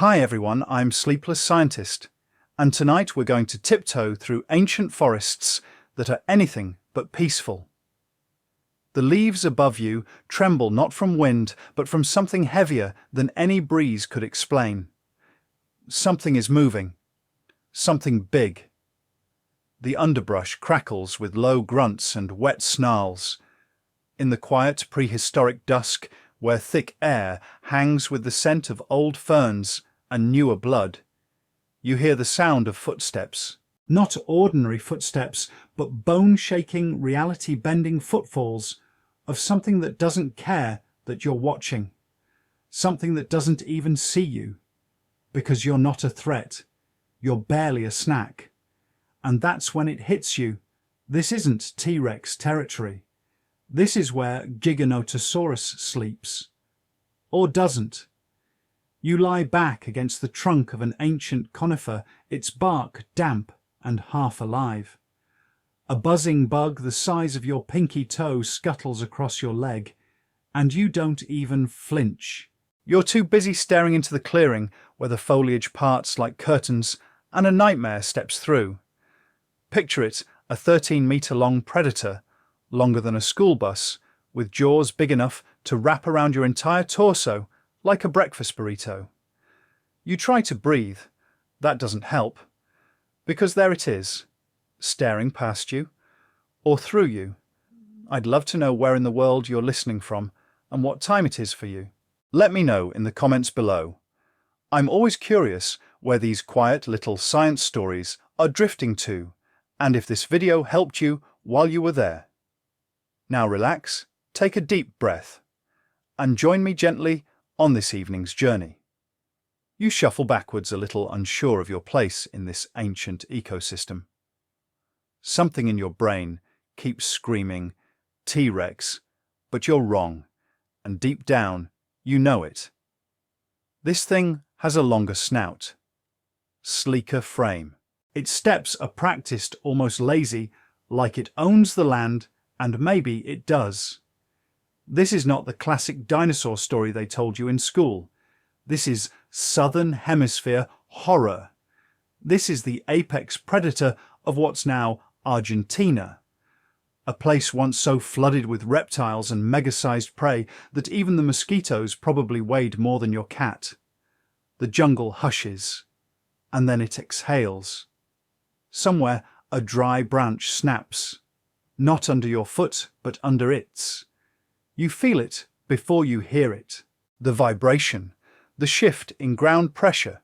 Hi everyone, I'm Sleepless Scientist, and tonight we're going to tiptoe through ancient forests that are anything but peaceful. The leaves above you tremble not from wind, but from something heavier than any breeze could explain. Something is moving. Something big. The underbrush crackles with low grunts and wet snarls. In the quiet prehistoric dusk, where thick air hangs with the scent of old ferns and newer blood, you hear the sound of footsteps. Not ordinary footsteps, but bone-shaking, reality-bending footfalls of something that doesn't care that you're watching. Something that doesn't even see you. Because you're not a threat. You're barely a snack. And that's when it hits you. This isn't T-Rex territory. This is where Giganotosaurus sleeps. Or doesn't. You lie back against the trunk of an ancient conifer, its bark damp and half alive. A buzzing bug the size of your pinky toe scuttles across your leg, and you don't even flinch. You're too busy staring into the clearing where the foliage parts like curtains and a nightmare steps through. Picture it, a 13-meter-long predator, longer than a school bus, with jaws big enough to wrap around your entire torso like a breakfast burrito. You try to breathe. That doesn't help. Because there it is, staring past you, or through you. I'd love to know where in the world you're listening from and what time it is for you. Let me know in the comments below. I'm always curious where these quiet little science stories are drifting to, and if this video helped you while you were there. Now relax, take a deep breath, and join me gently on this evening's journey. You shuffle backwards a little unsure of your place in this ancient ecosystem. Something in your brain keeps screaming, T-Rex, but you're wrong, and deep down, you know it. This thing has a longer snout, sleeker frame. Its steps are practiced almost lazy, like it owns the land, and maybe it does. This is not the classic dinosaur story they told you in school. This is Southern Hemisphere horror. This is the apex predator of what's now Argentina, a place once so flooded with reptiles and mega-sized prey that even the mosquitoes probably weighed more than your cat. The jungle hushes, and then it exhales. Somewhere a dry branch snaps, not under your foot, but under its. You feel it before you hear it. The vibration, the shift in ground pressure,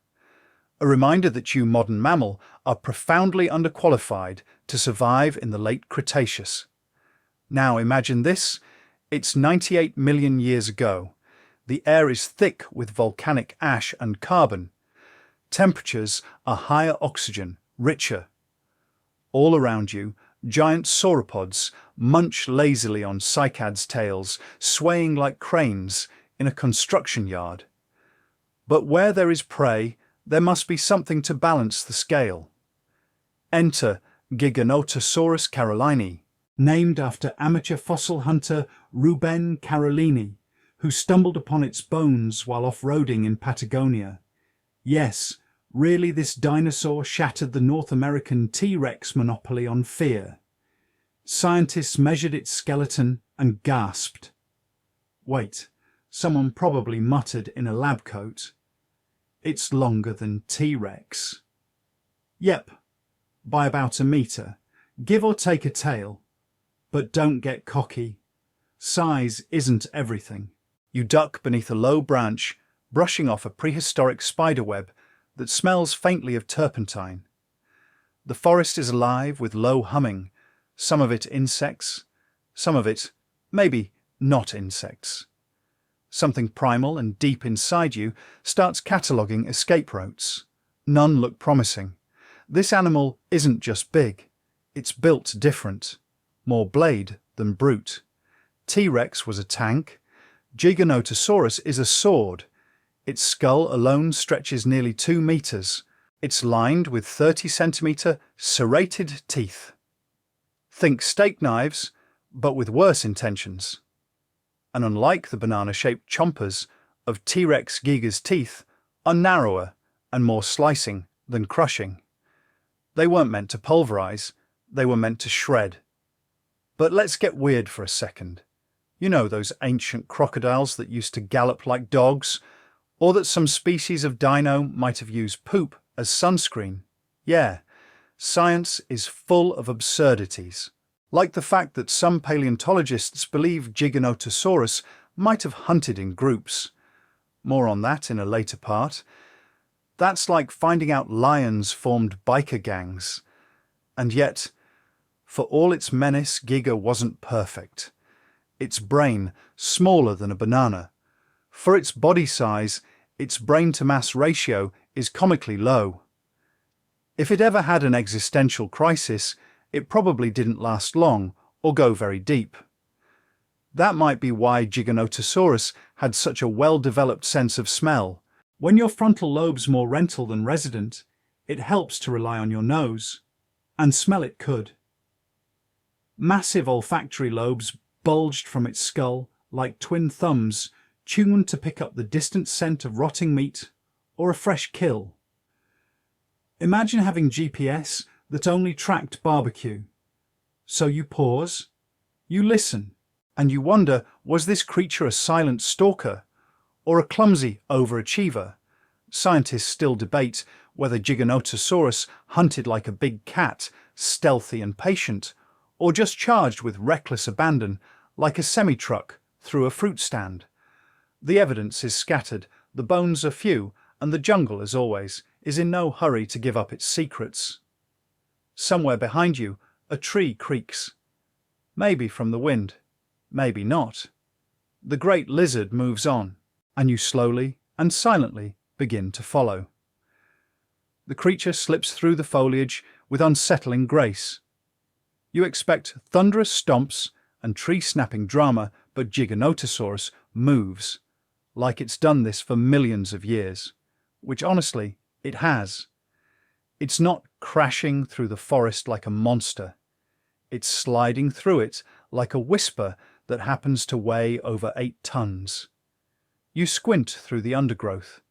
a reminder that you modern mammal are profoundly underqualified to survive in the late Cretaceous. Now imagine this, it's 98 million years ago. The air is thick with volcanic ash and carbon. Temperatures are higher oxygen, richer. All around you, giant sauropods munch lazily on cycads' tails, swaying like cranes in a construction yard. But where there is prey, there must be something to balance the scale. Enter Giganotosaurus carolini, named after amateur fossil hunter Ruben Carolini, who stumbled upon its bones while off-roading in Patagonia. Yes, really, this dinosaur shattered the North American T-Rex monopoly on fear. Scientists measured its skeleton and gasped. Wait, someone probably muttered in a lab coat. It's longer than T-Rex. Yep, by about a meter, give or take a tail. But don't get cocky. Size isn't everything. You duck beneath a low branch, brushing off a prehistoric spiderweb that smells faintly of turpentine. The forest is alive with low humming, some of it insects, some of it maybe not insects. Something primal and deep inside you starts cataloguing escape routes. None look promising. This animal isn't just big, it's built different, more blade than brute. T-Rex was a tank, Giganotosaurus is a sword. Its skull alone stretches nearly 2 meters. It's lined with 30-centimeter serrated teeth. Think steak knives, but with worse intentions. And unlike the banana-shaped chompers of T-Rex Giga's teeth, are narrower and more slicing than crushing. They weren't meant to pulverize, they were meant to shred. But let's get weird for a second. You know those ancient crocodiles that used to gallop like dogs? Or that some species of dino might have used poop as sunscreen? Yeah, science is full of absurdities. Like the fact that some paleontologists believe Giganotosaurus might have hunted in groups. More on that in a later part. That's like finding out lions formed biker gangs. And yet, for all its menace, Giga wasn't perfect. Its brain, smaller than a banana. For its body size, its brain-to-mass ratio is comically low. If it ever had an existential crisis, it probably didn't last long or go very deep. That might be why Giganotosaurus had such a well-developed sense of smell. When your frontal lobe's more rental than resident, it helps to rely on your nose. And smell it could. Massive olfactory lobes bulged from its skull like twin thumbs, tuned to pick up the distant scent of rotting meat or a fresh kill. Imagine having GPS that only tracked barbecue. So you pause, you listen, and you wonder, was this creature a silent stalker or a clumsy overachiever? Scientists still debate whether Giganotosaurus hunted like a big cat, stealthy and patient, or just charged with reckless abandon like a semi-truck through a fruit stand. The evidence is scattered, the bones are few, and the jungle, as always, is in no hurry to give up its secrets. Somewhere behind you, a tree creaks. Maybe from the wind, maybe not. The great lizard moves on, and you slowly and silently begin to follow. The creature slips through the foliage with unsettling grace. You expect thunderous stomps and tree-snapping drama, but Giganotosaurus moves, like it's done this for millions of years, which honestly, it has. It's not crashing through the forest like a monster. It's sliding through it like a whisper that happens to weigh over 8 tons. You squint through the undergrowth.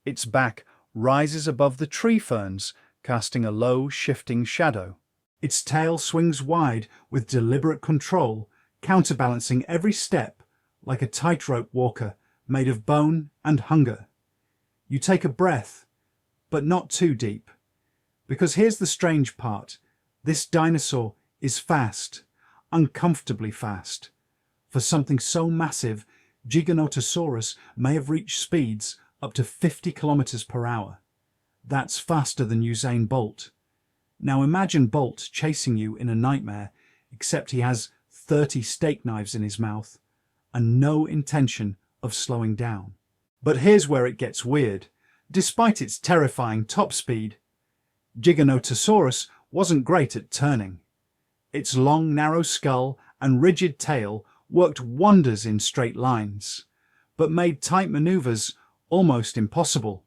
Its back rises above the tree ferns, casting a low, shifting shadow. Its tail swings wide with deliberate control, counterbalancing every step like a tightrope walker made of bone and hunger. You take a breath, but not too deep. Because here's the strange part. This dinosaur is fast, uncomfortably fast. For something so massive, Giganotosaurus may have reached speeds up to 50 kilometers per hour. That's faster than Usain Bolt. Now imagine Bolt chasing you in a nightmare, except he has 30 steak knives in his mouth and no intention of slowing down. But here's where it gets weird. Despite its terrifying top speed, Giganotosaurus wasn't great at turning. Its long, narrow skull and rigid tail worked wonders in straight lines, but made tight maneuvers almost impossible.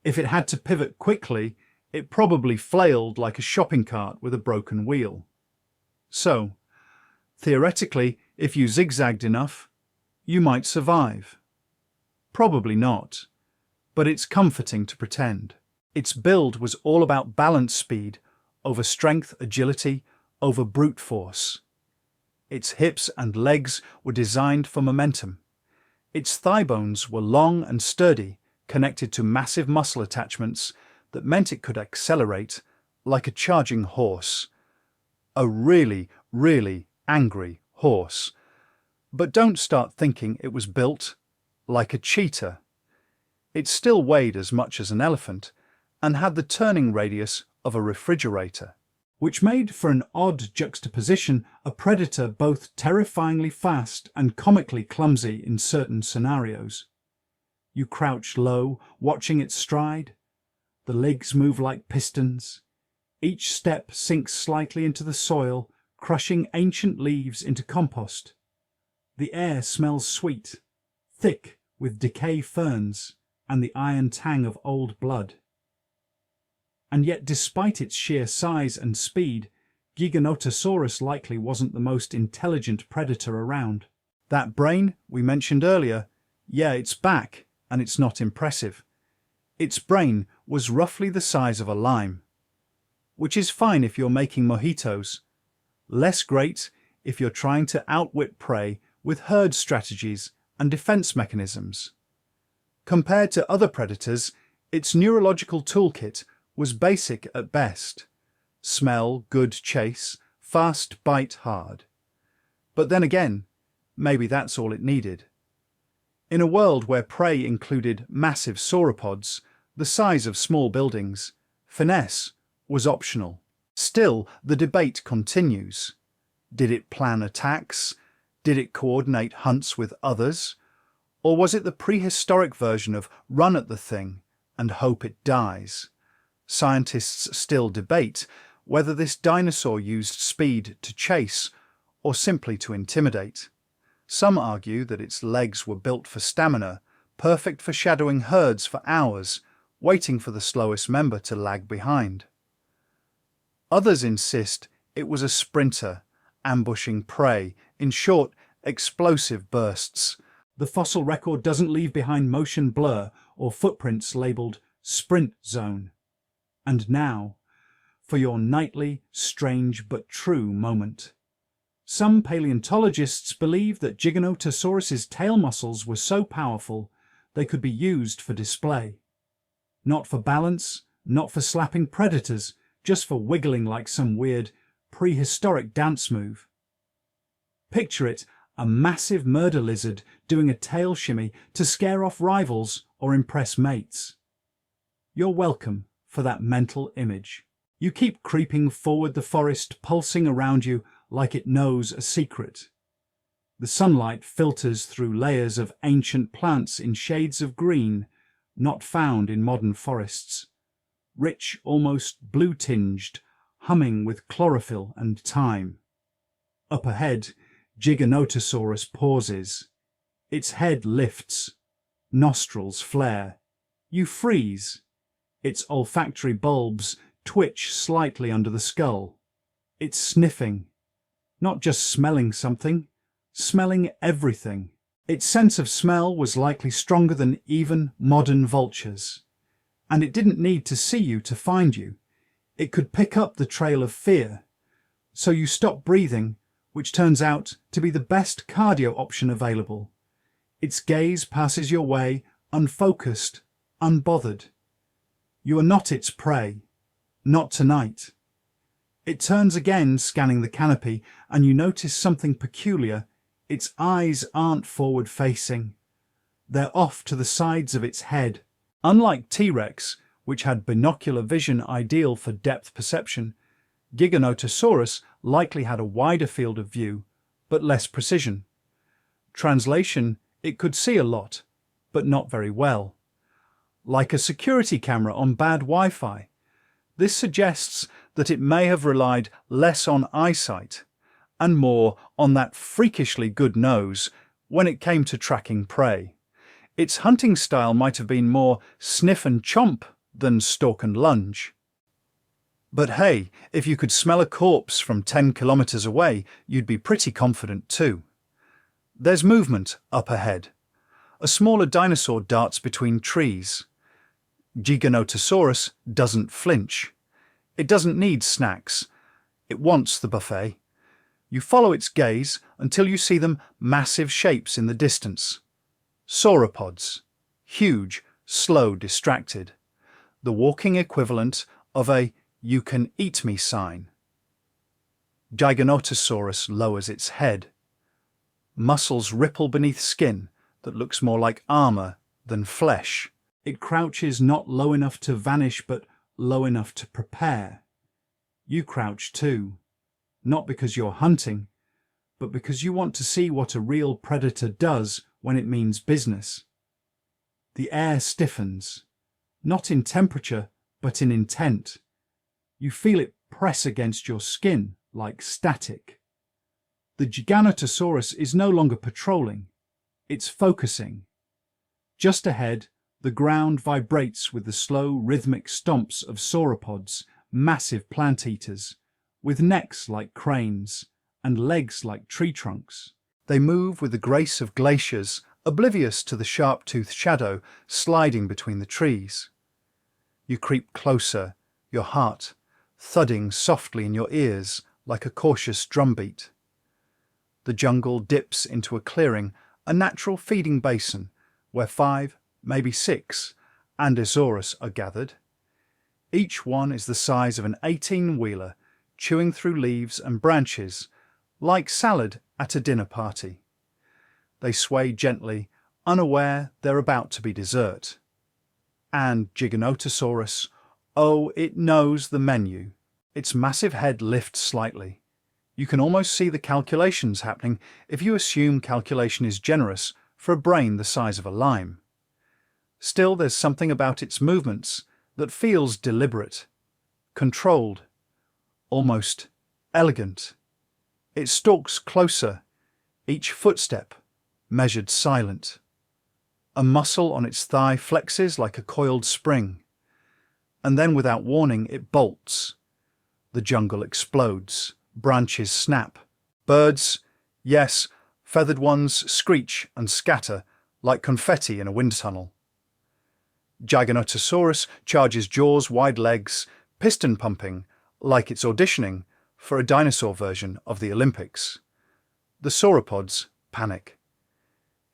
If it had to pivot quickly, it probably flailed like a shopping cart with a broken wheel. So, theoretically, if you zigzagged enough, you might survive. Probably not, but it's comforting to pretend. Its build was all about balance speed over strength, agility, over brute force. Its hips and legs were designed for momentum. Its thigh bones were long and sturdy, connected to massive muscle attachments that meant it could accelerate like a charging horse. A really, really angry horse. But don't start thinking it was built like a cheetah. It still weighed as much as an elephant and had the turning radius of a refrigerator, which made for an odd juxtaposition, a predator both terrifyingly fast and comically clumsy in certain scenarios. You crouch low, watching its stride. The legs move like pistons. Each step sinks slightly into the soil, crushing ancient leaves into compost. The air smells sweet, thick with decay ferns and the iron tang of old blood. And yet, despite its sheer size and speed, Giganotosaurus likely wasn't the most intelligent predator around. That brain we mentioned earlier, yeah, it's back, and it's not impressive. Its brain was roughly the size of a lime, which is fine if you're making mojitos. Less great if you're trying to outwit prey with herd strategies and defense mechanisms. Compared to other predators, its neurological toolkit was basic at best. Smell, good chase, fast bite hard. But then again, maybe that's all it needed. In a world where prey included massive sauropods, the size of small buildings, finesse was optional. Still, the debate continues. Did it plan attacks? Did it coordinate hunts with others? Or was it the prehistoric version of run at the thing and hope it dies? Scientists still debate whether this dinosaur used speed to chase or simply to intimidate. Some argue that its legs were built for stamina, perfect for shadowing herds for hours, waiting for the slowest member to lag behind. Others insist it was a sprinter, ambushing prey in short, explosive bursts. The fossil record doesn't leave behind motion blur or footprints labelled sprint zone. And now, for your nightly, strange but true moment. Some paleontologists believe that Giganotosaurus's tail muscles were so powerful they could be used for display. Not for balance, not for slapping predators, just for wiggling like some weird prehistoric dance move. Picture it, a massive murder lizard doing a tail shimmy to scare off rivals or impress mates. You're welcome for that mental image. You keep creeping forward, the forest pulsing around you like it knows a secret. The sunlight filters through layers of ancient plants in shades of green, not found in modern forests. Rich, almost blue-tinged, humming with chlorophyll and thyme. Up ahead, Giganotosaurus pauses. Its head lifts. Nostrils flare. You freeze. Its olfactory bulbs twitch slightly under the skull. It's sniffing. Not just smelling something, smelling everything. Its sense of smell was likely stronger than even modern vultures. And it didn't need to see you to find you. It could pick up the trail of fear. So you stop breathing, which turns out to be the best cardio option available. Its gaze passes your way, unfocused, unbothered. You are not its prey. Not tonight. It turns again, scanning the canopy, and you notice something peculiar. Its eyes aren't forward-facing. They're off to the sides of its head. Unlike T-Rex, which had binocular vision ideal for depth perception, Giganotosaurus likely had a wider field of view, but less precision. Translation, it could see a lot, but not very well. Like a security camera on bad Wi-Fi. This suggests that it may have relied less on eyesight and more on that freakishly good nose when it came to tracking prey. Its hunting style might have been more sniff and chomp than stalk and lunge. But hey, if you could smell a corpse from 10 kilometers away, you'd be pretty confident too. There's movement up ahead. A smaller dinosaur darts between trees. Giganotosaurus doesn't flinch. It doesn't need snacks. It wants the buffet. You follow its gaze until you see them massive shapes in the distance. Sauropods. Huge, slow, distracted. The walking equivalent of a "you can eat me" sign. Giganotosaurus lowers its head. Muscles ripple beneath skin that looks more like armor than flesh. It crouches not low enough to vanish, but low enough to prepare. You crouch too, not because you're hunting, but because you want to see what a real predator does when it means business. The air stiffens, not in temperature, but in intent. You feel it press against your skin like static. The Giganotosaurus is no longer patrolling, it's focusing. Just ahead, the ground vibrates with the slow, rhythmic stomps of sauropods, massive plant eaters, with necks like cranes and legs like tree trunks. They move with the grace of glaciers, oblivious to the sharp-toothed shadow sliding between the trees. You creep closer, your heart thudding softly in your ears like a cautious drumbeat. The jungle dips into a clearing, a natural feeding basin, where 5, maybe 6, Ankylosaurus are gathered. Each one is the size of an 18-wheeler, chewing through leaves and branches, like salad at a dinner party. They sway gently, unaware they're about to be dessert. And Giganotosaurus, oh, it knows the menu. Its massive head lifts slightly. You can almost see the calculations happening if you assume calculation is generous for a brain the size of a lime. Still, there's something about its movements that feels deliberate, controlled, almost elegant. It stalks closer, each footstep measured silent. A muscle on its thigh flexes like a coiled spring, and then without warning it bolts. The jungle explodes, branches snap. Birds, yes, feathered ones, screech and scatter like confetti in a wind tunnel. Giganotosaurus charges jaws, wide legs, piston pumping, like it's auditioning for a dinosaur version of the Olympics. The sauropods panic.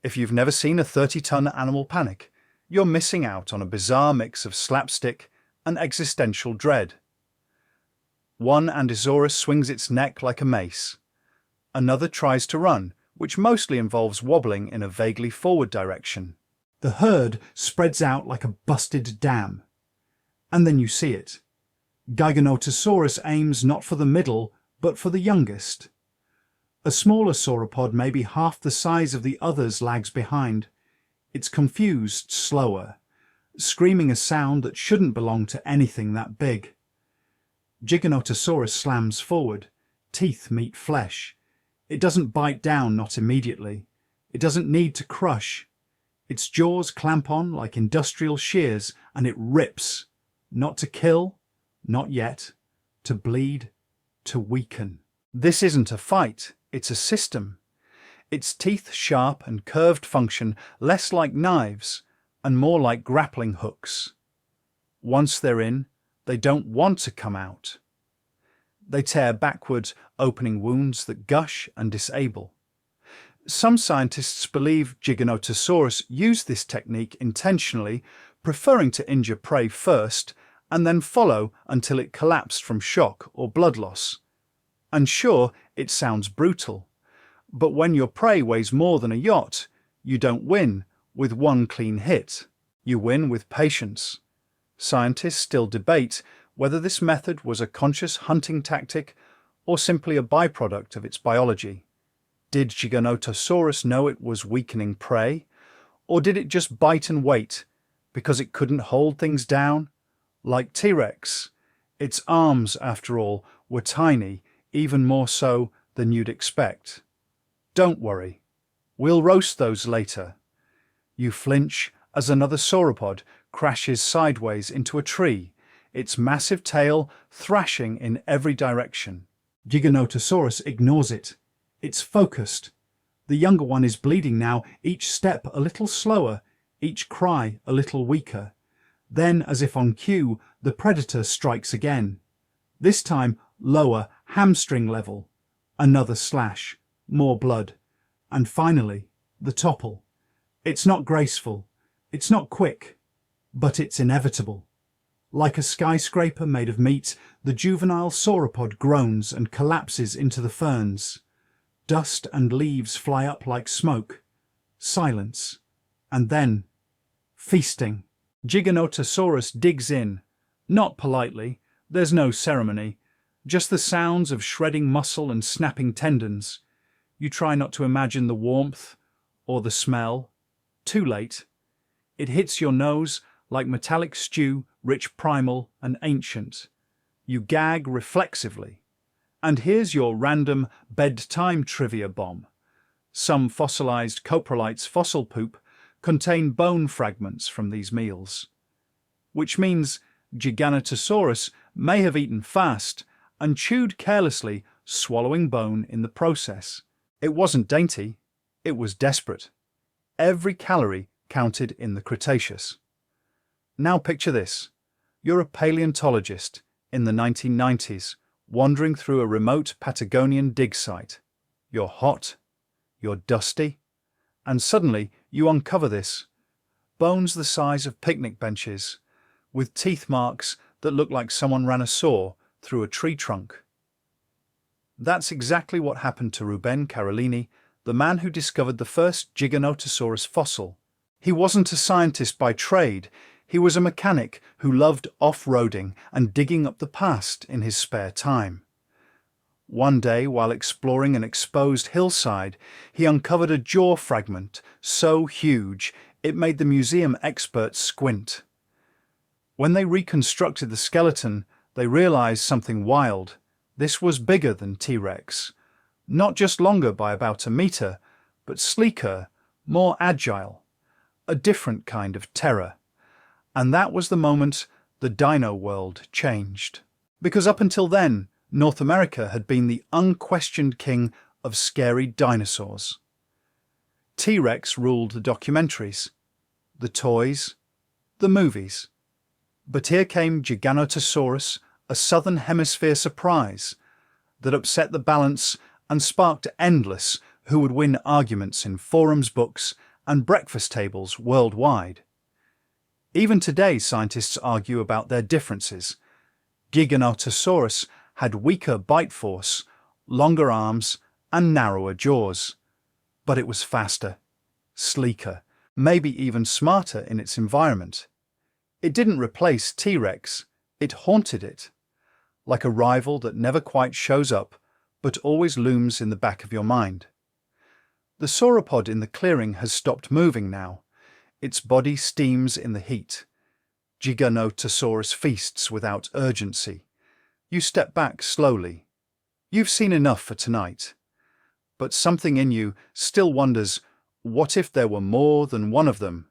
If you've never seen a 30-ton animal panic, you're missing out on a bizarre mix of slapstick and existential dread. One Ankylosaurus swings its neck like a mace. Another tries to run, which mostly involves wobbling in a vaguely forward direction. The herd spreads out like a busted dam. And then you see it. Giganotosaurus aims not for the middle, but for the youngest. A smaller sauropod, maybe half the size of the others, lags behind. It's confused, slower, screaming a sound that shouldn't belong to anything that big. Giganotosaurus slams forward. Teeth meet flesh. It doesn't bite down, not immediately. It doesn't need to crush. Its jaws clamp on like industrial shears, and it rips. Not to kill, not yet. To bleed, to weaken. This isn't a fight, it's a system. Its teeth sharp and curved function less like knives and more like grappling hooks. Once they're in, they don't want to come out. They tear backwards, opening wounds that gush and disable. Some scientists believe Giganotosaurus used this technique intentionally, preferring to injure prey first and then follow until it collapsed from shock or blood loss. And sure, it sounds brutal, but when your prey weighs more than a yacht, you don't win with one clean hit. You win with patience. Scientists still debate whether this method was a conscious hunting tactic or simply a byproduct of its biology. Did Giganotosaurus know it was weakening prey, or did it just bite and wait because it couldn't hold things down? Like T-Rex, its arms, after all, were tiny, even more so than you'd expect. Don't worry, we'll roast those later. You flinch as another sauropod crashes sideways into a tree, its massive tail thrashing in every direction. Giganotosaurus ignores it. It's focused. The younger one is bleeding now, each step a little slower, each cry a little weaker. Then, as if on cue, the predator strikes again. This time, lower, hamstring level. Another slash, more blood. And finally, the topple. It's not graceful, it's not quick, but it's inevitable. Like a skyscraper made of meat, the juvenile sauropod groans and collapses into the ferns. Dust and leaves fly up like smoke. Silence. And then, feasting. Giganotosaurus digs in. Not politely, there's no ceremony, just the sounds of shredding muscle and snapping tendons. You try not to imagine the warmth or the smell. Too late. It hits your nose like metallic stew, rich, primal and ancient. You gag reflexively. And here's your random bedtime trivia bomb. Some fossilized coprolites fossil poop contain bone fragments from these meals, which means Giganotosaurus may have eaten fast and chewed carelessly, swallowing bone in the process. It wasn't dainty, it was desperate. Every calorie counted in the Cretaceous. Now picture this. You're a paleontologist in the 1990s, wandering through a remote Patagonian dig site. You're hot, you're dusty, and suddenly you uncover this. Bones the size of picnic benches, with teeth marks that look like someone ran a saw through a tree trunk. That's exactly what happened to Ruben Carolini, the man who discovered the first Giganotosaurus fossil. He wasn't a scientist by trade, he was a mechanic who loved off-roading and digging up the past in his spare time. One day, while exploring an exposed hillside, he uncovered a jaw fragment so huge it made the museum experts squint. When they reconstructed the skeleton, they realized something wild. This was bigger than T-Rex. Not just longer by about a meter, but sleeker, more agile. A different kind of terror. And that was the moment the dino world changed. Because up until then, North America had been the unquestioned king of scary dinosaurs. T-Rex ruled the documentaries, the toys, the movies. But here came Giganotosaurus, a southern hemisphere surprise that upset the balance and sparked endless who would win arguments in forums, books, and breakfast tables worldwide. Even today, scientists argue about their differences. Giganotosaurus had weaker bite force, longer arms, and narrower jaws. But it was faster, sleeker, maybe even smarter in its environment. It didn't replace T-Rex, it haunted it. Like a rival that never quite shows up, but always looms in the back of your mind. The sauropod in the clearing has stopped moving now. Its body steams in the heat. Giganotosaurus feasts without urgency. You step back slowly. You've seen enough for tonight. But something in you still wonders, what if there were more than one of them?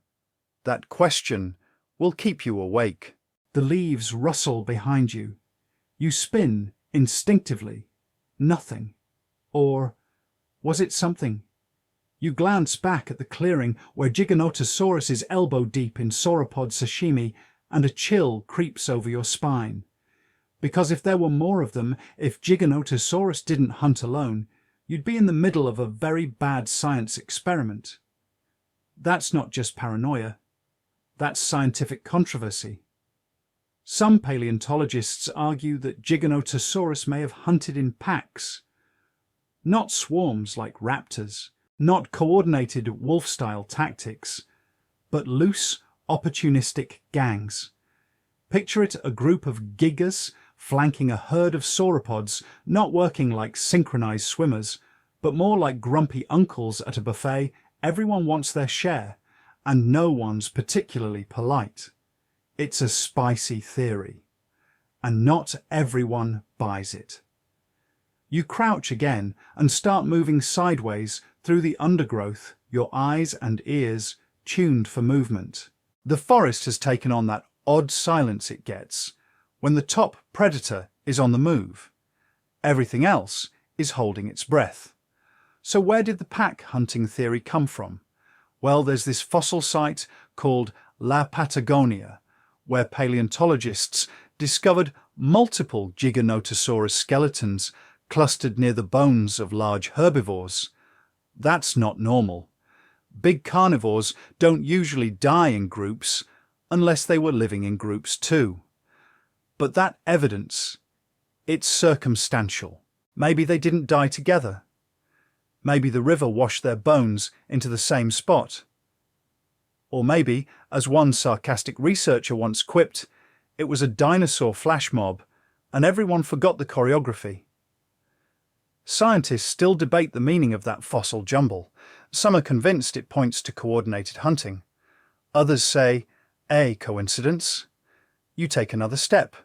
That question will keep you awake. The leaves rustle behind you. You spin instinctively. Nothing. Or was it something? You glance back at the clearing where Giganotosaurus is elbow-deep in sauropod sashimi, and a chill creeps over your spine. Because if there were more of them, if Giganotosaurus didn't hunt alone, you'd be in the middle of a very bad science experiment. That's not just paranoia. That's scientific controversy. Some paleontologists argue that Giganotosaurus may have hunted in packs. Not swarms like raptors, not coordinated wolf-style tactics, but loose, opportunistic gangs. Picture it a group of gigas flanking a herd of sauropods, not working like synchronized swimmers, but more like grumpy uncles at a buffet. Everyone wants their share, and no one's particularly polite. It's a spicy theory, and not everyone buys it. You crouch again and start moving sideways through the undergrowth, your eyes and ears tuned for movement. The forest has taken on that odd silence it gets when the top predator is on the move. Everything else is holding its breath. So where did the pack hunting theory come from? Well, there's this fossil site called La Patagonia, where paleontologists discovered multiple Giganotosaurus skeletons clustered near the bones of large herbivores. That's not normal. Big carnivores don't usually die in groups unless they were living in groups too. But that evidence, it's circumstantial. Maybe they didn't die together. Maybe the river washed their bones into the same spot. Or maybe, as one sarcastic researcher once quipped, it was a dinosaur flash mob and everyone forgot the choreography. Scientists still debate the meaning of that fossil jumble. Some are convinced it points to coordinated hunting. Others say, a coincidence? You take another step,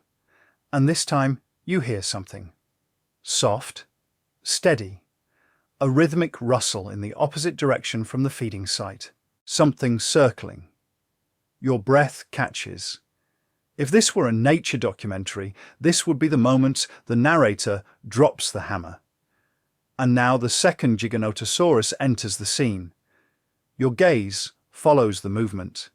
and this time you hear something. Soft, steady. A rhythmic rustle in the opposite direction from the feeding site. Something circling. Your breath catches. If this were a nature documentary, this would be the moment the narrator drops the hammer. And now the second Giganotosaurus enters the scene. Your gaze follows the movement.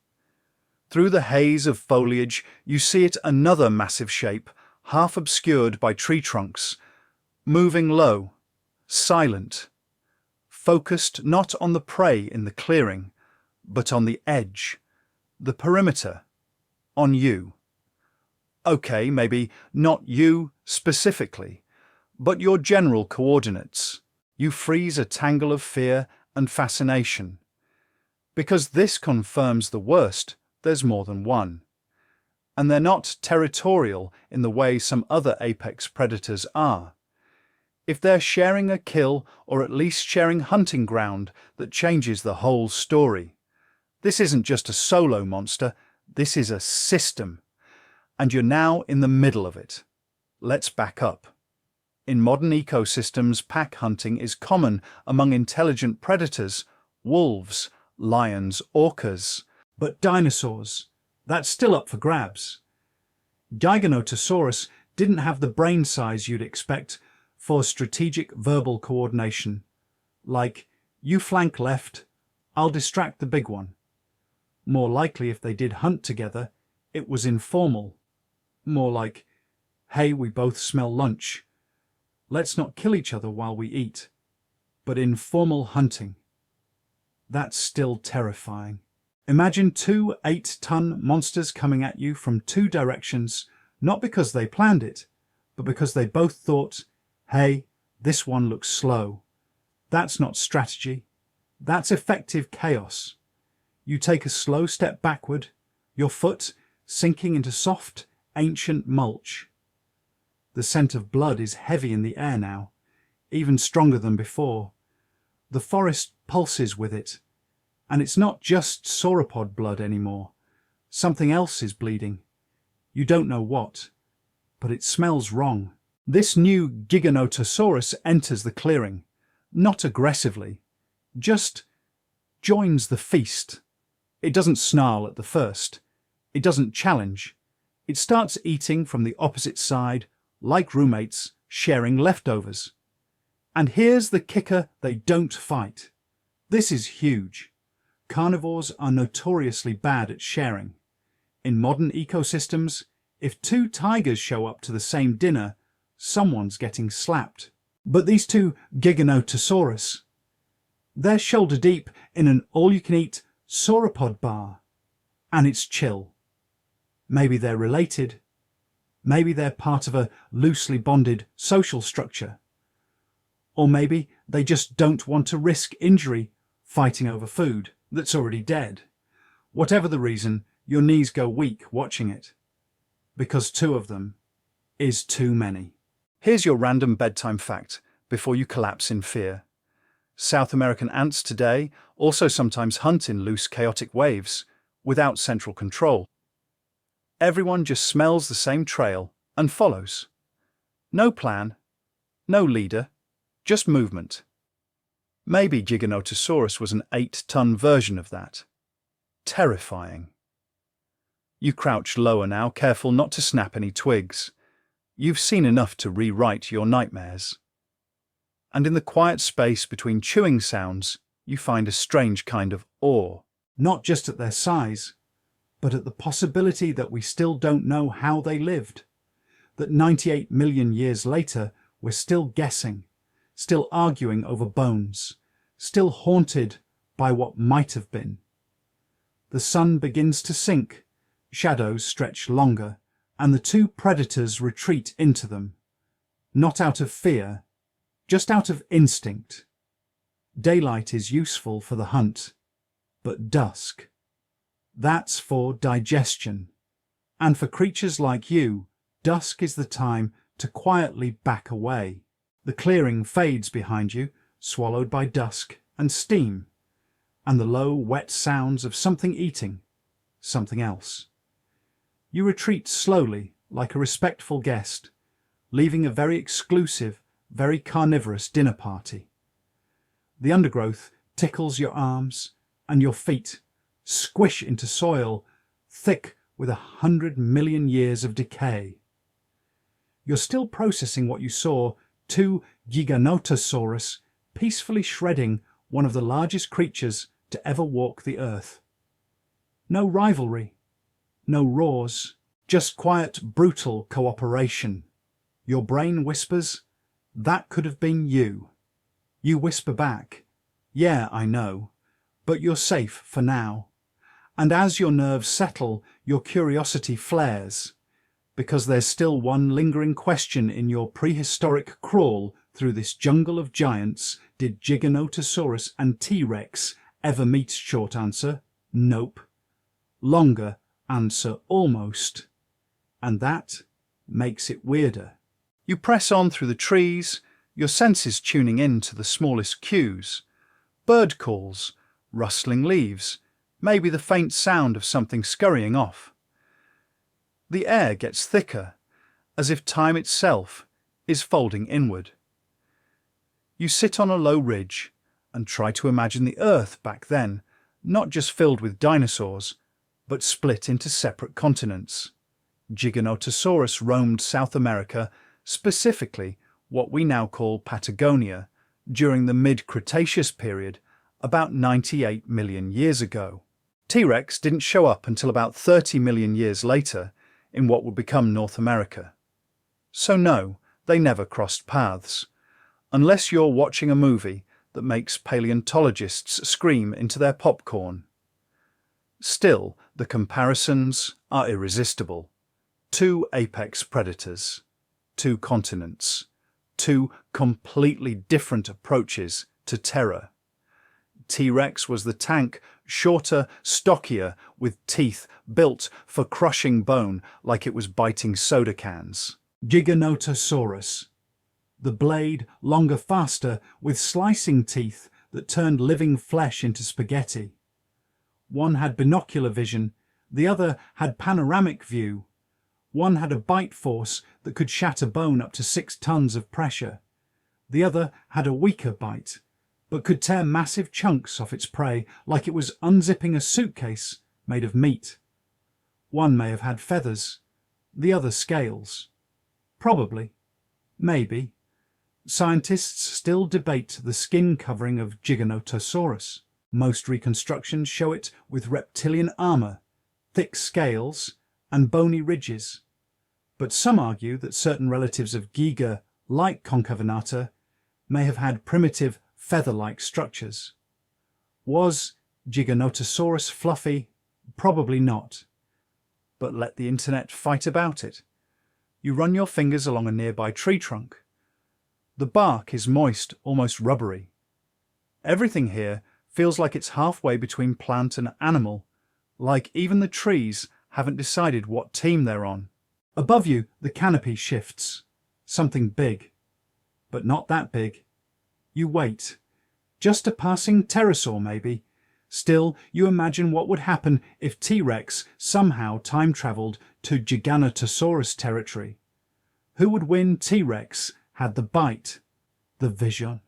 Through the haze of foliage, you see it another massive shape, half obscured by tree trunks, moving low, silent, focused not on the prey in the clearing, but on the edge, the perimeter, on you. Okay, maybe not you specifically, but your general coordinates. You freeze a tangle of fear and fascination. Because this confirms the worst, there's more than one. And they're not territorial in the way some other apex predators are. If they're sharing a kill, or at least sharing hunting ground, that changes the whole story. This isn't just a solo monster, this is a system. And you're now in the middle of it. Let's back up. In modern ecosystems, pack hunting is common among intelligent predators, wolves, lions, orcas. But dinosaurs, that's still up for grabs. Giganotosaurus didn't have the brain size you'd expect for strategic verbal coordination. Like, you flank left, I'll distract the big one. More likely, if they did hunt together, it was informal. More like, hey, we both smell lunch. Let's not kill each other while we eat. But informal hunting. That's still terrifying. Imagine two 8-ton monsters coming at you from two directions, not because they planned it, but because they both thought, hey, this one looks slow. That's not strategy. That's effective chaos. You take a slow step backward, your foot sinking into soft, ancient mulch. The scent of blood is heavy in the air now, even stronger than before. The forest pulses with it, and it's not just sauropod blood anymore. Something else is bleeding. You don't know what, but it smells wrong. This new Giganotosaurus enters the clearing, not aggressively, just joins the feast. It doesn't snarl at the first. It doesn't challenge. It starts eating from the opposite side, like roommates, sharing leftovers. And here's the kicker: they don't fight. This is huge. Carnivores are notoriously bad at sharing. In modern ecosystems, if two tigers show up to the same dinner, someone's getting slapped. But these two Giganotosaurus, they're shoulder deep in an all-you-can-eat sauropod bar. And it's chill. Maybe they're related. Maybe they're part of a loosely bonded social structure. Or maybe they just don't want to risk injury fighting over food that's already dead. Whatever the reason, your knees go weak watching it. Because two of them is too many. Here's your random bedtime fact before you collapse in fear. South American ants today also sometimes hunt in loose, chaotic waves without central control. Everyone just smells the same trail and follows. No plan, no leader, just movement. Maybe Giganotosaurus was an 8-ton version of that. Terrifying. You crouch lower now, careful not to snap any twigs. You've seen enough to rewrite your nightmares. And in the quiet space between chewing sounds, you find a strange kind of awe. Not just at their size, but at the possibility that we still don't know how they lived. That 98 million years later, we're still guessing, still arguing over bones, still haunted by what might have been. The sun begins to sink, shadows stretch longer, and the two predators retreat into them. Not out of fear, just out of instinct. Daylight is useful for the hunt, but dusk, that's for digestion. And for creatures like you, dusk is the time to quietly back away. The clearing fades behind you, swallowed by dusk and steam, and the low, wet sounds of something eating, something else. You retreat slowly, like a respectful guest, leaving a very exclusive, very carnivorous dinner party. The undergrowth tickles your arms, and your feet squish into soil thick with 100 million years of decay. You're still processing what you saw, two Giganotosaurus peacefully shredding one of the largest creatures to ever walk the earth. No rivalry, No roars, just quiet, brutal cooperation. Your brain whispers, "That could have been you." You whisper back, "Yeah, I know, but you're safe for now." And as your nerves settle, your curiosity flares, because there's still one lingering question in your prehistoric crawl through this jungle of giants. Did Giganotosaurus and T-Rex ever meet? Short answer, nope. Longer answer, almost. And that makes it weirder. You press on through the trees, your senses tuning in to the smallest cues. Bird calls, rustling leaves, maybe the faint sound of something scurrying off. The air gets thicker, as if time itself is folding inward. You sit on a low ridge and try to imagine the Earth back then, not just filled with dinosaurs, but split into separate continents. Giganotosaurus roamed South America, specifically what we now call Patagonia, during the mid-Cretaceous period, about 98 million years ago. T-Rex didn't show up until about 30 million years later in what would become North America. So no, they never crossed paths, unless you're watching a movie that makes paleontologists scream into their popcorn. Still, the comparisons are irresistible. Two apex predators, two continents, two completely different approaches to terror. T-Rex was the tank, shorter, stockier, with teeth built for crushing bone like it was biting soda cans. Giganotosaurus, the blade longer, faster, with slicing teeth that turned living flesh into spaghetti. One had binocular vision, the other had panoramic view. One had a bite force that could shatter bone up to 6 tons of pressure. The other had a weaker bite, but could tear massive chunks off its prey like it was unzipping a suitcase made of meat. One may have had feathers, the other scales. Probably. Maybe. Scientists still debate the skin covering of Giganotosaurus. Most reconstructions show it with reptilian armor, thick scales, and bony ridges. But some argue that certain relatives of Giga, like Concavenata, may have had primitive feather-like structures. Was Giganotosaurus fluffy? Probably not. But let the internet fight about it. You run your fingers along a nearby tree trunk. The bark is moist, almost rubbery. Everything here feels like it's halfway between plant and animal, like even the trees haven't decided what team they're on. Above you, the canopy shifts. Something big. But not that big. You wait. Just a passing pterosaur, maybe. Still, you imagine what would happen if T-Rex somehow time-travelled to Giganotosaurus territory. Who would win? T-Rex had the bite, the vision,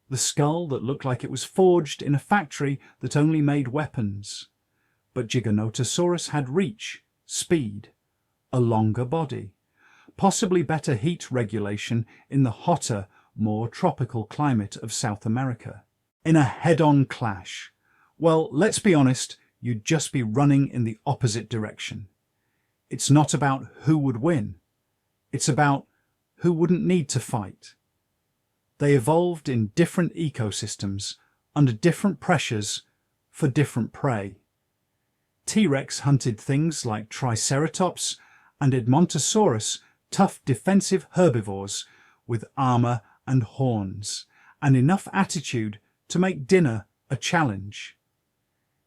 the skull that looked like it was forged in a factory that only made weapons. But Giganotosaurus had reach, speed, a longer body, possibly better heat regulation in the hotter, more tropical climate of South America. In a head-on clash, well, let's be honest, you'd just be running in the opposite direction. It's not about who would win. It's about who wouldn't need to fight. They evolved in different ecosystems, under different pressures, for different prey. T-Rex hunted things like Triceratops and Edmontosaurus, tough defensive herbivores with armor and horns, and enough attitude to make dinner a challenge.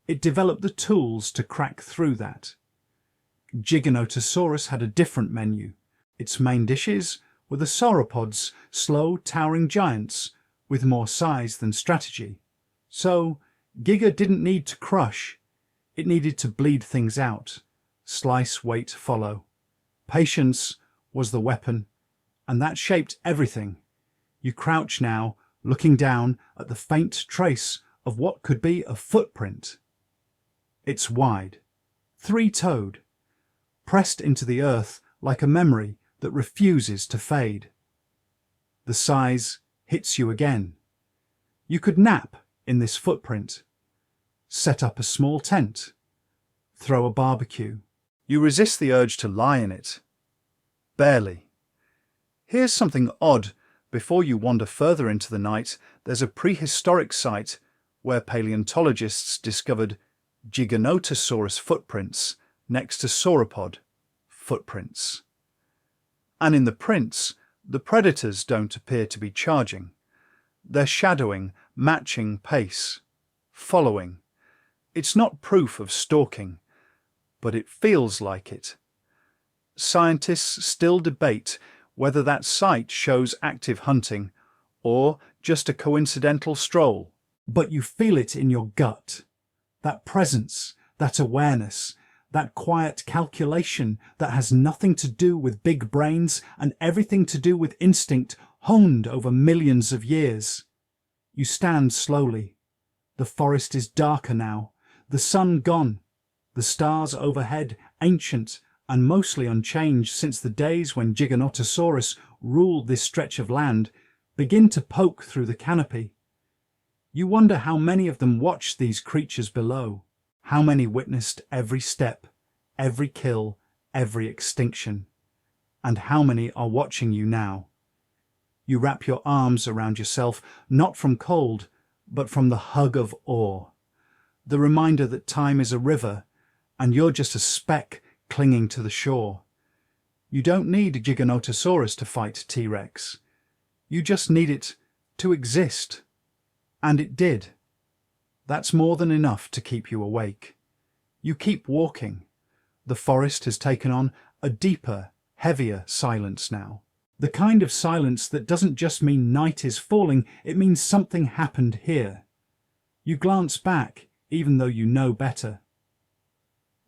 It developed the tools to crack through that. Giganotosaurus had a different menu. Its main dishes were the sauropods, slow, towering giants with more size than strategy. So Giga didn't need to crush. It needed to bleed things out. Slice, wait, follow. Patience was the weapon, and that shaped everything. You crouch now, looking down at the faint trace of what could be a footprint. It's wide, 3-toed, pressed into the earth like a memory that refuses to fade. The size hits you again. You could nap in this footprint, set up a small tent, throw a barbecue. You resist the urge to lie in it. Barely. Here's something odd. Before you wander further into the night, there's a prehistoric site where paleontologists discovered Giganotosaurus footprints next to sauropod footprints. And in the prints, the predators don't appear to be charging. They're shadowing, matching pace, following. It's not proof of stalking, but it feels like it. Scientists still debate whether that site shows active hunting or just a coincidental stroll. But you feel it in your gut. That presence, that awareness, that quiet calculation that has nothing to do with big brains and everything to do with instinct honed over millions of years. You stand slowly. The forest is darker now, the sun gone, the stars overhead ancient and mostly unchanged since the days when Giganotosaurus ruled this stretch of land, begin to poke through the canopy. You wonder how many of them watched these creatures below, how many witnessed every step, every kill, every extinction, and how many are watching you now. You wrap your arms around yourself, not from cold, but from the hug of awe, the reminder that time is a river, and you're just a speck clinging to the shore. You don't need Giganotosaurus to fight T-Rex. You just need it to exist. And it did. That's more than enough to keep you awake. You keep walking. The forest has taken on a deeper, heavier silence now. The kind of silence that doesn't just mean night is falling, it means something happened here. You glance back, even though you know better.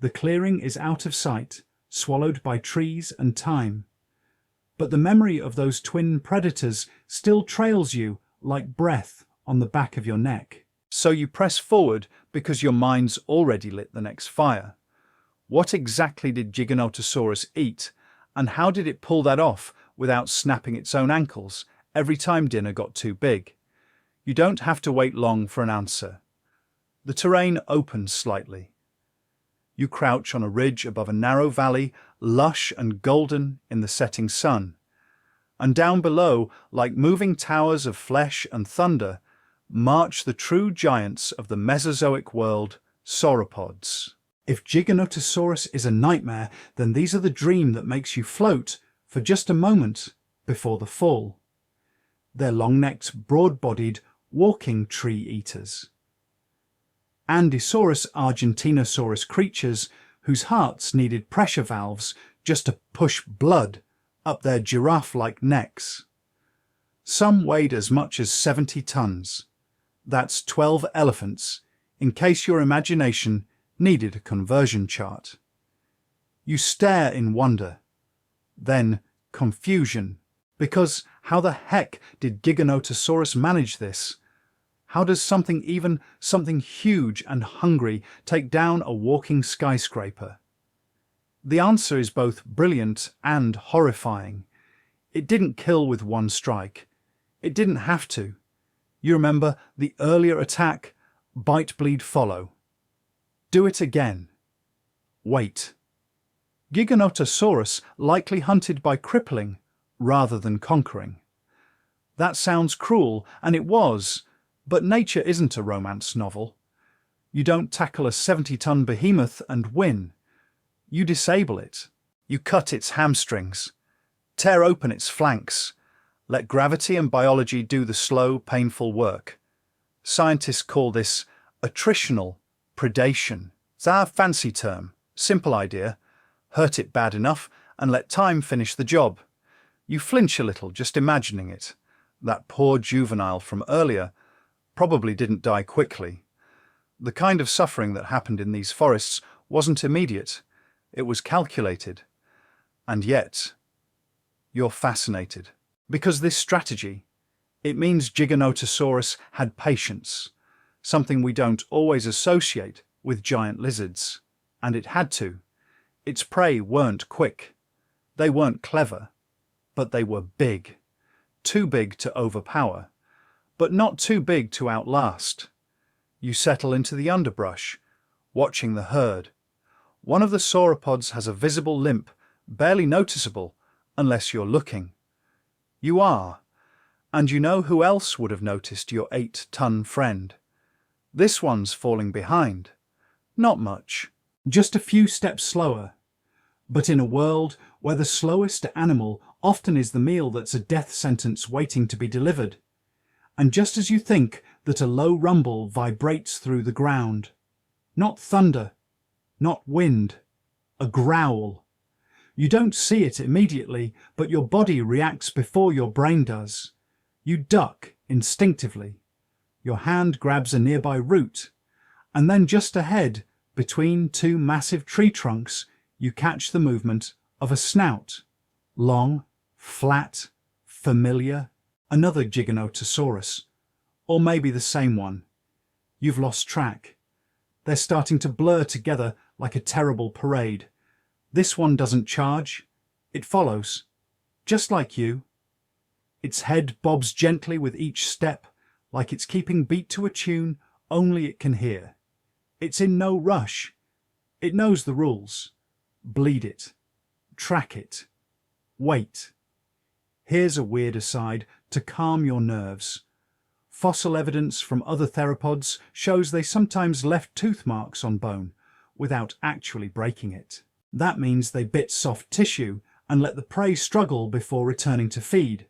The clearing is out of sight, swallowed by trees and time. But the memory of those twin predators still trails you like breath on the back of your neck. So you press forward because your mind's already lit the next fire. What exactly did Giganotosaurus eat, and how did it pull that off without snapping its own ankles every time dinner got too big? You don't have to wait long for an answer. The terrain opens slightly. You crouch on a ridge above a narrow valley, lush and golden in the setting sun. And down below, like moving towers of flesh and thunder, march the true giants of the Mesozoic world, sauropods. If Giganotosaurus is a nightmare, then these are the dream that makes you float for just a moment before the fall. They're long-necked, broad-bodied, walking tree-eaters. Andysaurus argentinosaurus creatures whose hearts needed pressure valves just to push blood up their giraffe-like necks. Some weighed as much as 70 tons. That's 12 elephants, in case your imagination needed a conversion chart. You stare in wonder, then confusion, because how the heck did Giganotosaurus manage this? How does something huge and hungry take down a walking skyscraper? The answer is both brilliant and horrifying. It didn't kill with one strike. It didn't have to. You remember the earlier attack, bite, bleed, follow. Do it again. Wait. Giganotosaurus likely hunted by crippling rather than conquering. That sounds cruel, and it was, but nature isn't a romance novel. You don't tackle a 70-ton behemoth and win. You disable it. You cut its hamstrings, tear open its flanks, let gravity and biology do the slow, painful work. Scientists call this attritional predation. It's our fancy term. Simple idea. Hurt it bad enough and let time finish the job. You flinch a little just imagining it. That poor juvenile from earlier probably didn't die quickly. The kind of suffering that happened in these forests wasn't immediate. It was calculated. And yet, you're fascinated. Because this strategy, it means Giganotosaurus had patience, something we don't always associate with giant lizards. And it had to. Its prey weren't quick. They weren't clever. But they were big. Too big to overpower, but not too big to outlast. You settle into the underbrush, watching the herd, One of the sauropods has a visible limp, barely noticeable, unless you're looking. You are, and you know who else would have noticed your 8-ton friend. This one's falling behind. Not much. Just a few steps slower. But in a world where the slowest animal often is the meal that's a death sentence waiting to be delivered, and just as you think that a low rumble vibrates through the ground, not thunder, not wind, a growl. You don't see it immediately, but your body reacts before your brain does. You duck instinctively. Your hand grabs a nearby root, and then just ahead, between two massive tree trunks, you catch the movement of a snout. Long, flat, familiar, another Giganotosaurus. Or maybe the same one. You've lost track. They're starting to blur together like a terrible parade. This one doesn't charge. It follows. Just like you. Its head bobs gently with each step, like it's keeping beat to a tune only it can hear. It's in no rush. It knows the rules. Bleed it. Track it. Wait. Here's a weird aside to calm your nerves. Fossil evidence from other theropods shows they sometimes left tooth marks on bone without actually breaking it. That means they bit soft tissue and let the prey struggle before returning to feed.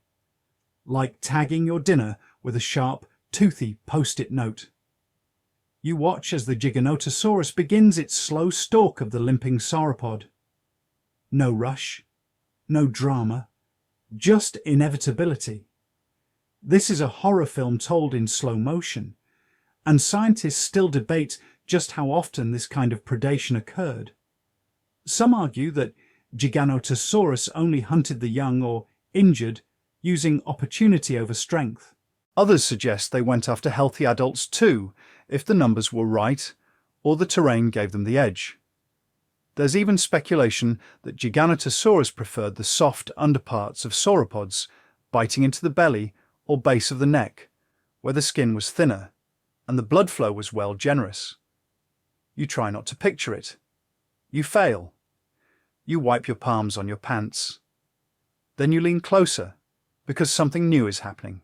Like tagging your dinner with a sharp, toothy post-it note. You watch as the Giganotosaurus begins its slow stalk of the limping sauropod. No rush, no drama, just inevitability. This is a horror film told in slow motion, and scientists still debate just how often this kind of predation occurred. Some argue that Giganotosaurus only hunted the young or injured, using opportunity over strength. Others suggest they went after healthy adults too, if the numbers were right, or the terrain gave them the edge. There's even speculation that Giganotosaurus preferred the soft underparts of sauropods, biting into the belly or base of the neck, where the skin was thinner, and the blood flow was generous. You try not to picture it. You fail. You wipe your palms on your pants. Then you lean closer, because something new is happening.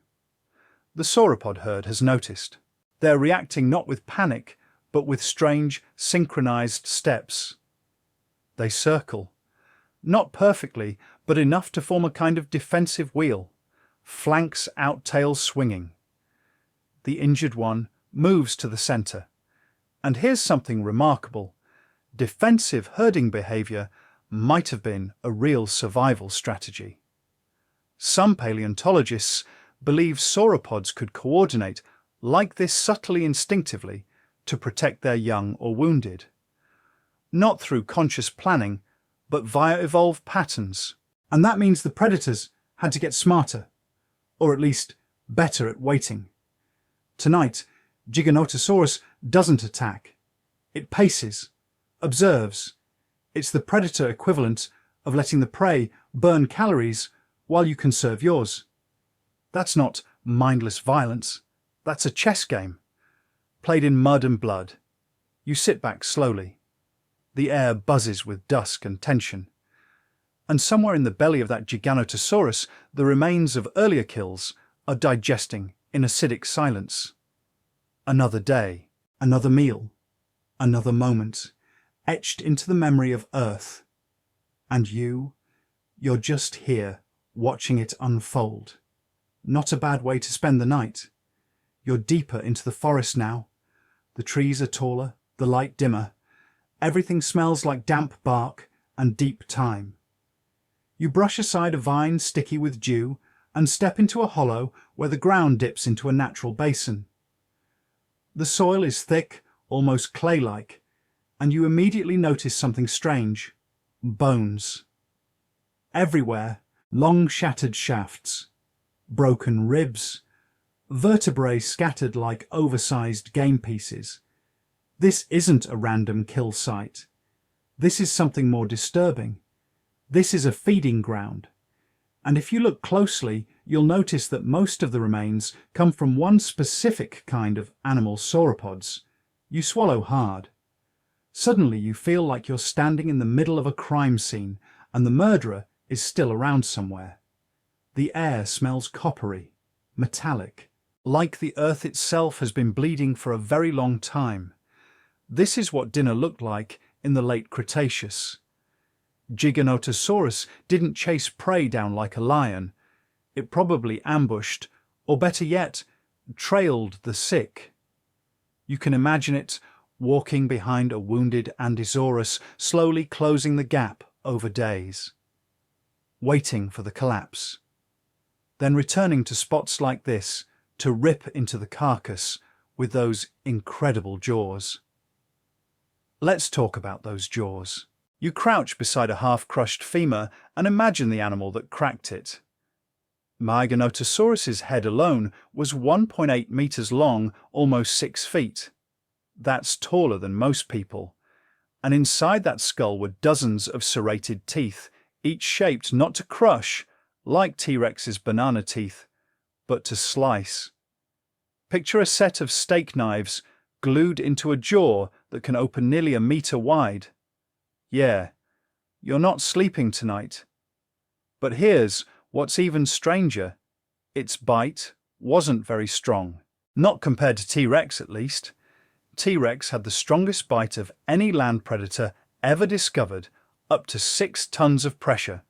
The sauropod herd has noticed. They're reacting not with panic, but with strange, synchronized steps. They circle. Not perfectly, but enough to form a kind of defensive wheel. Flanks out, tail swinging. The injured one moves to the center. And here's something remarkable. Defensive herding behavior might have been a real survival strategy. Some paleontologists believe sauropods could coordinate like this subtly instinctively to protect their young or wounded. Not through conscious planning, but via evolved patterns. And that means the predators had to get smarter, or at least better at waiting. Tonight, Giganotosaurus doesn't attack. It paces, observes. It's the predator equivalent of letting the prey burn calories while you conserve yours. That's not mindless violence. That's a chess game, played in mud and blood. You sit back slowly. The air buzzes with dusk and tension. And somewhere in the belly of that Giganotosaurus, the remains of earlier kills are digesting in acidic silence. Another day, another meal, another moment, etched into the memory of Earth. And you're just here, watching it unfold. Not a bad way to spend the night. You're deeper into the forest now. The trees are taller, the light dimmer. Everything smells like damp bark and deep thyme. You brush aside a vine sticky with dew and step into a hollow where the ground dips into a natural basin. The soil is thick, almost clay-like, and you immediately notice something strange. Bones. Everywhere, long shattered shafts, broken ribs, vertebrae scattered like oversized game pieces. This isn't a random kill site. This is something more disturbing. This is a feeding ground. And if you look closely, you'll notice that most of the remains come from one specific kind of animal sauropods. You swallow hard. Suddenly you feel like you're standing in the middle of a crime scene and the murderer is still around somewhere. The air smells coppery, metallic, like the earth itself has been bleeding for a very long time. This is what dinner looked like in the late Cretaceous. Giganotosaurus didn't chase prey down like a lion. It probably ambushed, or better yet, trailed the sick. You can imagine it walking behind a wounded Ankylosaurus, slowly closing the gap over days, waiting for the collapse, then returning to spots like this to rip into the carcass with those incredible jaws. Let's talk about those jaws. You crouch beside a half-crushed femur and imagine the animal that cracked it. Giganotosaurus's head alone was 1.8 meters long, almost 6 feet. That's taller than most people. And inside that skull were dozens of serrated teeth, each shaped not to crush, like T-Rex's banana teeth, but to slice. Picture a set of steak knives glued into a jaw that can open nearly 1 meter wide. Yeah, you're not sleeping tonight. But here's what's even stranger. Its bite wasn't very strong. Not compared to T-Rex, at least. T-Rex had the strongest bite of any land predator ever discovered, up to 6 tons of pressure.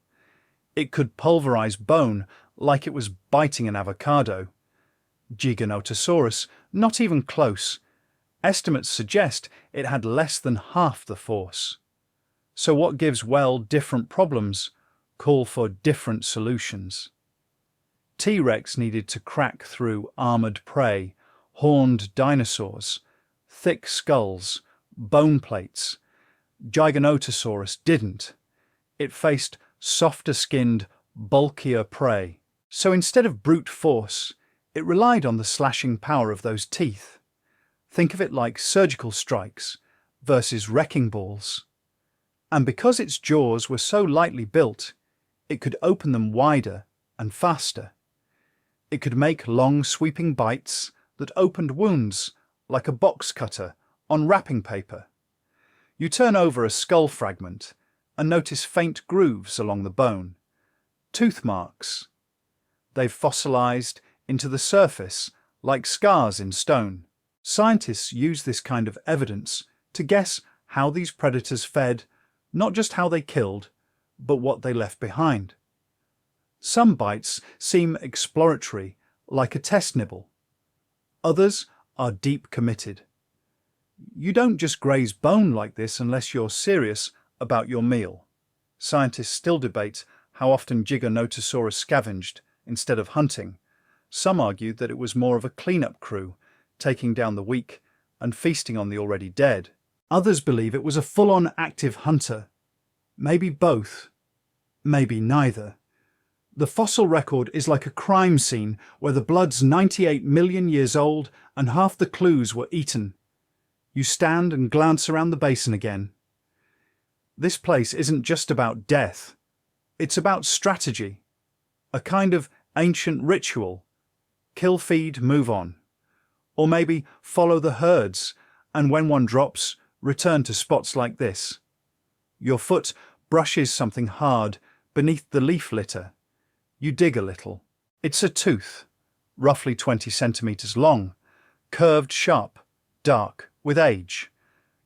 It could pulverize bone like it was biting an avocado. Giganotosaurus, not even close. Estimates suggest it had less than half the force. So what gives, well, different problems call for different solutions. T-Rex needed to crack through armored prey, horned dinosaurs, thick skulls, bone plates. Giganotosaurus didn't. It faced softer-skinned, bulkier prey. So instead of brute force, it relied on the slashing power of those teeth. Think of it like surgical strikes versus wrecking balls. And because its jaws were so lightly built, it could open them wider and faster. It could make long sweeping bites that opened wounds like a box cutter on wrapping paper. You turn over a skull fragment and notice faint grooves along the bone. Tooth marks. They've fossilized into the surface like scars in stone. Scientists use this kind of evidence to guess how these predators fed, not just how they killed, but what they left behind. Some bites seem exploratory, like a test nibble. Others are deep committed. You don't just graze bone like this unless you're serious about your meal. Scientists still debate how often Giganotosaurus scavenged instead of hunting. Some argue that it was more of a cleanup crew, taking down the weak and feasting on the already dead. Others believe it was a full-on active hunter. Maybe both, maybe neither. The fossil record is like a crime scene where the blood's 98 million years old and half the clues were eaten. You stand and glance around the basin again. This place isn't just about death. It's about strategy, a kind of ancient ritual. Kill, feed, move on. Or maybe follow the herds, and when one drops, return to spots like this. Your foot brushes something hard beneath the leaf litter. You dig a little. It's a tooth, roughly 20 centimeters long, curved sharp, dark, with age.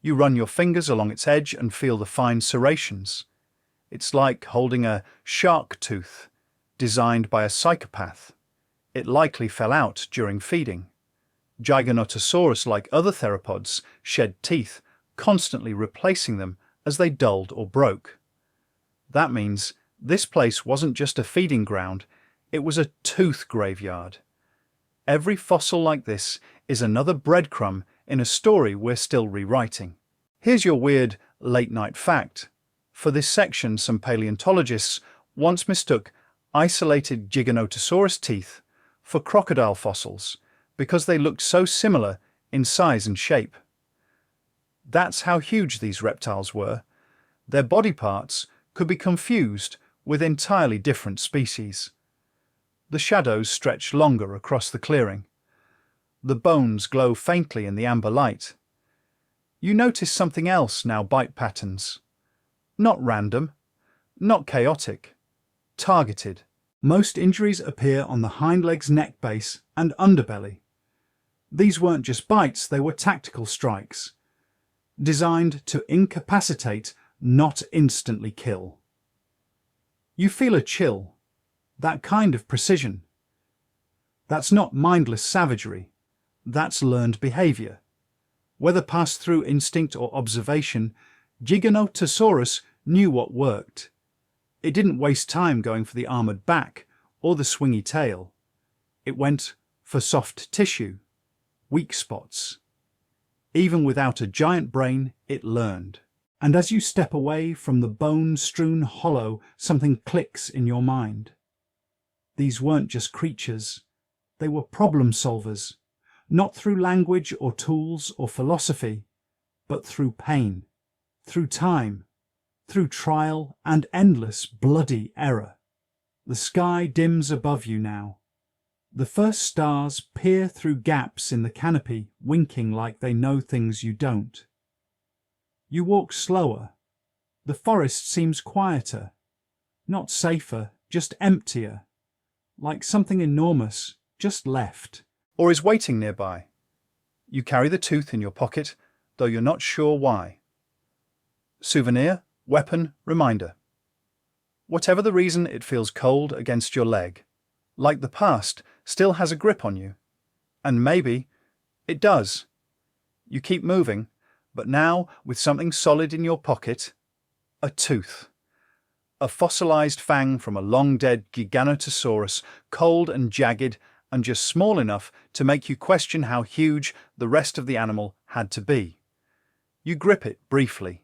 You run your fingers along its edge and feel the fine serrations. It's like holding a shark tooth, designed by a psychopath. It likely fell out during feeding. Giganotosaurus, like other theropods, shed teeth, constantly replacing them as they dulled or broke. That means this place wasn't just a feeding ground, it was a tooth graveyard. Every fossil like this is another breadcrumb in a story we're still rewriting. Here's your weird late-night fact. For this section, some paleontologists once mistook isolated Giganotosaurus teeth for crocodile fossils because they looked so similar in size and shape. That's how huge these reptiles were. Their body parts could be confused with entirely different species. The shadows stretch longer across the clearing. The bones glow faintly in the amber light. You notice something else now: bite patterns. Not random, not chaotic, targeted. Most injuries appear on the hind legs, neck base, and underbelly. These weren't just bites, they were tactical strikes, designed to incapacitate, not instantly kill. You feel a chill, that kind of precision. That's not mindless savagery, that's learned behavior. Whether passed through instinct or observation, Giganotosaurus knew what worked. It didn't waste time going for the armored back or the swingy tail. It went for soft tissue, weak spots. Even without a giant brain, it learned. And as you step away from the bone-strewn hollow, something clicks in your mind. These weren't just creatures, they were problem solvers, not through language or tools or philosophy, but through pain, through time, through trial and endless bloody error. The sky dims above you now. The first stars peer through gaps in the canopy, winking like they know things you don't. You walk slower. The forest seems quieter, not safer, just emptier, like something enormous just left. Or is waiting nearby. You carry the tooth in your pocket, though you're not sure why. Souvenir, weapon, reminder. Whatever the reason, it feels cold against your leg, like the past still has a grip on you. And maybe it does. You keep moving, but now with something solid in your pocket, a tooth. A fossilized fang from a long-dead Giganotosaurus, cold and jagged and just small enough to make you question how huge the rest of the animal had to be. You grip it briefly.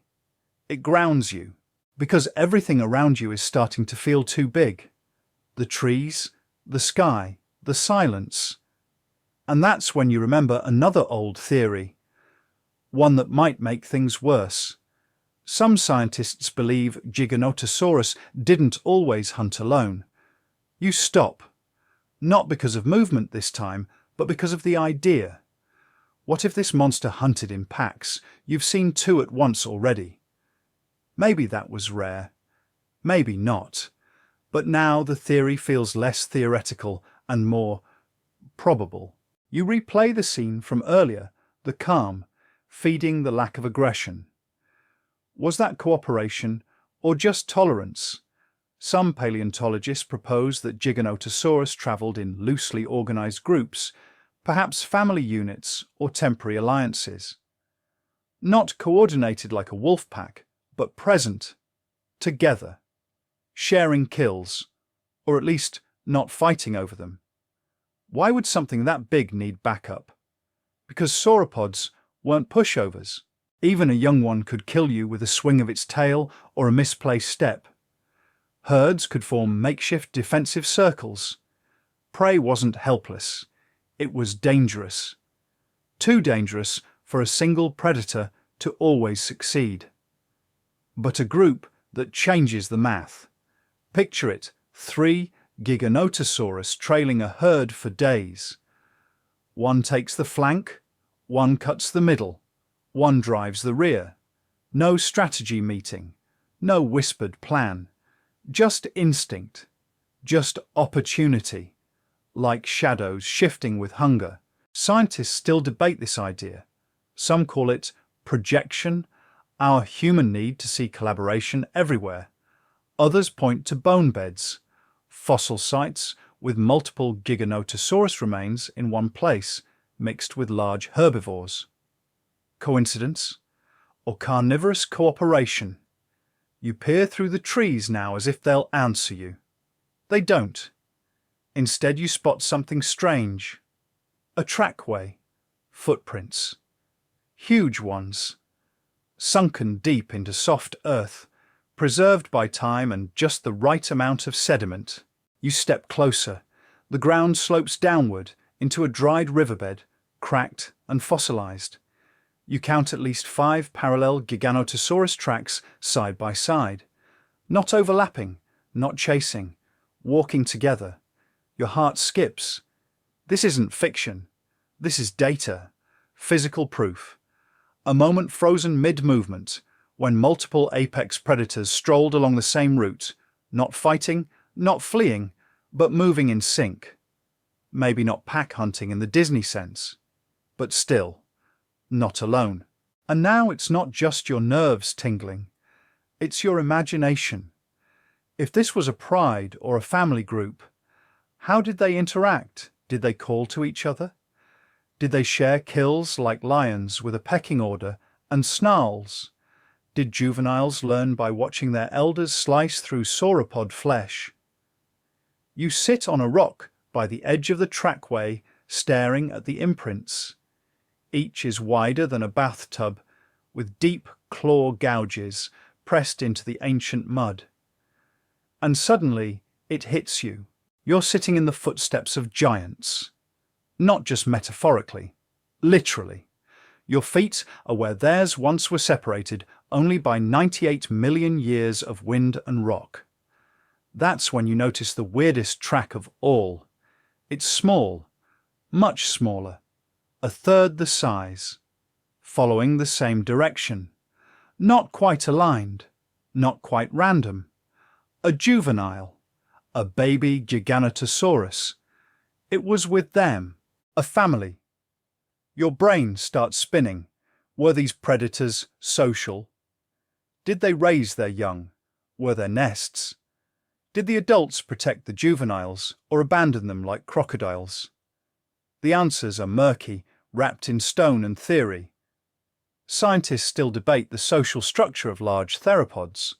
It grounds you, because everything around you is starting to feel too big. The trees, the sky, the silence. And that's when you remember another old theory, one that might make things worse. Some scientists believe Giganotosaurus didn't always hunt alone. You stop, not because of movement this time, but because of the idea. What if this monster hunted in packs? You've seen two at once already. Maybe that was rare, maybe not. But now the theory feels less theoretical and more probable. You replay the scene from earlier, the calm, feeding the lack of aggression. Was that cooperation or just tolerance? Some paleontologists propose that Giganotosaurus travelled in loosely organised groups, perhaps family units or temporary alliances. Not coordinated like a wolf pack, but present, together, sharing kills, or at least not fighting over them. Why would something that big need backup? Because sauropods weren't pushovers. Even a young one could kill you with a swing of its tail or a misplaced step. Herds could form makeshift defensive circles. Prey wasn't helpless. It was dangerous. Too dangerous for a single predator to always succeed. But a group that changes the math. Picture it, 3 Giganotosaurus trailing a herd for days. One takes the flank, one cuts the middle, one drives the rear. No strategy meeting, no whispered plan. Just instinct, just opportunity, like shadows shifting with hunger. Scientists still debate this idea. Some call it projection, our human need to see collaboration everywhere. Others point to bone beds, fossil sites with multiple Giganotosaurus remains in one place, mixed with large herbivores. Coincidence? Or carnivorous cooperation? You peer through the trees now as if they'll answer you. They don't. Instead you spot something strange. A trackway. Footprints. Huge ones. Sunken deep into soft earth, preserved by time and just the right amount of sediment. You step closer. The ground slopes downward into a dried riverbed, cracked and fossilized. You count at least 5 parallel Giganotosaurus tracks side by side. Not overlapping, not chasing, walking together. Your heart skips. This isn't fiction. This is data, physical proof. A moment frozen mid-movement, when multiple apex predators strolled along the same route, not fighting, not fleeing, but moving in sync. Maybe not pack hunting in the Disney sense, but still, not alone. And now it's not just your nerves tingling, it's your imagination. If this was a pride or a family group, how did they interact? Did they call to each other? Did they share kills like lions with a pecking order and snarls? Did juveniles learn by watching their elders slice through sauropod flesh? You sit on a rock by the edge of the trackway, staring at the imprints. Each is wider than a bathtub, with deep claw gouges pressed into the ancient mud. And suddenly, it hits you. You're sitting in the footsteps of giants. Not just metaphorically, literally. Your feet are where theirs once were separated only by 98 million years of wind and rock. That's when you notice the weirdest track of all. It's small, much smaller, a third the size, following the same direction. Not quite aligned, not quite random. A juvenile, a baby Giganotosaurus. It was with them, a family. Your brain starts spinning. Were these predators social? Did they raise their young? Were there nests? Did the adults protect the juveniles or abandon them like crocodiles? The answers are murky, wrapped in stone and theory. Scientists still debate the social structure of large theropods.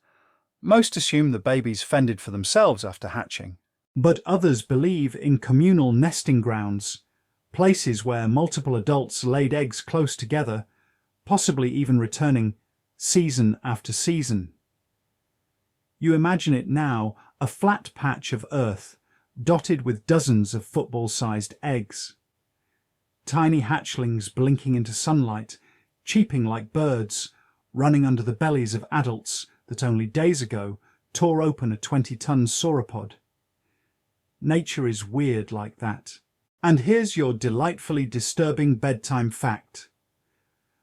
Most assume the babies fended for themselves after hatching. But others believe in communal nesting grounds, places where multiple adults laid eggs close together, possibly even returning season after season. You imagine it now, a flat patch of earth, dotted with dozens of football-sized eggs. Tiny hatchlings blinking into sunlight, cheeping like birds, running under the bellies of adults that only days ago tore open a 20-ton sauropod. Nature is weird like that. And here's your delightfully disturbing bedtime fact.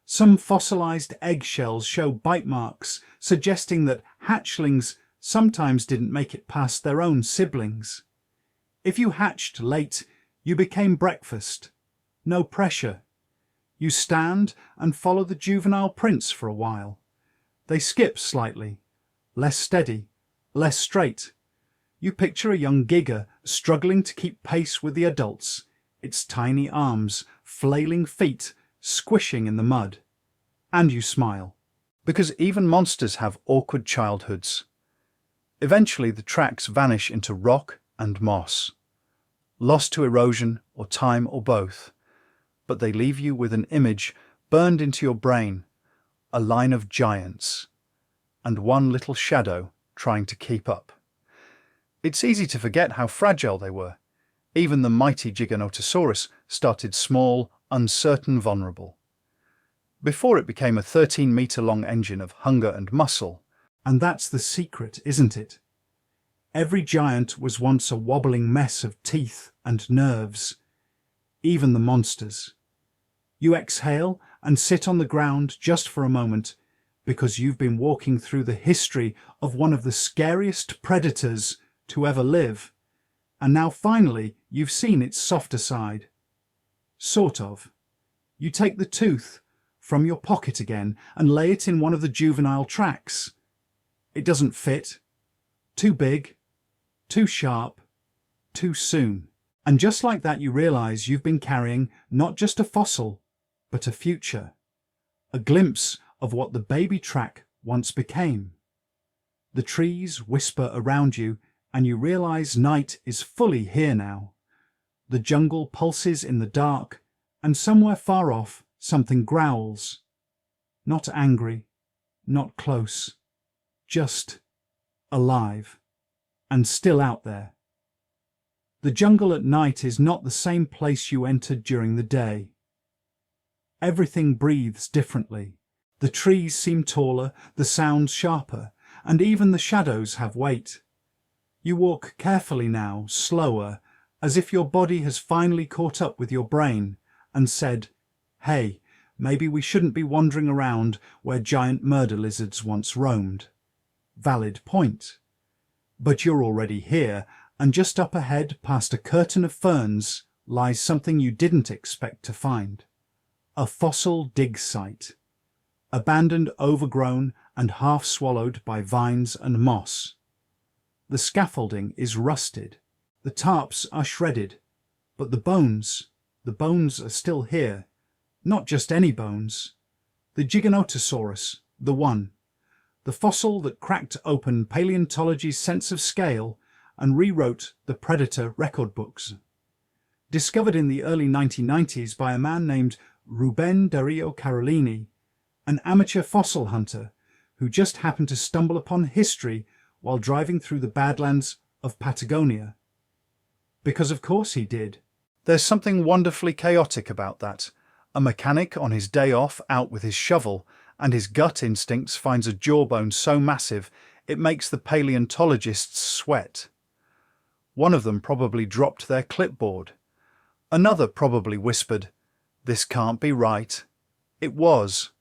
Some fossilized eggshells show bite marks, suggesting that hatchlings sometimes didn't make it past their own siblings. If you hatched late, you became breakfast. No pressure. You stand and follow the juvenile prints for a while. They skip slightly, less steady, less straight. You picture a young giga struggling to keep pace with the adults, its tiny arms, flailing feet, squishing in the mud. And you smile. Because even monsters have awkward childhoods. Eventually the tracks vanish into rock and moss. Lost to erosion or time or both. But they leave you with an image burned into your brain, a line of giants, and one little shadow trying to keep up. It's easy to forget how fragile they were. Even the mighty Giganotosaurus started small, uncertain, vulnerable. Before it became a 13-meter-long engine of hunger and muscle. And that's the secret, isn't it? Every giant was once a wobbling mess of teeth and nerves. Even the monsters. You exhale and sit on the ground just for a moment, because you've been walking through the history of one of the scariest predators to ever live, and now finally you've seen its softer side. Sort of. You take the tooth from your pocket again and lay it in one of the juvenile tracks. It doesn't fit. Too big, too sharp, too soon. And just like that you realize you've been carrying not just a fossil, but a future. A glimpse of what the baby track once became. The trees whisper around you, and you realize night is fully here now. The jungle pulses in the dark, and somewhere far off something growls. Not angry, not close, just alive, and still out there. The jungle at night is not the same place you entered during the day. Everything breathes differently. The trees seem taller, the sounds sharper, and even the shadows have weight. You walk carefully now, slower, as if your body has finally caught up with your brain and said, "Hey, maybe we shouldn't be wandering around where giant murder lizards once roamed. Valid point. But you're already here, and just up ahead, past a curtain of ferns, lies something you didn't expect to find. A fossil dig site. Abandoned, overgrown, and half swallowed by vines and moss. The scaffolding is rusted. The tarps are shredded. But the bones are still here. Not just any bones. The Giganotosaurus, the one. The fossil that cracked open paleontology's sense of scale and rewrote the predator record books. Discovered in the early 1990s by a man named Ruben Dario Carolini, an amateur fossil hunter who just happened to stumble upon history while driving through the Badlands of Patagonia. Because of course he did. There's something wonderfully chaotic about that. A mechanic on his day off out with his shovel, and his gut instincts finds a jawbone so massive it makes the paleontologists sweat. One of them probably dropped their clipboard. Another probably whispered, "This can't be right." It was.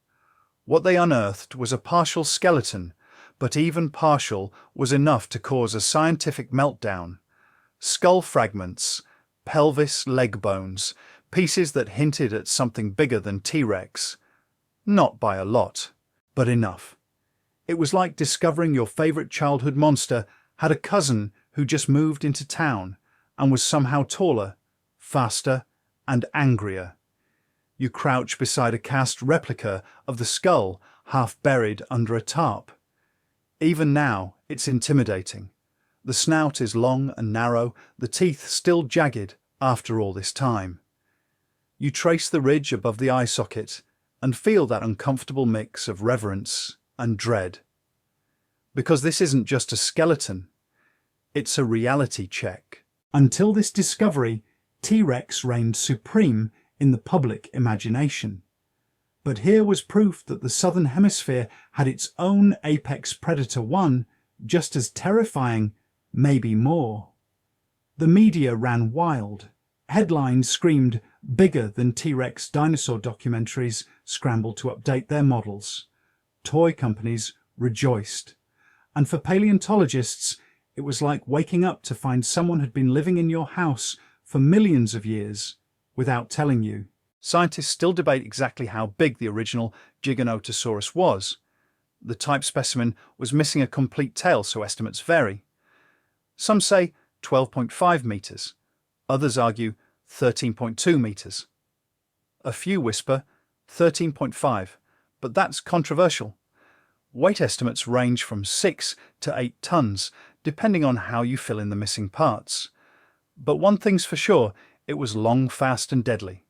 What they unearthed was a partial skeleton, but even partial was enough to cause a scientific meltdown. Skull fragments, pelvis, leg bones, pieces that hinted at something bigger than T-Rex. Not by a lot, but enough. It was like discovering your favorite childhood monster had a cousin who just moved into town and was somehow taller, faster, and angrier. You crouch beside a cast replica of the skull half buried under a tarp. Even now, it's intimidating. The snout is long and narrow, the teeth still jagged after all this time. You trace the ridge above the eye socket and feel that uncomfortable mix of reverence and dread. Because this isn't just a skeleton, it's a reality check. Until this discovery, T-Rex reigned supreme in the public imagination. But here was proof that the Southern Hemisphere had its own apex predator, one just as terrifying, maybe more. The media ran wild. Headlines screamed, "Bigger than T-Rex dinosaur documentaries scrambled to update their models." Toy companies rejoiced. And for paleontologists, it was like waking up to find someone had been living in your house for millions of years without telling you. Scientists still debate exactly how big the original Giganotosaurus was. The type specimen was missing a complete tail, so estimates vary. Some say 12.5 meters. Others argue 13.2 meters. A few whisper 13.5, but that's controversial. Weight estimates range from 6 to 8 tons, depending on how you fill in the missing parts. But one thing's for sure, it was long, fast and deadly.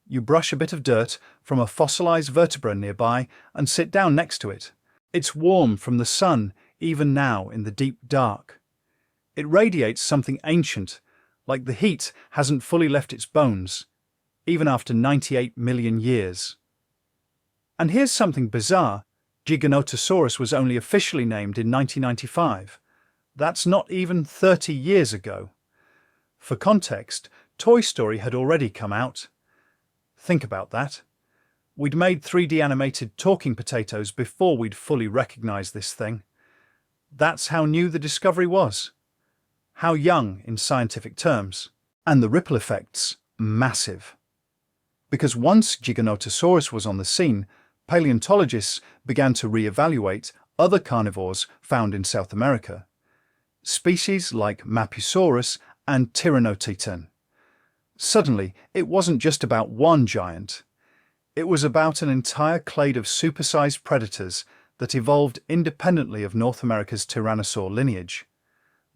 You brush a bit of dirt from a fossilized vertebra nearby and sit down next to it. It's warm from the sun, even now in the deep dark. It radiates something ancient, like the heat hasn't fully left its bones, even after 98 million years. And here's something bizarre. Giganotosaurus was only officially named in 1995. That's not even 30 years ago. For context, Toy Story had already come out. Think about that. We'd made 3D animated talking potatoes before we'd fully recognized this thing. That's how new the discovery was. How young in scientific terms. And the ripple effects, massive. Because once Giganotosaurus was on the scene, paleontologists began to re-evaluate other carnivores found in South America. Species like Mapusaurus and Tyrannotetan. Suddenly, it wasn't just about one giant. It was about an entire clade of supersized predators that evolved independently of North America's tyrannosaur lineage.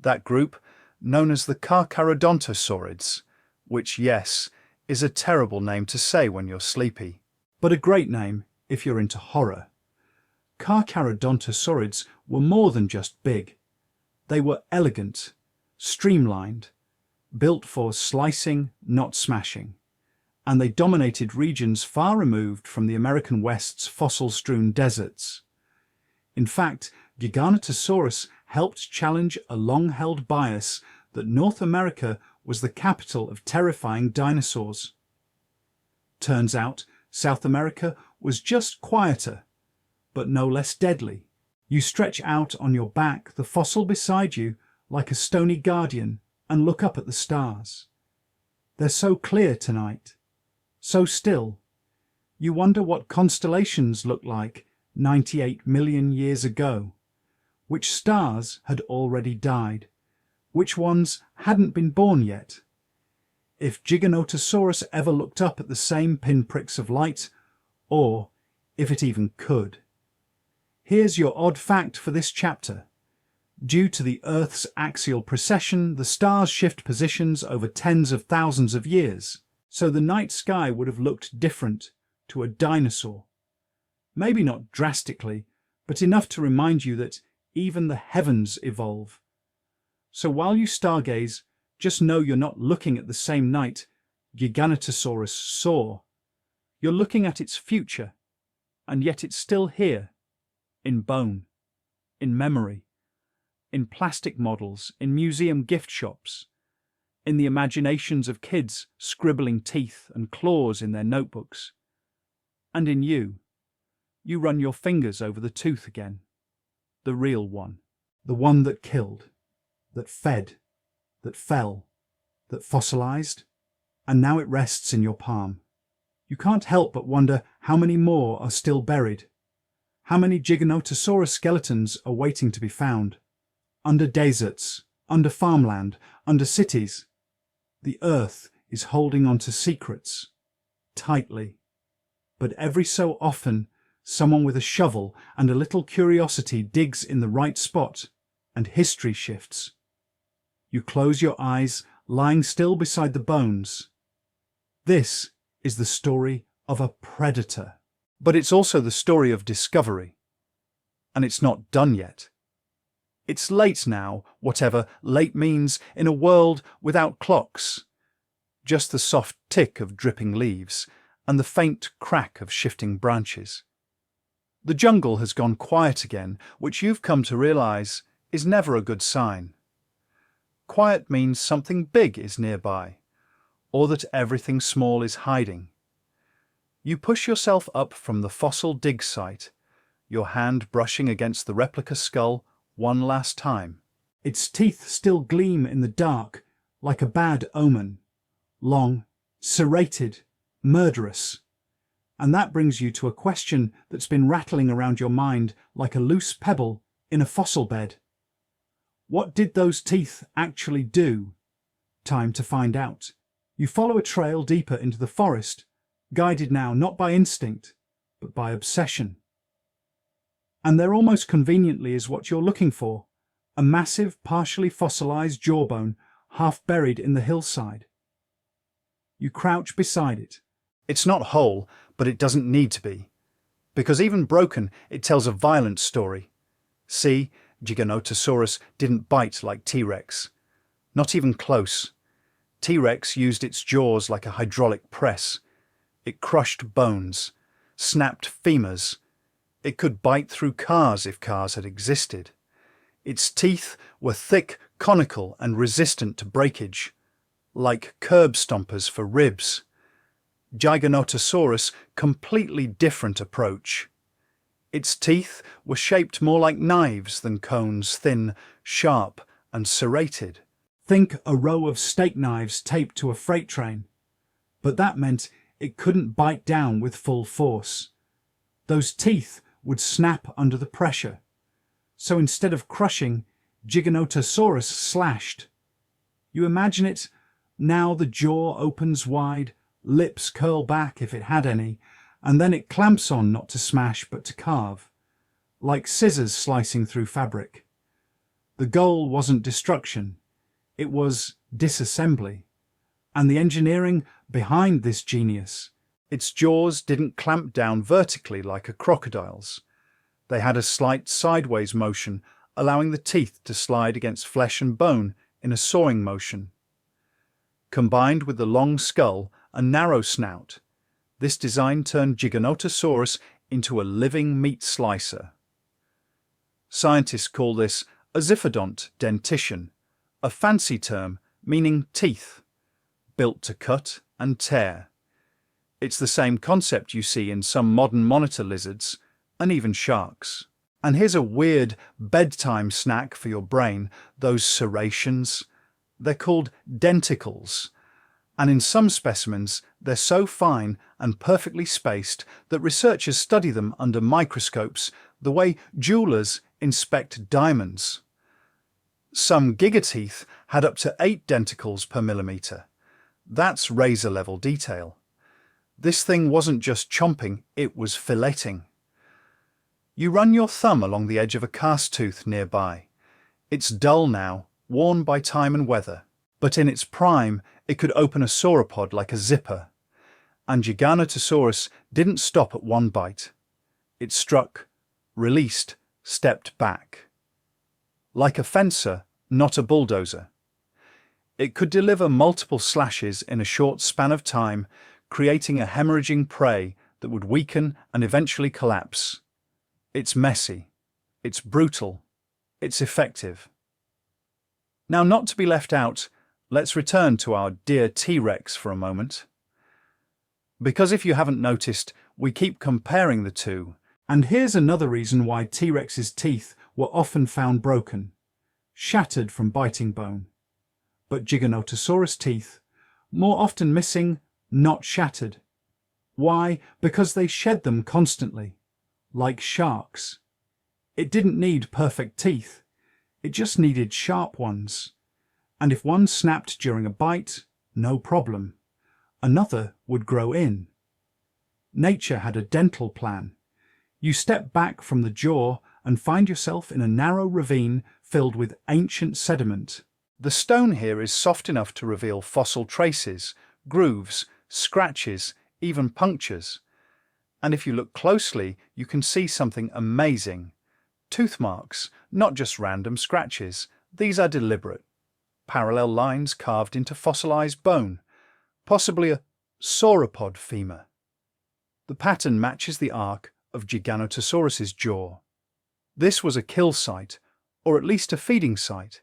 That group, known as the Carcharodontosaurids, which, yes, is a terrible name to say when you're sleepy, but a great name if you're into horror. Carcharodontosaurids were more than just big. They were elegant, streamlined, built for slicing, not smashing, and they dominated regions far removed from the American West's fossil-strewn deserts. In fact, Giganotosaurus helped challenge a long-held bias that North America was the capital of terrifying dinosaurs. Turns out, South America was just quieter, but no less deadly. You stretch out on your back, the fossil beside you, like a stony guardian, and look up at the stars. They're so clear tonight, so still. You wonder what constellations looked like 98 million years ago. Which stars had already died? Which ones hadn't been born yet? If Giganotosaurus ever looked up at the same pinpricks of light, or if it even could. Here's your odd fact for this chapter. Due to the Earth's axial precession, the stars shift positions over tens of thousands of years, so the night sky would have looked different to a dinosaur. Maybe not drastically, but enough to remind you that even the heavens evolve. So while you stargaze, just know you're not looking at the same night Giganotosaurus saw. You're looking at its future, and yet it's still here, in bone, in memory, in plastic models, in museum gift shops, in the imaginations of kids scribbling teeth and claws in their notebooks. And in you. You run your fingers over the tooth again. The real one. The one that killed, that fed, that fell, that fossilized, and now it rests in your palm. You can't help but wonder how many more are still buried. How many Giganotosaurus skeletons are waiting to be found? Under deserts, under farmland, under cities. The earth is holding on to secrets, tightly. But every so often, someone with a shovel and a little curiosity digs in the right spot, and history shifts. You close your eyes, lying still beside the bones. This is the story of a predator. But it's also the story of discovery. And it's not done yet. It's late now, whatever late means, in a world without clocks. Just the soft tick of dripping leaves and the faint crack of shifting branches. The jungle has gone quiet again, which you've come to realize is never a good sign. Quiet means something big is nearby, or that everything small is hiding. You push yourself up from the fossil dig site, your hand brushing against the replica skull one last time. Its teeth still gleam in the dark like a bad omen. Long, serrated, murderous. And that brings you to a question that's been rattling around your mind like a loose pebble in a fossil bed. What did those teeth actually do? Time to find out. You follow a trail deeper into the forest, guided now not by instinct, but by obsession. And there almost conveniently is what you're looking for, a massive, partially fossilized jawbone half buried in the hillside. You crouch beside it. It's not whole, but it doesn't need to be. Because even broken, it tells a violent story. See, Giganotosaurus didn't bite like T-Rex. Not even close. T-Rex used its jaws like a hydraulic press. It crushed bones, snapped femurs. It could bite through cars if cars had existed. Its teeth were thick, conical, and resistant to breakage, like curb stompers for ribs. Giganotosaurus, completely different approach. Its teeth were shaped more like knives than cones, thin, sharp, and serrated. Think a row of steak knives taped to a freight train. But that meant it couldn't bite down with full force. Those teeth would snap under the pressure. So instead of crushing, Giganotosaurus slashed. You imagine it, now the jaw opens wide, lips curl back if it had any, and then it clamps on not to smash but to carve, like scissors slicing through fabric. The goal wasn't destruction, it was disassembly. And the engineering behind this genius. Its jaws didn't clamp down vertically like a crocodile's. They had a slight sideways motion, allowing the teeth to slide against flesh and bone in a sawing motion. Combined with the long skull and narrow snout, this design turned Giganotosaurus into a living meat slicer. Scientists call this a ziphodont dentition, a fancy term meaning teeth, built to cut and tear. It's the same concept you see in some modern monitor lizards, and even sharks. And here's a weird bedtime snack for your brain, those serrations. They're called denticles, and in some specimens they're so fine and perfectly spaced that researchers study them under microscopes the way jewelers inspect diamonds. Some gigateeth had up to 8 denticles per millimeter. That's razor-level detail. This thing wasn't just chomping, it was filleting. You run your thumb along the edge of a cast tooth nearby. It's dull now, worn by time and weather, but in its prime it could open a sauropod like a zipper. And Giganotosaurus didn't stop at one bite. It struck, released, stepped back. Like a fencer, not a bulldozer. It could deliver multiple slashes in a short span of time, creating a hemorrhaging prey that would weaken and eventually collapse. It's messy, it's brutal, it's effective. Now, not to be left out, let's return to our dear T-Rex for a moment. Because if you haven't noticed, we keep comparing the two. And here's another reason why T-Rex's teeth were often found broken, shattered from biting bone. But Giganotosaurus teeth, more often missing, not shattered. Why? Because they shed them constantly, like sharks. It didn't need perfect teeth, it just needed sharp ones. And if one snapped during a bite, no problem. Another would grow in. Nature had a dental plan. You step back from the jaw and find yourself in a narrow ravine filled with ancient sediment. The stone here is soft enough to reveal fossil traces, grooves, scratches, even punctures. And if you look closely, you can see something amazing. Tooth marks, not just random scratches. These are deliberate. Parallel lines carved into fossilized bone, possibly a sauropod femur. The pattern matches the arc of Giganotosaurus's jaw. This was a kill site, or at least a feeding site.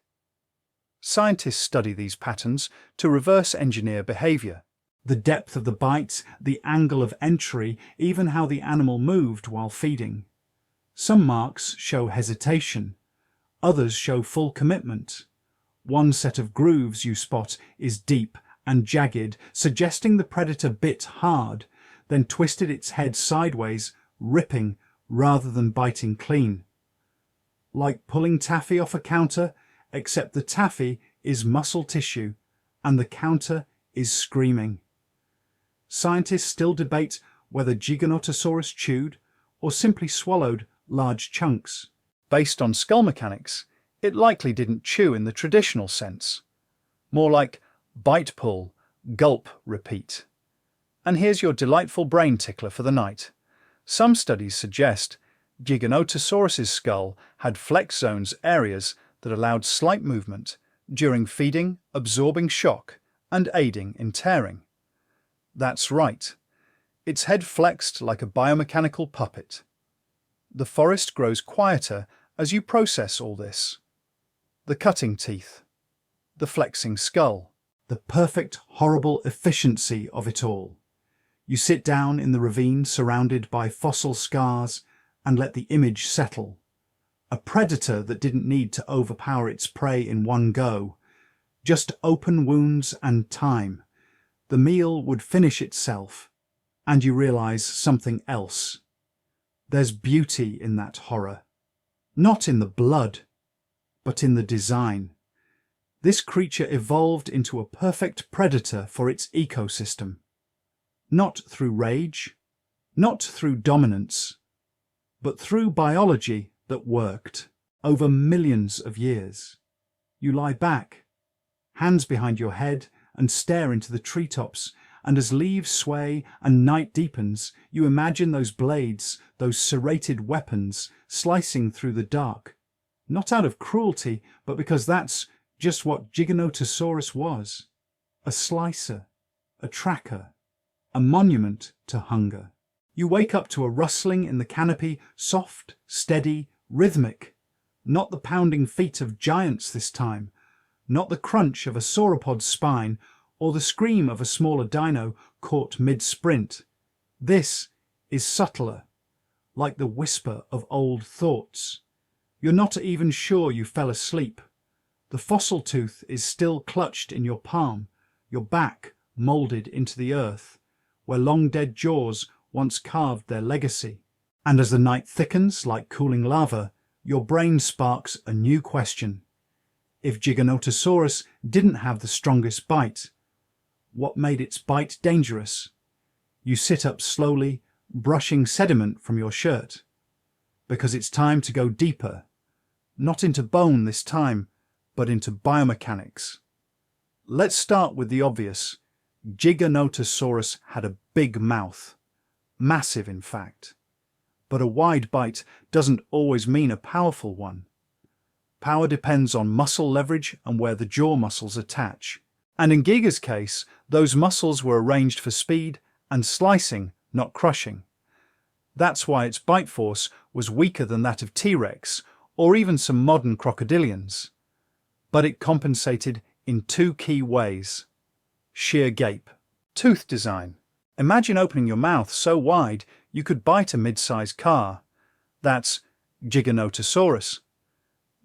Scientists study these patterns to reverse engineer behavior. The depth of the bite, the angle of entry, even how the animal moved while feeding. Some marks show hesitation, others show full commitment. One set of grooves you spot is deep and jagged, suggesting the predator bit hard, then twisted its head sideways, ripping rather than biting clean. Like pulling taffy off a counter, except the taffy is muscle tissue and the counter is screaming. Scientists still debate whether Giganotosaurus chewed or simply swallowed large chunks. Based on skull mechanics, it likely didn't chew in the traditional sense. More like bite, pull, gulp, repeat. And here's your delightful brain tickler for the night. Some studies suggest Giganotosaurus's skull had flex zones, areas that allowed slight movement during feeding, absorbing shock, and aiding in tearing. That's right. Its head flexed like a biomechanical puppet. The forest grows quieter as you process all this. The cutting teeth, the flexing skull, the perfect, horrible efficiency of it all. You sit down in the ravine surrounded by fossil scars and let the image settle. A predator that didn't need to overpower its prey in one go. Just open wounds and time. The meal would finish itself, and you realize something else. There's beauty in that horror. Not in the blood, but in the design. This creature evolved into a perfect predator for its ecosystem. Not through rage, not through dominance, but through biology that worked over millions of years. You lie back, hands behind your head, and stare into the treetops, and as leaves sway and night deepens, you imagine those blades, those serrated weapons, slicing through the dark. Not out of cruelty, but because that's just what Giganotosaurus was. A slicer, a tracker, a monument to hunger. You wake up to a rustling in the canopy, soft, steady, rhythmic. Not the pounding feet of giants this time, not the crunch of a sauropod's spine, or the scream of a smaller dino caught mid-sprint. This is subtler, like the whisper of old thoughts. You're not even sure you fell asleep. The fossil tooth is still clutched in your palm, your back moulded into the earth, where long-dead jaws once carved their legacy. And as the night thickens like cooling lava, your brain sparks a new question. If Giganotosaurus didn't have the strongest bite, what made its bite dangerous? You sit up slowly, brushing sediment from your shirt. Because it's time to go deeper. Not into bone this time, but into biomechanics. Let's start with the obvious. Giganotosaurus had a big mouth. Massive, in fact. But a wide bite doesn't always mean a powerful one. Power depends on muscle leverage and where the jaw muscles attach. And in Giga's case, those muscles were arranged for speed and slicing, not crushing. That's why its bite force was weaker than that of T-Rex or even some modern crocodilians. But it compensated in two key ways. Sheer gape. Tooth design. Imagine opening your mouth so wide you could bite a mid-sized car. That's Giganotosaurus.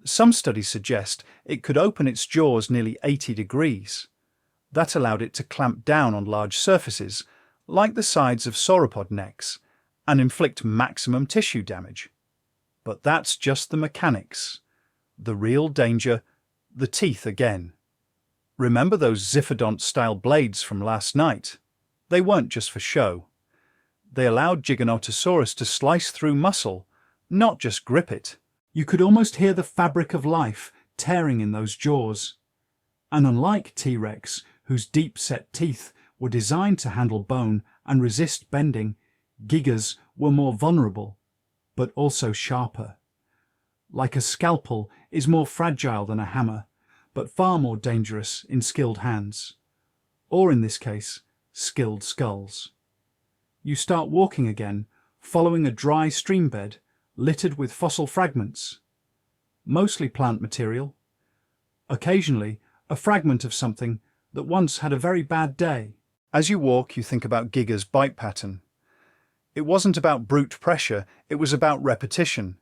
Some studies suggest it could open its jaws nearly 80 degrees. That allowed it to clamp down on large surfaces, like the sides of sauropod necks, and inflict maximum tissue damage. But that's just the mechanics. The real danger, the teeth again. Remember those Ziphodont-style blades from last night? They weren't just for show. They allowed Giganotosaurus to slice through muscle, not just grip it. You could almost hear the fabric of life tearing in those jaws. And unlike T-Rex, whose deep-set teeth were designed to handle bone and resist bending, Gigas were more vulnerable, but also sharper. Like a scalpel is more fragile than a hammer, but far more dangerous in skilled hands. Or in this case, skilled skulls. You start walking again, following a dry stream bed littered with fossil fragments. Mostly plant material. Occasionally, a fragment of something that once had a very bad day. As you walk, you think about Giga's bite pattern. It wasn't about brute pressure, it was about repetition.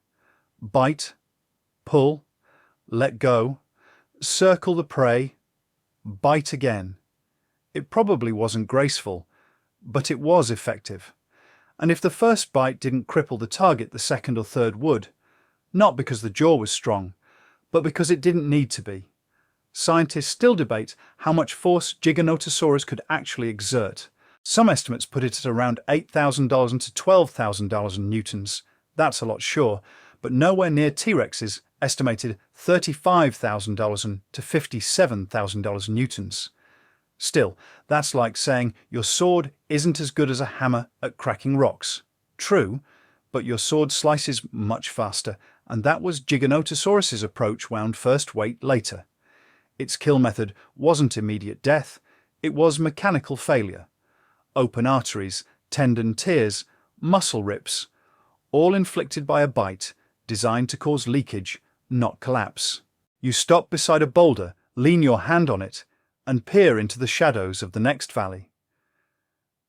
Bite, pull, let go, circle the prey, bite again. It probably wasn't graceful, but it was effective. And if the first bite didn't cripple the target, the second or third would. Not because the jaw was strong, but because it didn't need to be. Scientists still debate how much force Giganotosaurus could actually exert. Some estimates put it at around $8,000 to $12,000 newtons. That's a lot, sure, but nowhere near T-Rex's estimated $35,000 to $57,000 newtons. Still, that's like saying your sword isn't as good as a hammer at cracking rocks. True, but your sword slices much faster, and that was Giganotosaurus's approach wound first, weight later. Its kill method wasn't immediate death, it was mechanical failure. Open arteries, tendon tears, muscle rips, all inflicted by a bite designed to cause leakage, not collapse. You stop beside a boulder, lean your hand on it, and peer into the shadows of the next valley.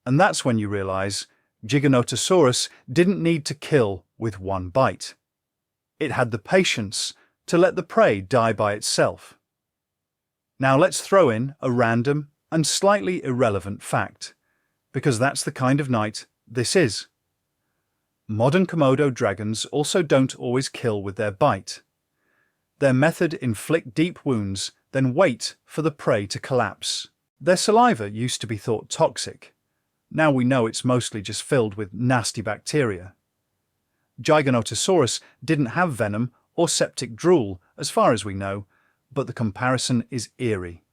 And that's when you realize Giganotosaurus didn't need to kill with one bite. It had the patience to let the prey die by itself. Now let's throw in a random and slightly irrelevant fact, because that's the kind of night this is. Modern Komodo dragons also don't always kill with their bite. Their method inflict deep wounds, then wait for the prey to collapse. Their saliva used to be thought toxic. Now we know it's mostly just filled with nasty bacteria. Giganotosaurus didn't have venom or septic drool, as far as we know, but the comparison is eerie.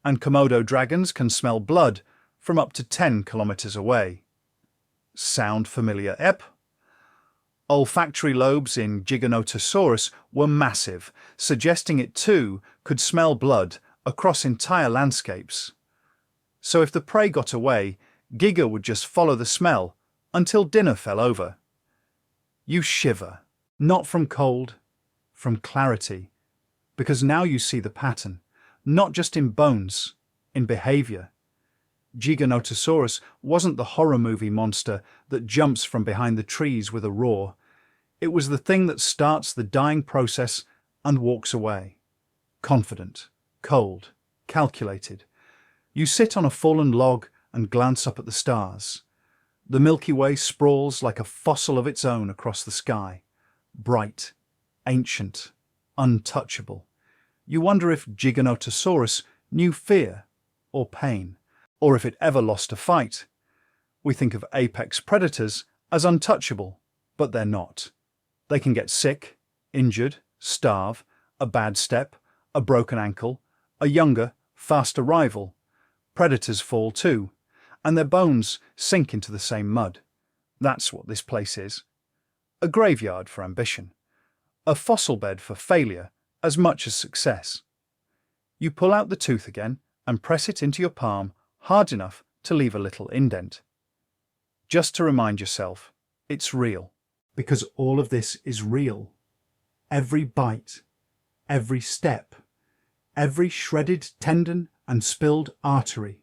And Komodo dragons can smell blood from up to 10 kilometers away. Sound familiar, Ep? Olfactory lobes in Giganotosaurus were massive, suggesting it too could smell blood across entire landscapes. So if the prey got away, Giga would just follow the smell until dinner fell over. You shiver, not from cold, from clarity, because now you see the pattern, not just in bones, in behavior. Giganotosaurus wasn't the horror movie monster that jumps from behind the trees with a roar. It was the thing that starts the dying process and walks away. Confident, cold, calculated. You sit on a fallen log and glance up at the stars. The Milky Way sprawls like a fossil of its own across the sky. Bright, ancient, untouchable. You wonder if Giganotosaurus knew fear or pain, or if it ever lost a fight. We think of apex predators as untouchable, but they're not. They can get sick, injured, starve, a bad step, a broken ankle, a younger, faster rival. Predators fall too, and their bones sink into the same mud. That's what this place is. A graveyard for ambition. A fossil bed for failure as much as success. You pull out the tooth again and press it into your palm hard enough to leave a little indent. Just to remind yourself, it's real. Because all of this is real. Every bite, every step, every shredded tendon and spilled artery.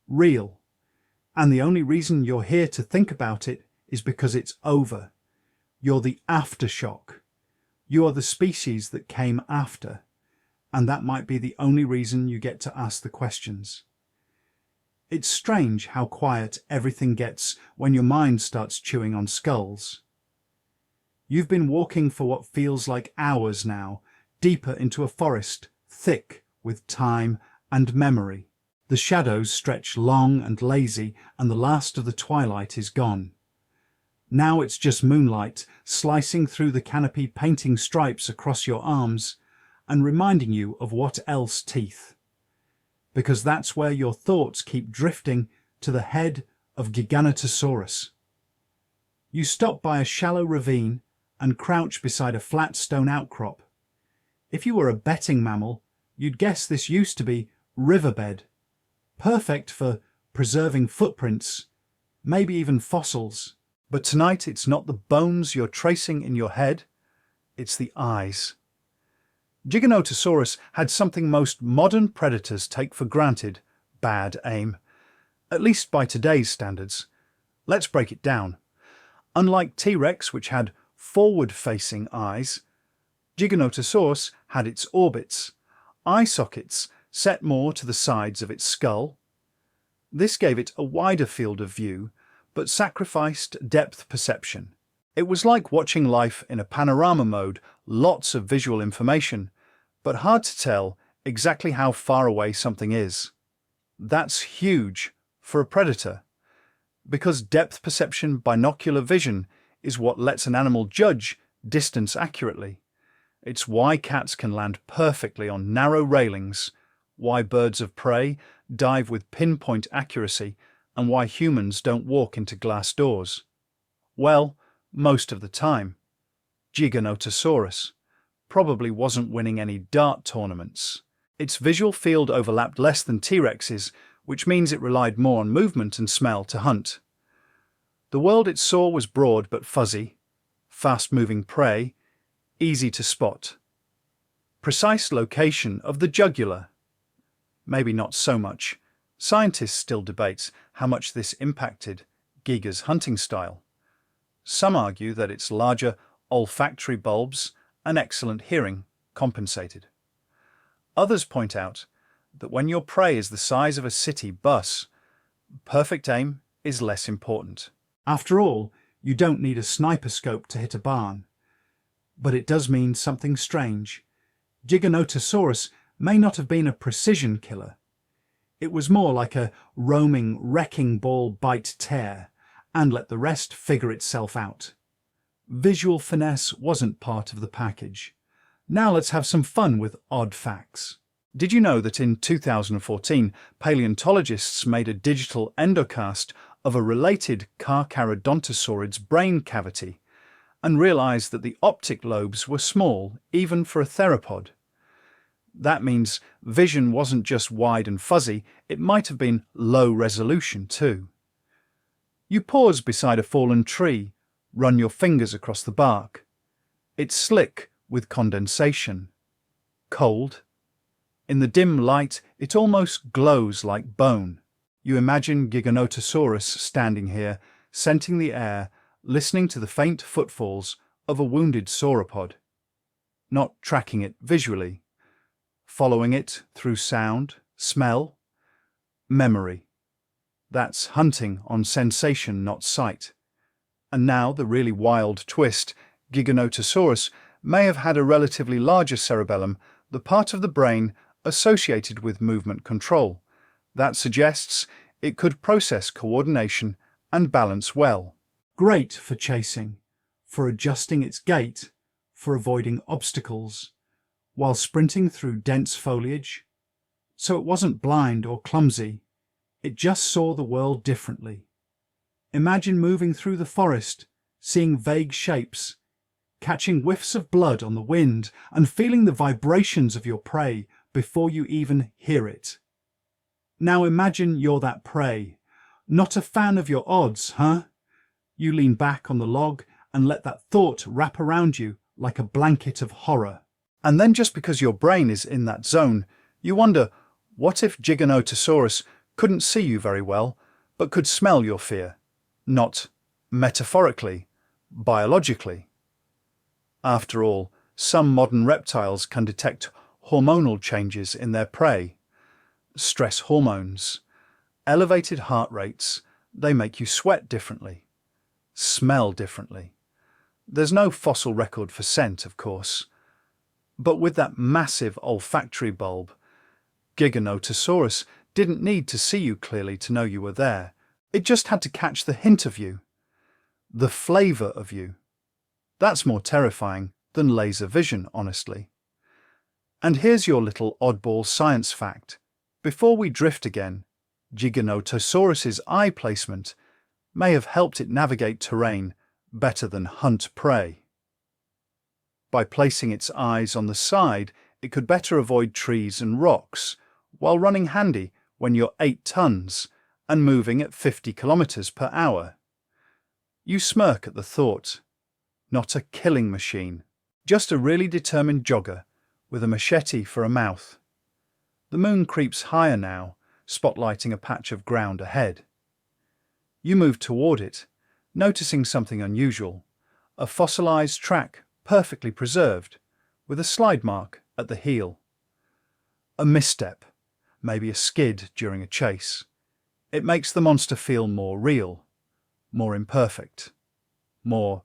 Real. And the only reason you're here to think about it is because it's over. You're the aftershock. You are the species that came after. And that might be the only reason you get to ask the questions. It's strange how quiet everything gets when your mind starts chewing on skulls. You've been walking for what feels like hours now, deeper into a forest, thick with time and memory. The shadows stretch long and lazy, and the last of the twilight is gone. Now it's just moonlight slicing through the canopy, painting stripes across your arms and reminding you of what else teeth. Because that's where your thoughts keep drifting to the head of Giganotosaurus. You stop by a shallow ravine and crouch beside a flat stone outcrop. If you were a betting mammal, you'd guess this used to be riverbed, perfect for preserving footprints, maybe even fossils. But tonight it's not the bones you're tracing in your head, it's the eyes. Giganotosaurus had something most modern predators take for granted: bad aim. At least by today's standards. Let's break it down. Unlike T-Rex, which had forward-facing eyes, Giganotosaurus had its orbits, eye sockets set more to the sides of its skull. This gave it a wider field of view, but sacrificed depth perception. It was like watching life in a panorama mode, lots of visual information, but hard to tell exactly how far away something is. That's huge for a predator, because depth perception, binocular vision, is what lets an animal judge distance accurately. It's why cats can land perfectly on narrow railings, why birds of prey dive with pinpoint accuracy, and why humans don't walk into glass doors. Well, most of the time. Giganotosaurus probably wasn't winning any dart tournaments. Its visual field overlapped less than T-Rex's, which means it relied more on movement and smell to hunt. The world it saw was broad but fuzzy, fast-moving prey, easy to spot. Precise location of the jugular. Maybe not so much. Scientists still debate how much this impacted Giga's hunting style. Some argue that its larger olfactory bulbs and excellent hearing compensated. Others point out that when your prey is the size of a city bus, perfect aim is less important. After all, you don't need a sniper scope to hit a barn. But it does mean something strange. Giganotosaurus may not have been a precision killer. It was more like a roaming wrecking ball bite-tear, and let the rest figure itself out. Visual finesse wasn't part of the package. Now let's have some fun with odd facts. Did you know that in 2014, paleontologists made a digital endocast of a related Carcharodontosaurid's brain cavity and realized that the optic lobes were small, even for a theropod? That means vision wasn't just wide and fuzzy, it might have been low resolution too. You pause beside a fallen tree, run your fingers across the bark. It's slick with condensation. Cold. In the dim light, it almost glows like bone. You imagine Giganotosaurus standing here, scenting the air, listening to the faint footfalls of a wounded sauropod. Not tracking it visually, following it through sound, smell, memory. That's hunting on sensation, not sight. And now the really wild twist: Giganotosaurus may have had a relatively larger cerebellum, the part of the brain associated with movement control. That suggests it could process coordination and balance well. Great for chasing, for adjusting its gait, for avoiding obstacles, while sprinting through dense foliage. So it wasn't blind or clumsy, it just saw the world differently. Imagine moving through the forest, seeing vague shapes, catching whiffs of blood on the wind, and feeling the vibrations of your prey before you even hear it. Now imagine you're that prey. Not a fan of your odds, huh? You lean back on the log and let that thought wrap around you like a blanket of horror. And then, just because your brain is in that zone, you wonder, what if Giganotosaurus couldn't see you very well, but could smell your fear? Not metaphorically, biologically. After all, some modern reptiles can detect hormonal changes in their prey. Stress hormones, elevated heart rates, they make you sweat differently, smell differently. There's no fossil record for scent, of course. But with that massive olfactory bulb, Giganotosaurus didn't need to see you clearly to know you were there. It just had to catch the hint of you, the flavour of you. That's more terrifying than laser vision, honestly. And here's your little oddball science fact. Before we drift again, Giganotosaurus's eye placement may have helped it navigate terrain better than hunt prey. By placing its eyes on the side, it could better avoid trees and rocks, while running handy when you're 8 tons and moving at 50 kilometers per hour. You smirk at the thought. Not a killing machine, just a really determined jogger with a machete for a mouth. The moon creeps higher now, spotlighting a patch of ground ahead. You move toward it, noticing something unusual: a fossilized track perfectly preserved, with a slide mark at the heel. A misstep, maybe a skid during a chase. It makes the monster feel more real, more imperfect, more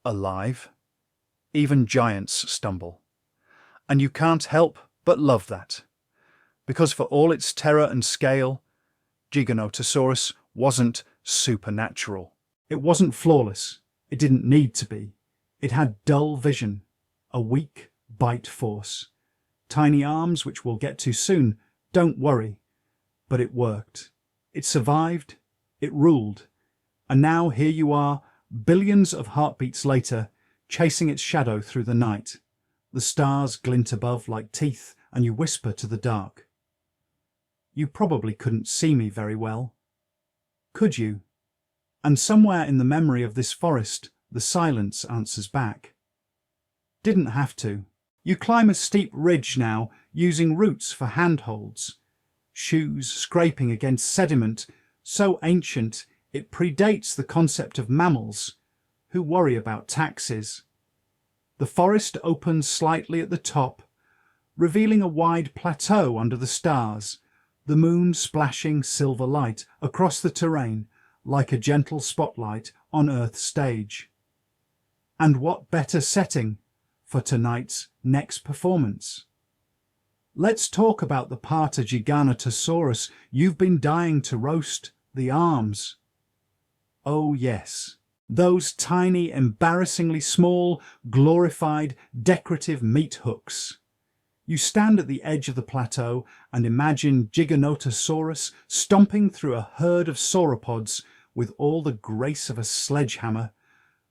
alive. Even giants stumble. And you can't help but love that. Because for all its terror and scale, Giganotosaurus wasn't supernatural. It wasn't flawless. It didn't need to be. It had dull vision, a weak bite force, tiny arms, which we'll get to soon. Don't worry. But it worked. It survived. It ruled. And now here you are, billions of heartbeats later, chasing its shadow through the night. The stars glint above like teeth, and you whisper to the dark. You probably couldn't see me very well. Could you? And somewhere in the memory of this forest, the silence answers back. Didn't have to. You climb a steep ridge now, using roots for handholds. Shoes scraping against sediment so ancient it predates the concept of mammals, who worry about taxes. The forest opens slightly at the top, revealing a wide plateau under the stars, the moon splashing silver light across the terrain like a gentle spotlight on Earth's stage. And what better setting for tonight's next performance? Let's talk about the part of Giganotosaurus you've been dying to roast, the arms. Oh yes, those tiny, embarrassingly small, glorified, decorative meat hooks. You stand at the edge of the plateau and imagine Giganotosaurus stomping through a herd of sauropods with all the grace of a sledgehammer,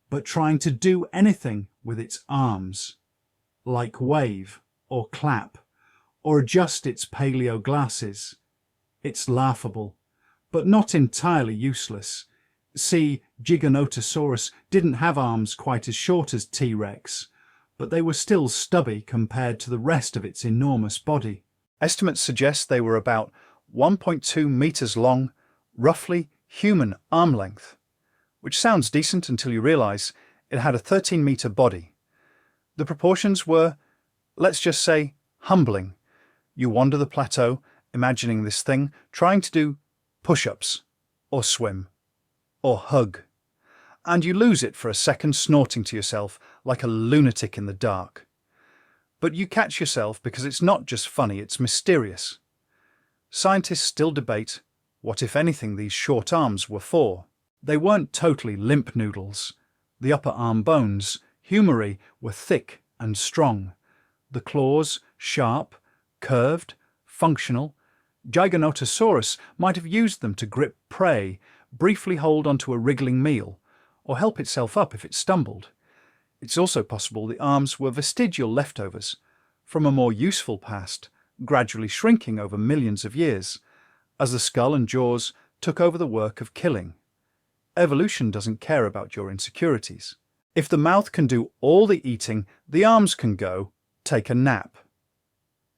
but trying to do anything with its arms, like wave or clap, or adjust its paleo glasses. It's laughable, but not entirely useless. See, Giganotosaurus didn't have arms quite as short as T-Rex, but they were still stubby compared to the rest of its enormous body. Estimates suggest they were about 1.2 meters long roughly human arm length, which sounds decent until you realize it had a 13-meter body. The proportions were, let's just say, humbling. You wander the plateau, imagining this thing trying to do push-ups, or swim, or hug, and you lose it for a second, snorting to yourself like a lunatic in the dark. But you catch yourself because it's not just funny, it's mysterious. Scientists still debate what, if anything, these short arms were for. They weren't totally limp noodles. The upper arm bones, humeri, were thick and strong. The claws, sharp, curved, functional. Giganotosaurus might have used them to grip prey, briefly hold onto a wriggling meal, or help itself up if it stumbled. It's also possible the arms were vestigial leftovers from a more useful past, gradually shrinking over millions of years, as the skull and jaws took over the work of killing. Evolution doesn't care about your insecurities. If the mouth can do all the eating, the arms can go take a nap.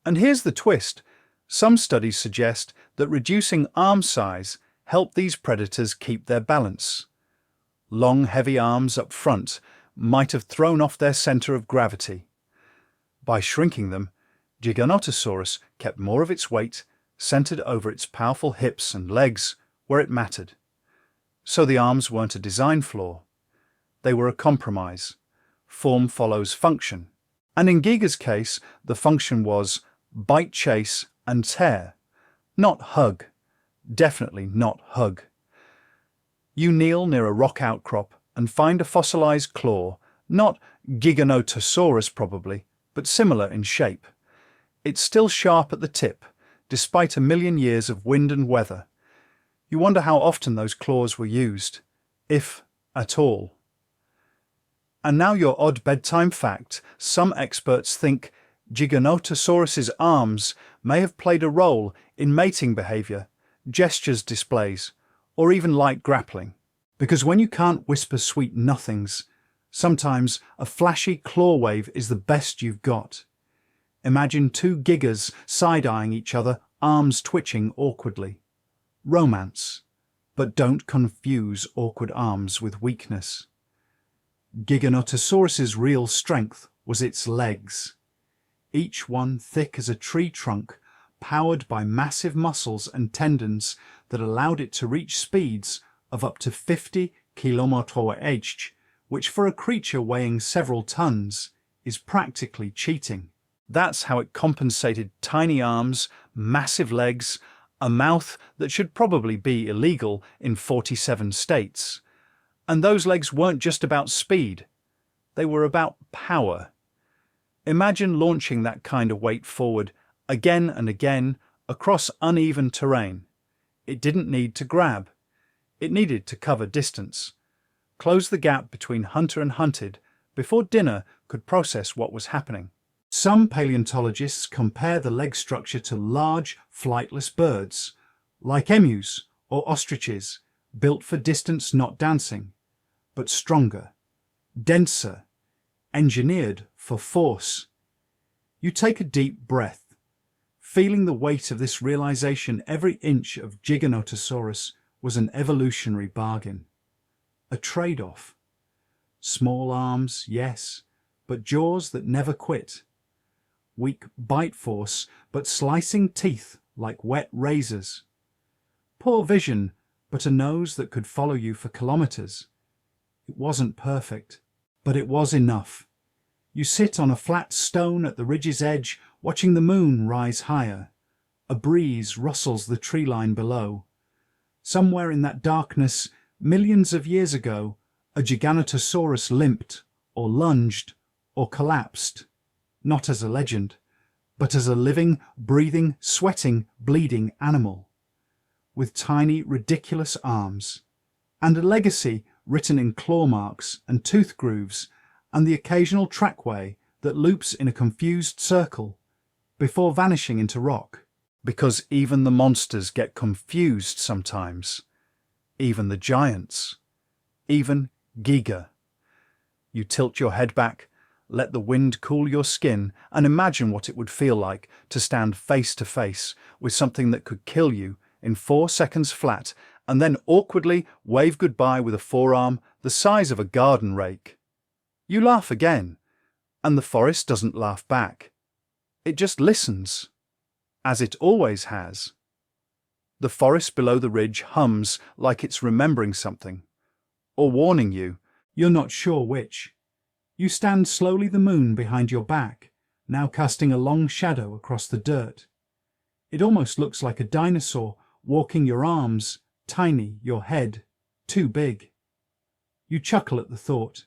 And here's the twist. Some studies suggest that reducing arm size helped these predators keep their balance. Long, heavy arms up front might have thrown off their center of gravity. By shrinking them, Giganotosaurus kept more of its weight centered over its powerful hips and legs where it mattered. So the arms weren't a design flaw. They were a compromise. Form follows function. And in Giga's case, the function was bite, chase, and tear. Not hug. Definitely not hug. You kneel near a rock outcrop and find a fossilized claw, not Giganotosaurus probably, but similar in shape. It's still sharp at the tip, despite a million years of wind and weather. You wonder how often those claws were used, if at all. And now your odd bedtime fact. Some experts think Giganotosaurus's arms may have played a role in mating behavior, gestures displays, or even light grappling. Because when you can't whisper sweet nothings, sometimes a flashy claw wave is the best you've got. Imagine two gigas side-eyeing each other, arms twitching awkwardly. Romance. But don't confuse awkward arms with weakness. Giganotosaurus's real strength was its legs. Each one thick as a tree trunk, powered by massive muscles and tendons that allowed it to reach speeds of up to 50 km/h, which for a creature weighing several tons is practically cheating. That's how it compensated tiny arms, massive legs, a mouth that should probably be illegal in 47 states. And those legs weren't just about speed, they were about power. Imagine launching that kind of weight forward again and again across uneven terrain. It didn't need to grab. It needed to cover distance, close the gap between hunter and hunted before dinner could process what was happening. Some paleontologists compare the leg structure to large, flightless birds, like emus or ostriches, built for distance, not dancing, but stronger, denser, engineered for force. You take a deep breath, feeling the weight of this realization. Every inch of Giganotosaurus was an evolutionary bargain, a trade-off. Small arms, yes, but jaws that never quit. Weak bite force, but slicing teeth like wet razors. Poor vision, but a nose that could follow you for kilometers. It wasn't perfect, but it was enough. You sit on a flat stone at the ridge's edge, watching the moon rise higher. A breeze rustles the tree line below. Somewhere in that darkness, millions of years ago, a Giganotosaurus limped, or lunged, or collapsed. Not as a legend, but as a living, breathing, sweating, bleeding animal. With tiny, ridiculous arms. And a legacy written in claw marks and tooth grooves, and the occasional trackway that loops in a confused circle before vanishing into rock. Because even the monsters get confused sometimes. Even the giants. Even Giga. You tilt your head back, let the wind cool your skin, and imagine what it would feel like to stand face to face with something that could kill you in 4 seconds flat and then awkwardly wave goodbye with a forearm the size of a garden rake. You laugh again, and the forest doesn't laugh back. It just listens, as it always has. The forest below the ridge hums like it's remembering something, or warning you. You're not sure which. You stand slowly, the moon behind your back, now casting a long shadow across the dirt. It almost looks like a dinosaur walking, your arms tiny, your head too big. You chuckle at the thought.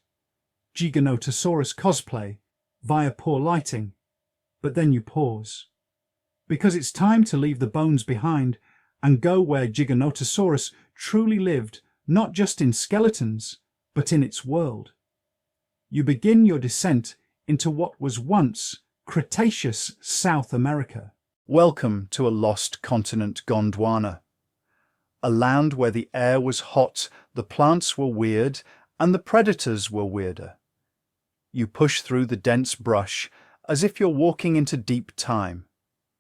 Giganotosaurus cosplay via poor lighting. But then you pause. Because it's time to leave the bones behind and go where Giganotosaurus truly lived, not just in skeletons, but in its world. You begin your descent into what was once Cretaceous South America. Welcome to a lost continent, Gondwana. A land where the air was hot, the plants were weird, and the predators were weirder. You push through the dense brush as if you're walking into deep time.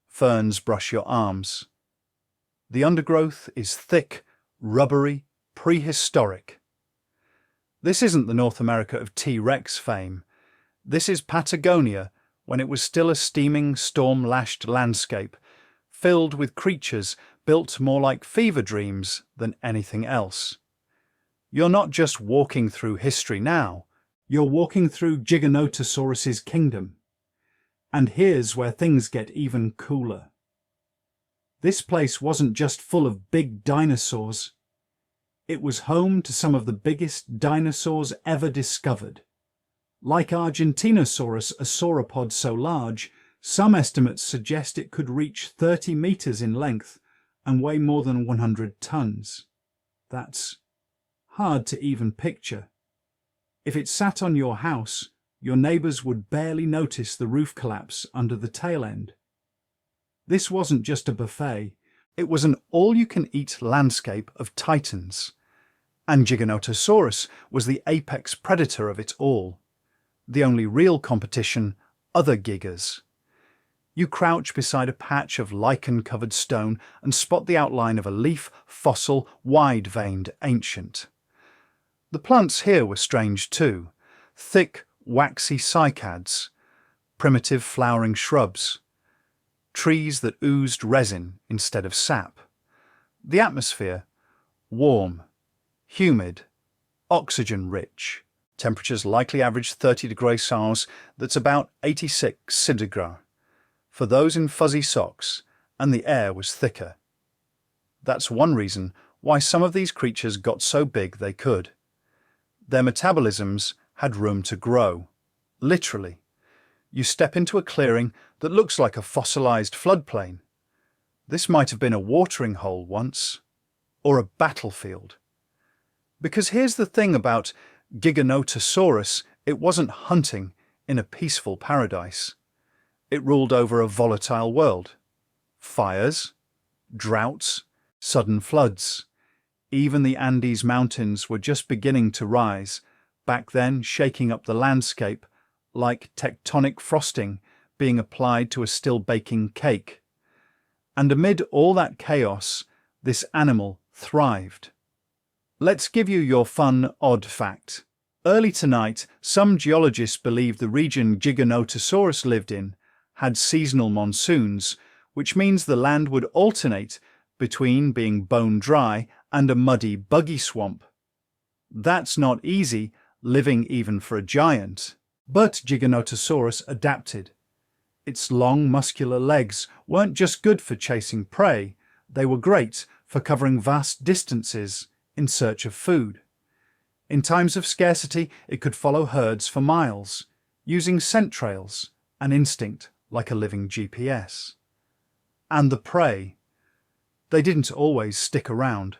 Ferns brush your arms. The undergrowth is thick, rubbery, prehistoric. This isn't the North America of T-Rex fame. This is Patagonia, when it was still a steaming, storm-lashed landscape, filled with creatures built more like fever dreams than anything else. You're not just walking through history now, you're walking through Giganotosaurus's kingdom. And here's where things get even cooler. This place wasn't just full of big dinosaurs. It was home to some of the biggest dinosaurs ever discovered. Like Argentinosaurus, a sauropod so large, some estimates suggest it could reach 30 meters in length and weigh more than 100 tons. That's hard to even picture. If it sat on your house, your neighbors would barely notice the roof collapse under the tail end. This wasn't just a buffet, it was an all-you-can-eat landscape of titans. And Giganotosaurus was the apex predator of it all. The only real competition, other gigas. You crouch beside a patch of lichen-covered stone and spot the outline of a leaf, fossil, wide-veined ancient. The plants here were strange too. Thick, waxy cycads, primitive flowering shrubs, trees that oozed resin instead of sap. The atmosphere, warm, humid, oxygen-rich. Temperatures likely average 30 degrees Celsius, that's about 86 centigrade, for those in fuzzy socks, and the air was thicker. That's one reason why some of these creatures got so big they could. Their metabolisms had room to grow. Literally. You step into a clearing that looks like a fossilized floodplain. This might have been a watering hole once, or a battlefield. Because here's the thing about Giganotosaurus, it wasn't hunting in a peaceful paradise. It ruled over a volatile world. Fires, droughts, sudden floods. Even the Andes Mountains were just beginning to rise, back then shaking up the landscape like tectonic frosting being applied to a still baking cake. And amid all that chaos, this animal thrived. Let's give you your fun, odd fact. Early tonight, some geologists believe the region Giganotosaurus lived in had seasonal monsoons, which means the land would alternate between being bone dry and a muddy, buggy swamp. That's not easy, living even for a giant. But Giganotosaurus adapted. Its long, muscular legs weren't just good for chasing prey, they were great for covering vast distances in search of food. In times of scarcity, it could follow herds for miles, using scent trails, an instinct like a living GPS. And the prey. They didn't always stick around.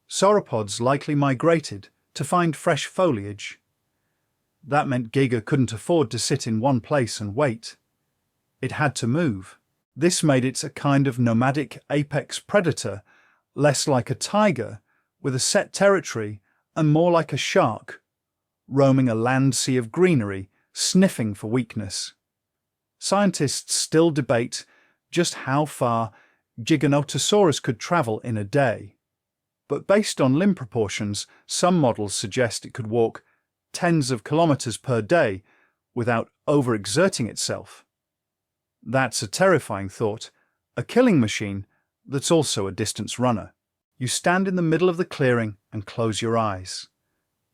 Sauropods likely migrated to find fresh foliage. That meant Giga couldn't afford to sit in one place and wait. It had to move. This made it a kind of nomadic apex predator, less like a tiger, with a set territory, and more like a shark, roaming a land sea of greenery, sniffing for weakness. Scientists still debate just how far Giganotosaurus could travel in a day. but based on limb proportions, some models suggest it could walk tens of kilometers per day without overexerting itself. That's a terrifying thought, a killing machine that's also a distance runner. You stand in the middle of the clearing and close your eyes.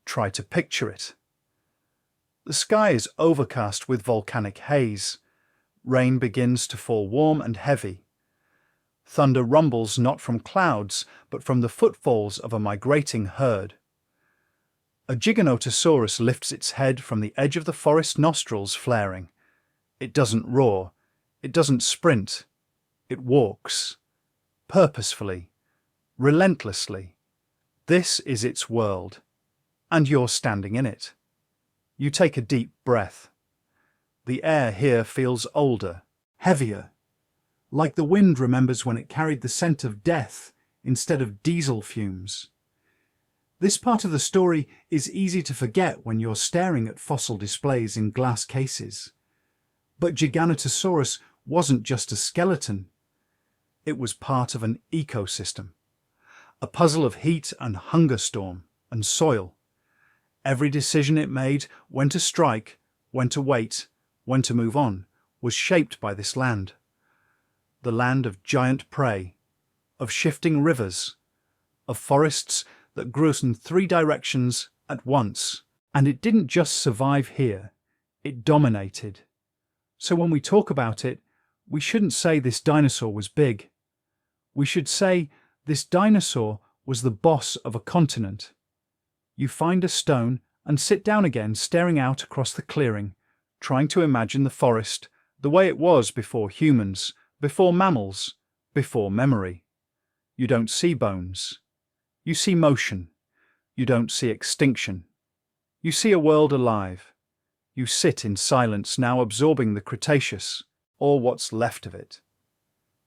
Try to picture it. The sky is overcast with volcanic haze. Rain begins to fall warm and heavy. Thunder rumbles not from clouds, but from the footfalls of a migrating herd. A Giganotosaurus lifts its head from the edge of the forest, nostrils flaring. It doesn't roar. It doesn't sprint. It walks. Purposefully. Relentlessly. This is its world. And you're standing in it. You take a deep breath. The air here feels older, heavier, like the wind remembers when it carried the scent of death instead of diesel fumes. This part of the story is easy to forget when you're staring at fossil displays in glass cases. But Giganotosaurus wasn't just a skeleton. It was part of an ecosystem, a puzzle of heat and hunger storm and soil. Every decision it made, when to strike, when to wait, when to move on, was shaped by this land. The land of giant prey, of shifting rivers, of forests that grew in 3 directions at once. And it didn't just survive here, it dominated. So when we talk about it, we shouldn't say this dinosaur was big. We should say this dinosaur was the boss of a continent. You find a stone and sit down again, staring out across the clearing, trying to imagine the forest the way it was before humans, before mammals, before memory. You don't see bones. You see motion. You don't see extinction. You see a world alive. You sit in silence, now absorbing the Cretaceous, or what's left of it.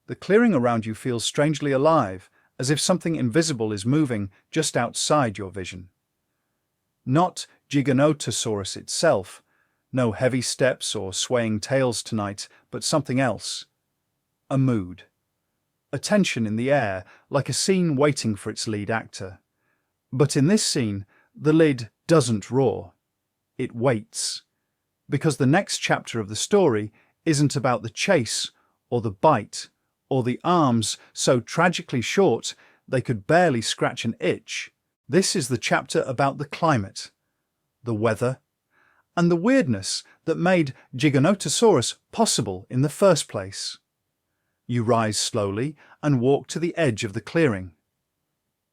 The clearing around you feels strangely alive, as if something invisible is moving just outside your vision. Not Giganotosaurus itself, no heavy steps or swaying tails tonight, but something else. A mood. A tension in the air, like a scene waiting for its lead actor. But in this scene, the lead doesn't roar. It waits. Because the next chapter of the story isn't about the chase, or the bite, or the arms so tragically short they could barely scratch an itch. This is the chapter about the climate, the weather, and the weirdness that made Giganotosaurus possible in the first place. You rise slowly and walk to the edge of the clearing.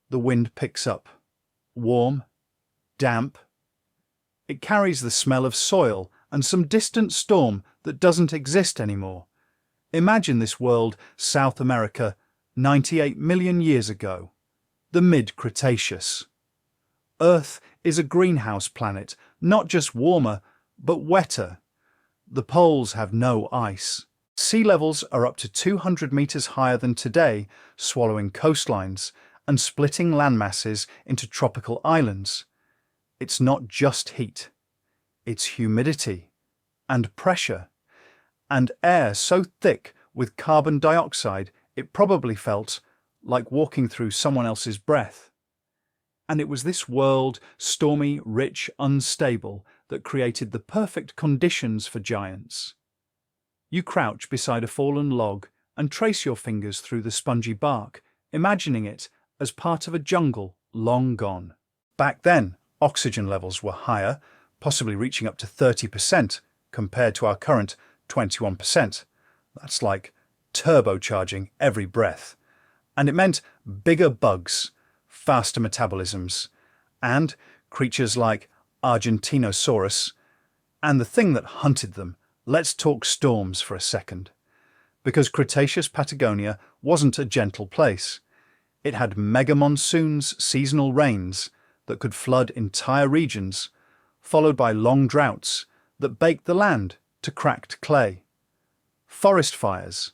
The wind picks up, warm, damp. It carries the smell of soil and some distant storm that doesn't exist anymore. Imagine this world, South America, 98 million years ago, the mid-Cretaceous. Earth is a greenhouse planet, not just warmer, but wetter. The poles have no ice. Sea levels are up to 200 meters higher than today, swallowing coastlines and splitting landmasses into tropical islands. It's not just heat. It's humidity and pressure, and air so thick with carbon dioxide it probably felt like walking through someone else's breath. And it was this world, stormy, rich, unstable, that created the perfect conditions for giants. You crouch beside a fallen log and trace your fingers through the spongy bark, imagining it as part of a jungle long gone. Back then, oxygen levels were higher, possibly reaching up to 30% compared to our current 21%. That's like turbocharging every breath. And it meant bigger bugs, faster metabolisms, and creatures like Giganotosaurus, and the thing that hunted them. Let's talk storms for a second. Because Cretaceous Patagonia wasn't a gentle place. It had mega monsoons, seasonal rains that could flood entire regions, followed by long droughts that baked the land to cracked clay. Forest fires.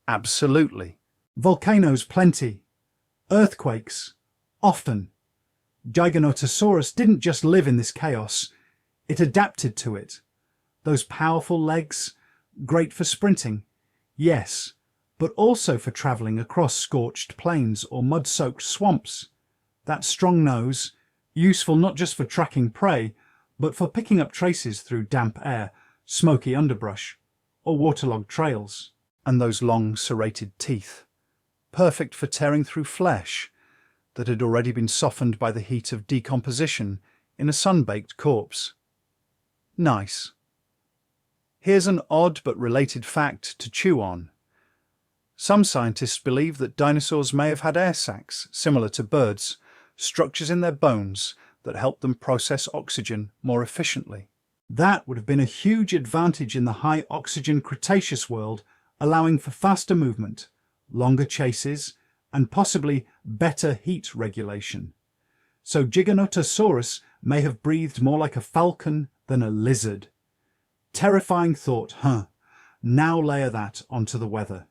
Absolutely. Volcanoes plenty. Earthquakes. Often. Giganotosaurus didn't just live in this chaos, it adapted to it. Those powerful legs, great for sprinting, yes, but also for travelling across scorched plains or mud-soaked swamps. That strong nose, useful not just for tracking prey, but for picking up traces through damp air, smoky underbrush, or waterlogged trails. And those long serrated teeth, perfect for tearing through flesh that had already been softened by the heat of decomposition in a sun-baked corpse. Nice. Here's an odd but related fact to chew on. Some scientists believe that dinosaurs may have had air sacs, similar to birds, structures in their bones that help them process oxygen more efficiently. That would have been a huge advantage in the high-oxygen Cretaceous world, allowing for faster movement, longer chases, and possibly better heat regulation. So Giganotosaurus may have breathed more like a falcon than a lizard. Terrifying thought, huh? Now layer that onto the weather.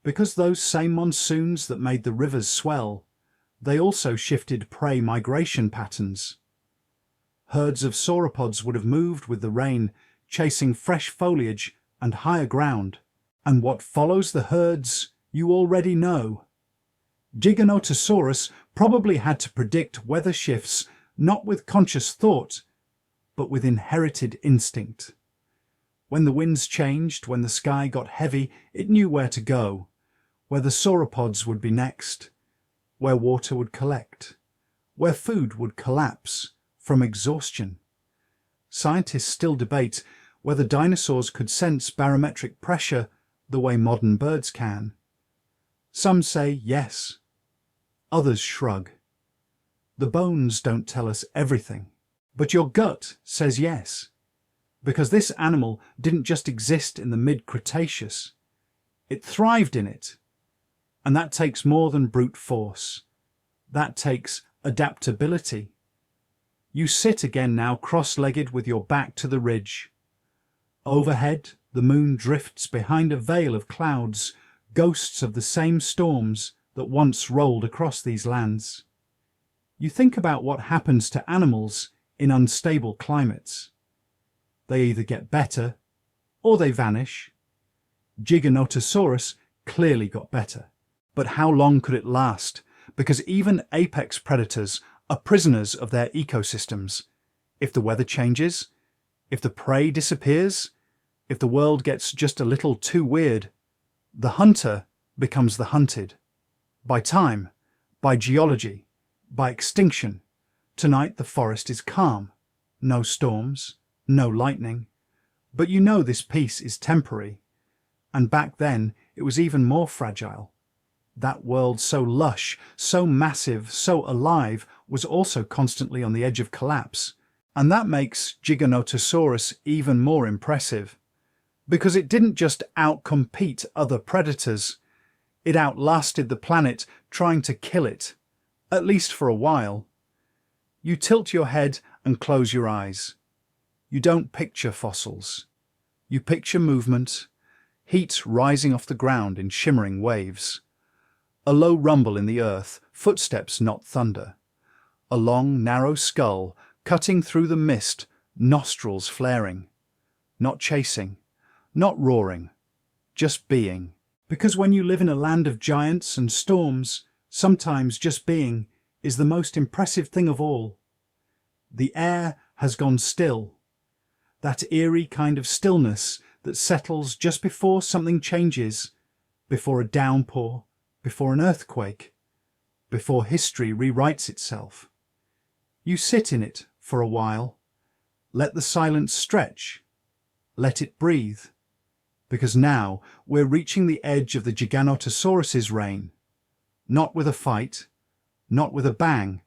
Because those same monsoons that made the rivers swell, they also shifted prey migration patterns. Herds of sauropods would have moved with the rain, chasing fresh foliage and higher ground. And what follows the herds, you already know. Giganotosaurus probably had to predict weather shifts not with conscious thought, but with inherited instinct. When the winds changed, when the sky got heavy, it knew where to go, where the sauropods would be next, where water would collect, where food would collapse from exhaustion. Scientists still debate whether dinosaurs could sense barometric pressure the way modern birds can. Some say yes. Others shrug. The bones don't tell us everything, but your gut says yes, because this animal didn't just exist in the mid-Cretaceous. It thrived in it, and that takes more than brute force. That takes adaptability. You sit again now cross-legged with your back to the ridge. Overhead, the moon drifts behind a veil of clouds, ghosts of the same storms that once rolled across these lands. You think about what happens to animals in unstable climates. They either get better or they vanish. Giganotosaurus clearly got better. But how long could it last? Because even apex predators are prisoners of their ecosystems. If the weather changes, if the prey disappears, if the world gets just a little too weird, the hunter becomes the hunted. By time, by geology, by extinction, tonight the forest is calm. No storms, no lightning. But you know this peace is temporary. And back then it was even more fragile. That world so lush, so massive, so alive was also constantly on the edge of collapse. And that makes Giganotosaurus even more impressive. Because it didn't just outcompete other predators, it outlasted the planet trying to kill it, at least for a while. You tilt your head and close your eyes. You don't picture fossils. You picture movement, heat rising off the ground in shimmering waves. A low rumble in the earth, footsteps not thunder. A long, narrow skull cutting through the mist, nostrils flaring. Not chasing. Not roaring, just being. Because when you live in a land of giants and storms, sometimes just being is the most impressive thing of all. The air has gone still. That eerie kind of stillness that settles just before something changes, before a downpour, before an earthquake, before history rewrites itself. You sit in it for a while. Let the silence stretch. Let it breathe. Because now we're reaching the edge of the Giganotosaurus's reign. Not with a fight, not with a bang,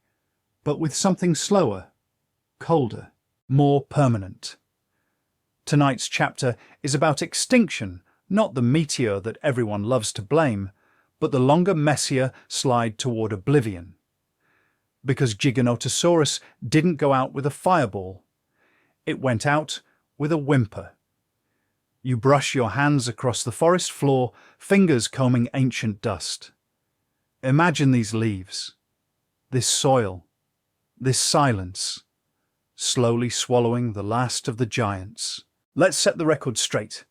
but with something slower, colder, more permanent. Tonight's chapter is about extinction, not the meteor that everyone loves to blame, but the longer, messier slide toward oblivion. Because Giganotosaurus didn't go out with a fireball. It went out with a whimper. You brush your hands across the forest floor, fingers combing ancient dust. Imagine these leaves, this soil, this silence, slowly swallowing the last of the giants. Let's set the record straight.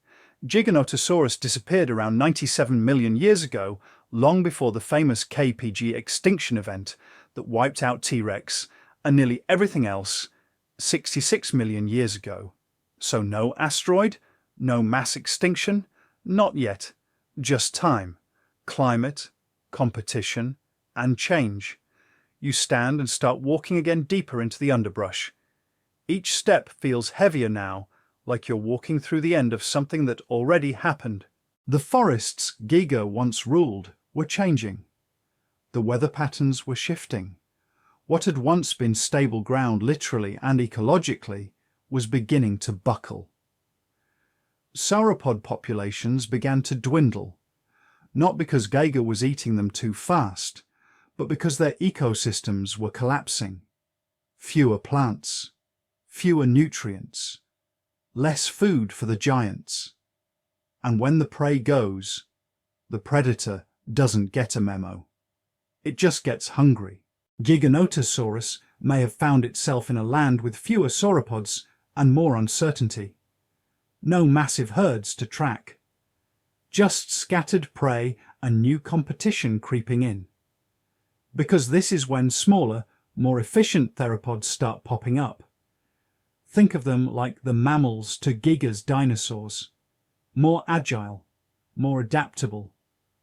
Giganotosaurus disappeared around 97 million years ago, long before the famous KPG extinction event that wiped out T-Rex and nearly everything else 66 million years ago. So no asteroid, no mass extinction, not yet, just time, climate, competition, and change. You stand and start walking again deeper into the underbrush. Each step feels heavier now, like you're walking through the end of something that already happened. The forests Giga once ruled were changing. The weather patterns were shifting. What had once been stable ground literally and ecologically was beginning to buckle. Sauropod populations began to dwindle, not because Giga was eating them too fast, but because their ecosystems were collapsing. Fewer plants, fewer nutrients, less food for the giants. And when the prey goes, the predator doesn't get a memo. It just gets hungry. Giganotosaurus may have found itself in a land with fewer sauropods and more uncertainty. No massive herds to track. Just scattered prey and new competition creeping in. Because this is when smaller, more efficient theropods start popping up. Think of them like the mammals to Giga's dinosaurs. More agile, more adaptable,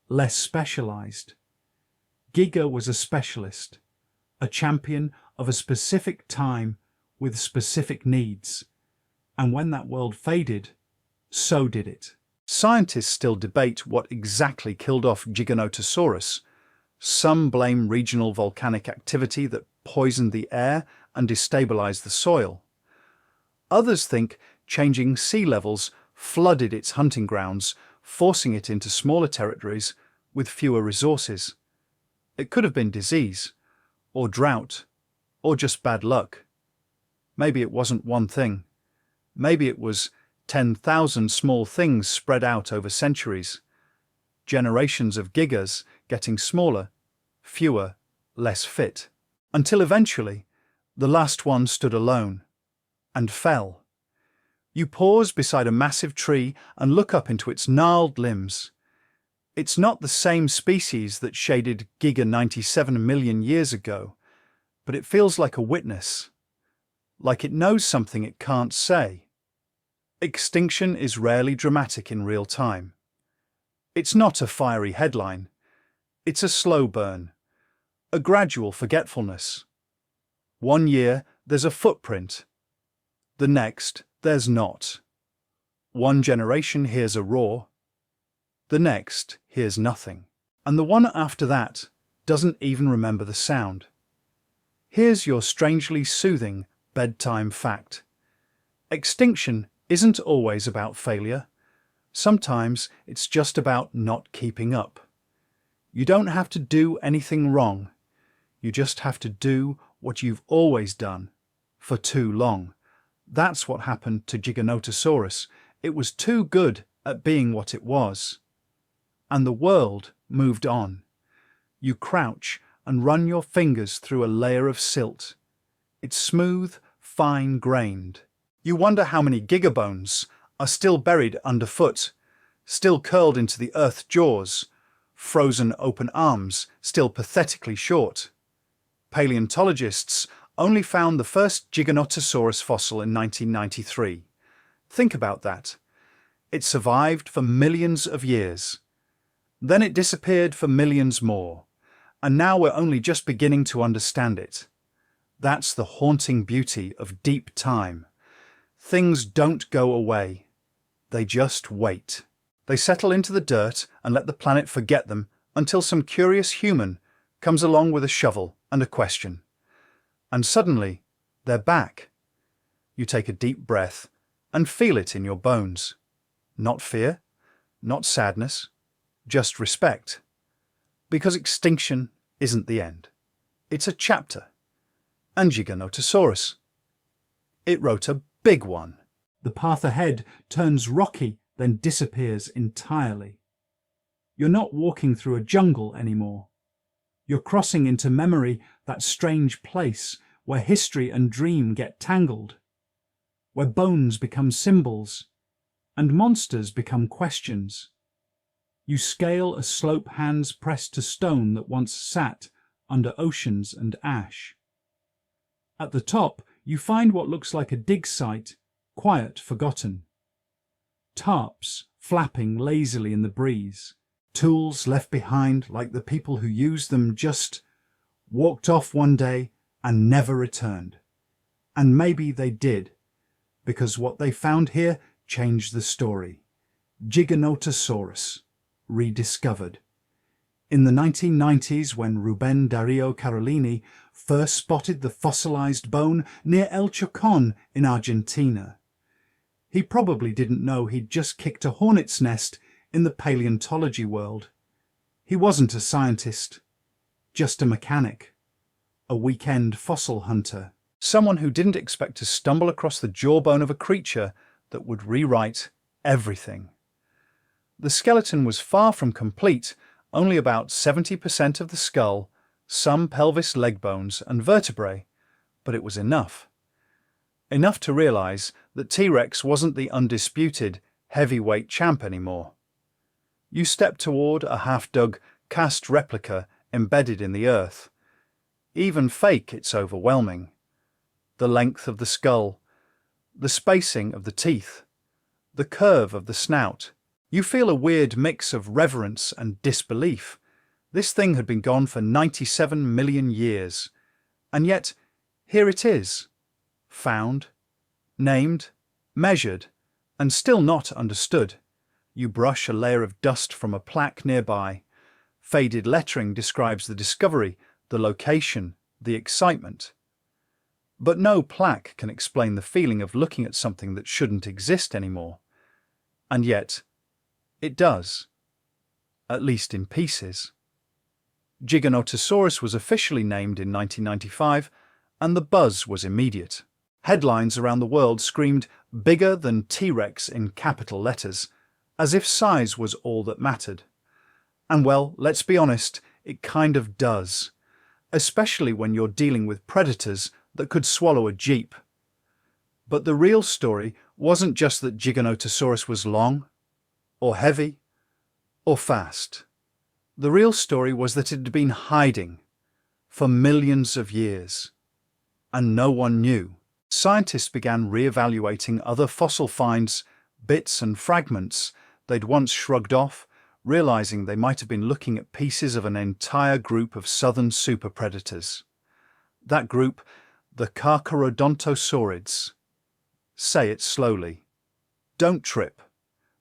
less specialized. Giga was a specialist, a champion of a specific time with specific needs. And when that world faded, so did it. Scientists still debate what exactly killed off Giganotosaurus. Some blame regional volcanic activity that poisoned the air and destabilized the soil. Others think changing sea levels flooded its hunting grounds, forcing it into smaller territories with fewer resources. It could have been disease, or drought, or just bad luck. Maybe it wasn't one thing. Maybe it was 10,000 small things spread out over centuries. Generations of gigas getting smaller, fewer, less fit. Until eventually, the last one stood alone and fell. You pause beside a massive tree and look up into its gnarled limbs. It's not the same species that shaded Giga 97 million years ago, but it feels like a witness, like it knows something it can't say. Extinction is rarely dramatic in real time. It's not a fiery headline. It's a slow burn, a gradual forgetfulness. 1 year, there's a footprint. The next, there's not. 1 generation hears a roar. The next hears nothing. And the one after that doesn't even remember the sound. Here's your strangely soothing bedtime fact. Extinction isn't always about failure. Sometimes it's just about not keeping up. You don't have to do anything wrong. You just have to do what you've always done for too long. That's what happened to Giganotosaurus. It was too good at being what it was. And the world moved on. You crouch and run your fingers through a layer of silt. It's smooth, fine-grained. You wonder how many gigabones are still buried underfoot, still curled into the earth's jaws, frozen open arms still pathetically short. Paleontologists only found the first Giganotosaurus fossil in 1993. Think about that. It survived for millions of years. Then it disappeared for millions more, and now we're only just beginning to understand it. That's the haunting beauty of deep time. Things don't go away. They just wait. They settle into the dirt and let the planet forget them until some curious human comes along with a shovel and a question. And suddenly, they're back. You take a deep breath and feel it in your bones. Not fear, not sadness, just respect. Because extinction isn't the end. It's a chapter. And Giganotosaurus. It wrote a big one. The path ahead turns rocky, then disappears entirely. You're not walking through a jungle anymore. You're crossing into memory, that strange place where history and dream get tangled, where bones become symbols and monsters become questions. You scale a slope hands pressed to stone that once sat under oceans and ash. At the top, you find what looks like a dig site, quiet, forgotten. Tarps flapping lazily in the breeze. Tools left behind like the people who used them just walked off one day and never returned. And maybe they did, because what they found here changed the story. Giganotosaurus, rediscovered. In the 1990s, when Ruben Dario Carolini first spotted the fossilized bone near El Chocón in Argentina, he probably didn't know he'd just kicked a hornet's nest in the paleontology world. He wasn't a scientist, just a mechanic, a weekend fossil hunter. Someone who didn't expect to stumble across the jawbone of a creature that would rewrite everything. The skeleton was far from complete, only about 70% of the skull, some pelvis, leg bones and vertebrae, but it was enough. Enough to realize that T-Rex wasn't the undisputed heavyweight champ anymore. You step toward a half-dug, cast replica embedded in the earth. Even fake, it's overwhelming. The length of the skull, the spacing of the teeth, the curve of the snout. You feel a weird mix of reverence and disbelief. This thing had been gone for 97 million years. And yet, here it is. Found, named, measured, and still not understood. You brush a layer of dust from a plaque nearby. Faded lettering describes the discovery, the location, the excitement. But no plaque can explain the feeling of looking at something that shouldn't exist anymore. And yet, it does. At least in pieces. Giganotosaurus was officially named in 1995, and the buzz was immediate. Headlines around the world screamed "bigger than T-Rex" in capital letters, as if size was all that mattered. And well, let's be honest, it kind of does. Especially when you're dealing with predators that could swallow a jeep. But the real story wasn't just that Giganotosaurus was long, or heavy, or fast. The real story was that it had been hiding for millions of years, and no one knew. Scientists began re-evaluating other fossil finds, bits and fragments they'd once shrugged off, realizing they might have been looking at pieces of an entire group of southern superpredators. That group, the Carcharodontosaurids. Say it slowly. Don't trip.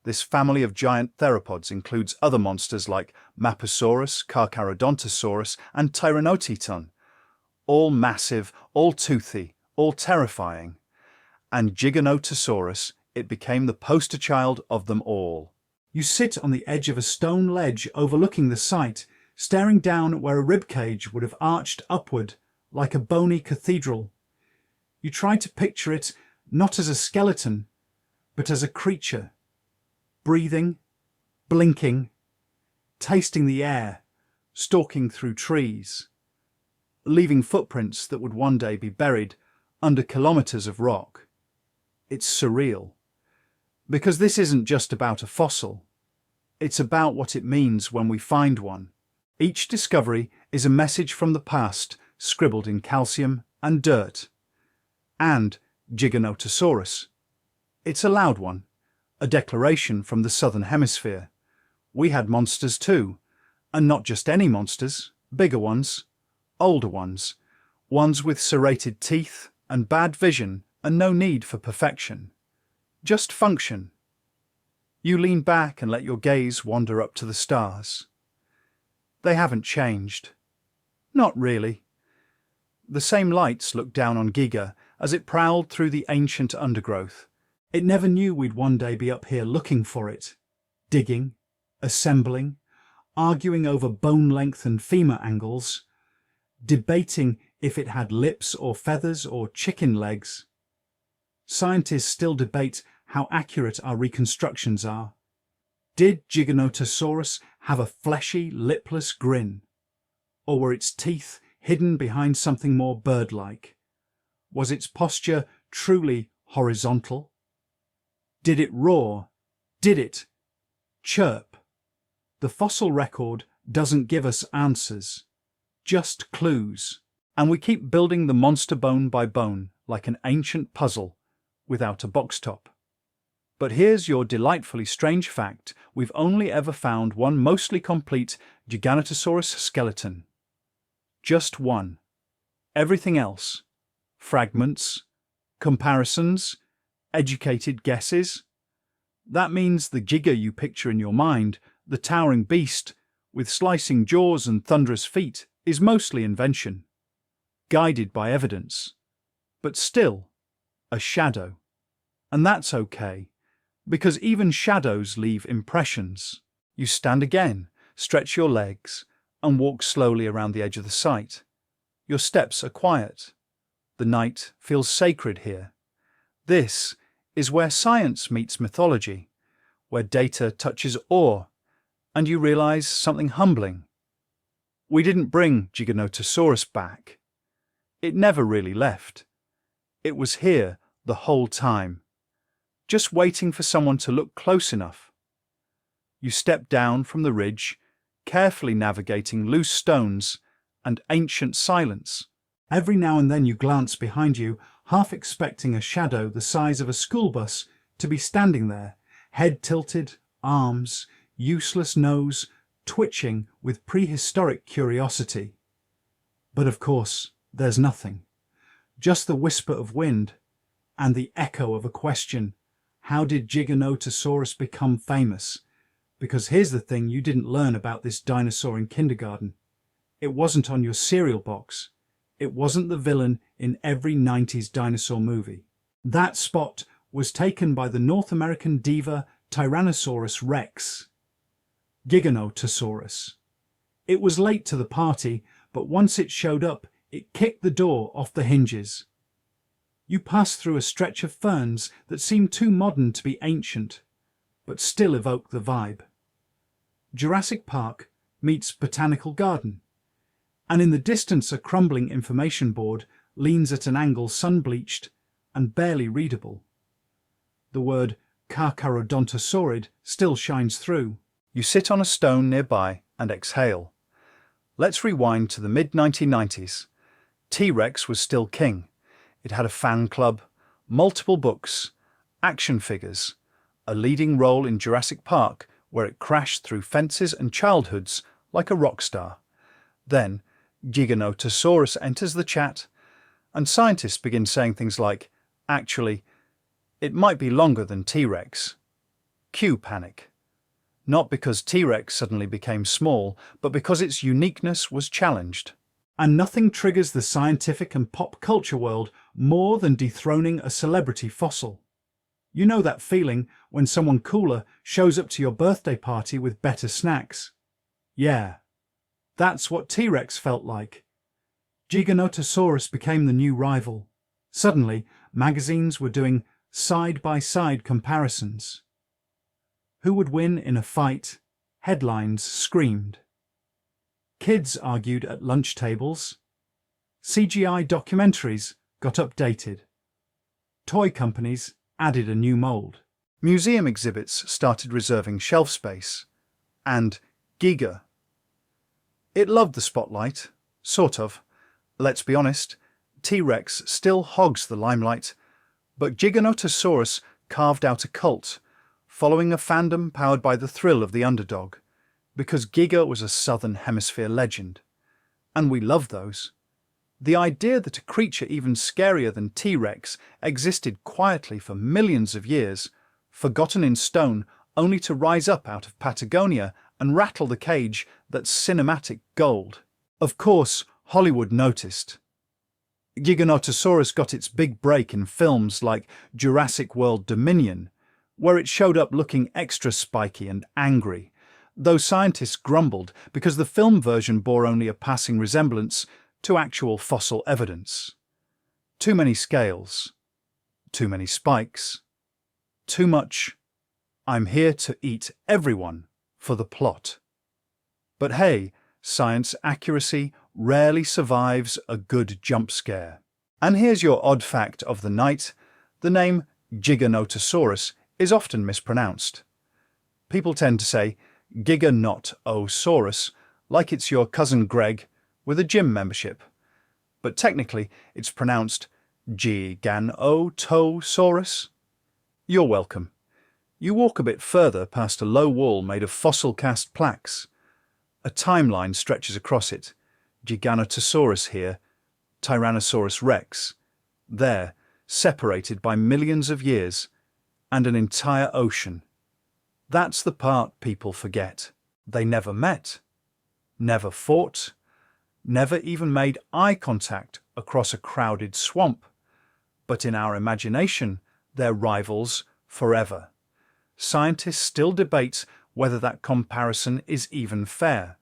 This family of giant theropods includes other monsters like Maposaurus, Carcharodontosaurus, and Tyrannoteton. All massive, all toothy, all terrifying. And Giganotosaurus, it became the poster child of them all. You sit on the edge of a stone ledge overlooking the site, staring down at where a ribcage would have arched upward like a bony cathedral. You try to picture it not as a skeleton, but as a creature, breathing, blinking, tasting the air, stalking through trees, leaving footprints that would one day be buried under kilometers of rock. It's surreal, because this isn't just about a fossil. It's about what it means when we find one. Each discovery is a message from the past scribbled in calcium and dirt. And Giganotosaurus. It's a loud one, a declaration from the southern hemisphere. We had monsters too, and not just any monsters, bigger ones, older ones, ones with serrated teeth and bad vision and no need for perfection. Just function. You lean back and let your gaze wander up to the stars. They haven't changed. Not really. The same lights looked down on Giga as it prowled through the ancient undergrowth. It never knew we'd one day be up here looking for it, digging, assembling, arguing over bone length and femur angles, debating if it had lips or feathers or chicken legs. Scientists still debate how accurate our reconstructions are. Did Giganotosaurus have a fleshy, lipless grin? Or were its teeth hidden behind something more bird-like? Was its posture truly horizontal? Did it roar? Did it chirp? The fossil record doesn't give us answers, just clues. And we keep building the monster bone by bone like an ancient puzzle without a box top. But here's your delightfully strange fact: we've only ever found one mostly complete Giganotosaurus skeleton. Just one. Everything else, fragments, comparisons, educated guesses. That means the Giga you picture in your mind, the towering beast with slicing jaws and thunderous feet, is mostly invention, guided by evidence, but still a shadow. And that's okay, because even shadows leave impressions. You stand again, stretch your legs, and walk slowly around the edge of the site. Your steps are quiet. The night feels sacred here. This is where science meets mythology, where data touches awe, and you realize something humbling. We didn't bring Giganotosaurus back. It never really left. It was here the whole time, just waiting for someone to look close enough. You step down from the ridge, carefully navigating loose stones and ancient silence. Every now and then you glance behind you, half expecting a shadow the size of a school bus to be standing there, head tilted, arms, useless nose, twitching with prehistoric curiosity. But of course, there's nothing. Just the whisper of wind and the echo of a question. How did Giganotosaurus become famous? Because here's the thing you didn't learn about this dinosaur in kindergarten. It wasn't on your cereal box. It wasn't the villain in every 90s dinosaur movie. That spot was taken by the North American diva Tyrannosaurus rex, Giganotosaurus. It was late to the party, but once it showed up, it kicked the door off the hinges. You passed through a stretch of ferns that seemed too modern to be ancient, but still evoked the vibe. Jurassic Park meets Botanical Garden, and in the distance a crumbling information board leans at an angle sun-bleached and barely readable. The word Carcharodontosaurid still shines through. You sit on a stone nearby and exhale. Let's rewind to the mid-1990s. T-Rex was still king. It had a fan club, multiple books, action figures, a leading role in Jurassic Park, where it crashed through fences and childhoods like a rock star. Then, Giganotosaurus enters the chat, and scientists begin saying things like, actually, it might be longer than T-Rex. Cue panic. Not because T-Rex suddenly became small, but because its uniqueness was challenged. And nothing triggers the scientific and pop culture world more than dethroning a celebrity fossil. You know that feeling when someone cooler shows up to your birthday party with better snacks. Yeah, that's what T-Rex felt like. Giganotosaurus became the new rival. Suddenly, magazines were doing side-by-side comparisons. Who would win in a fight? Headlines screamed. Kids argued at lunch tables. CGI documentaries got updated. Toy companies added a new mold. Museum exhibits started reserving shelf space. And Giga. It loved the spotlight, sort of. Let's be honest, T-Rex still hogs the limelight, but Giganotosaurus carved out a cult, following a fandom powered by the thrill of the underdog, because Giga was a Southern Hemisphere legend. And we love those. The idea that a creature even scarier than T-Rex existed quietly for millions of years, forgotten in stone, only to rise up out of Patagonia and rattle the cage that's cinematic gold. Of course, Hollywood noticed. Giganotosaurus got its big break in films like Jurassic World Dominion, where it showed up looking extra spiky and angry, though scientists grumbled because the film version bore only a passing resemblance to actual fossil evidence. Too many scales, too many spikes, too much "I'm here to eat everyone" for the plot. But hey, science accuracy rarely survives a good jump scare. And here's your odd fact of the night: the name Giganotosaurus is often mispronounced. People tend to say Giganotosaurus, like it's your cousin Greg with a gym membership. But technically, it's pronounced Giganotosaurus. You're welcome. You walk a bit further past a low wall made of fossil-cast plaques. A timeline stretches across it. Giganotosaurus here, Tyrannosaurus rex, there, separated by millions of years, and an entire ocean. That's the part people forget. They never met, never fought, never even made eye contact across a crowded swamp. But in our imagination, they're rivals forever. Scientists still debate whether that comparison is even fair.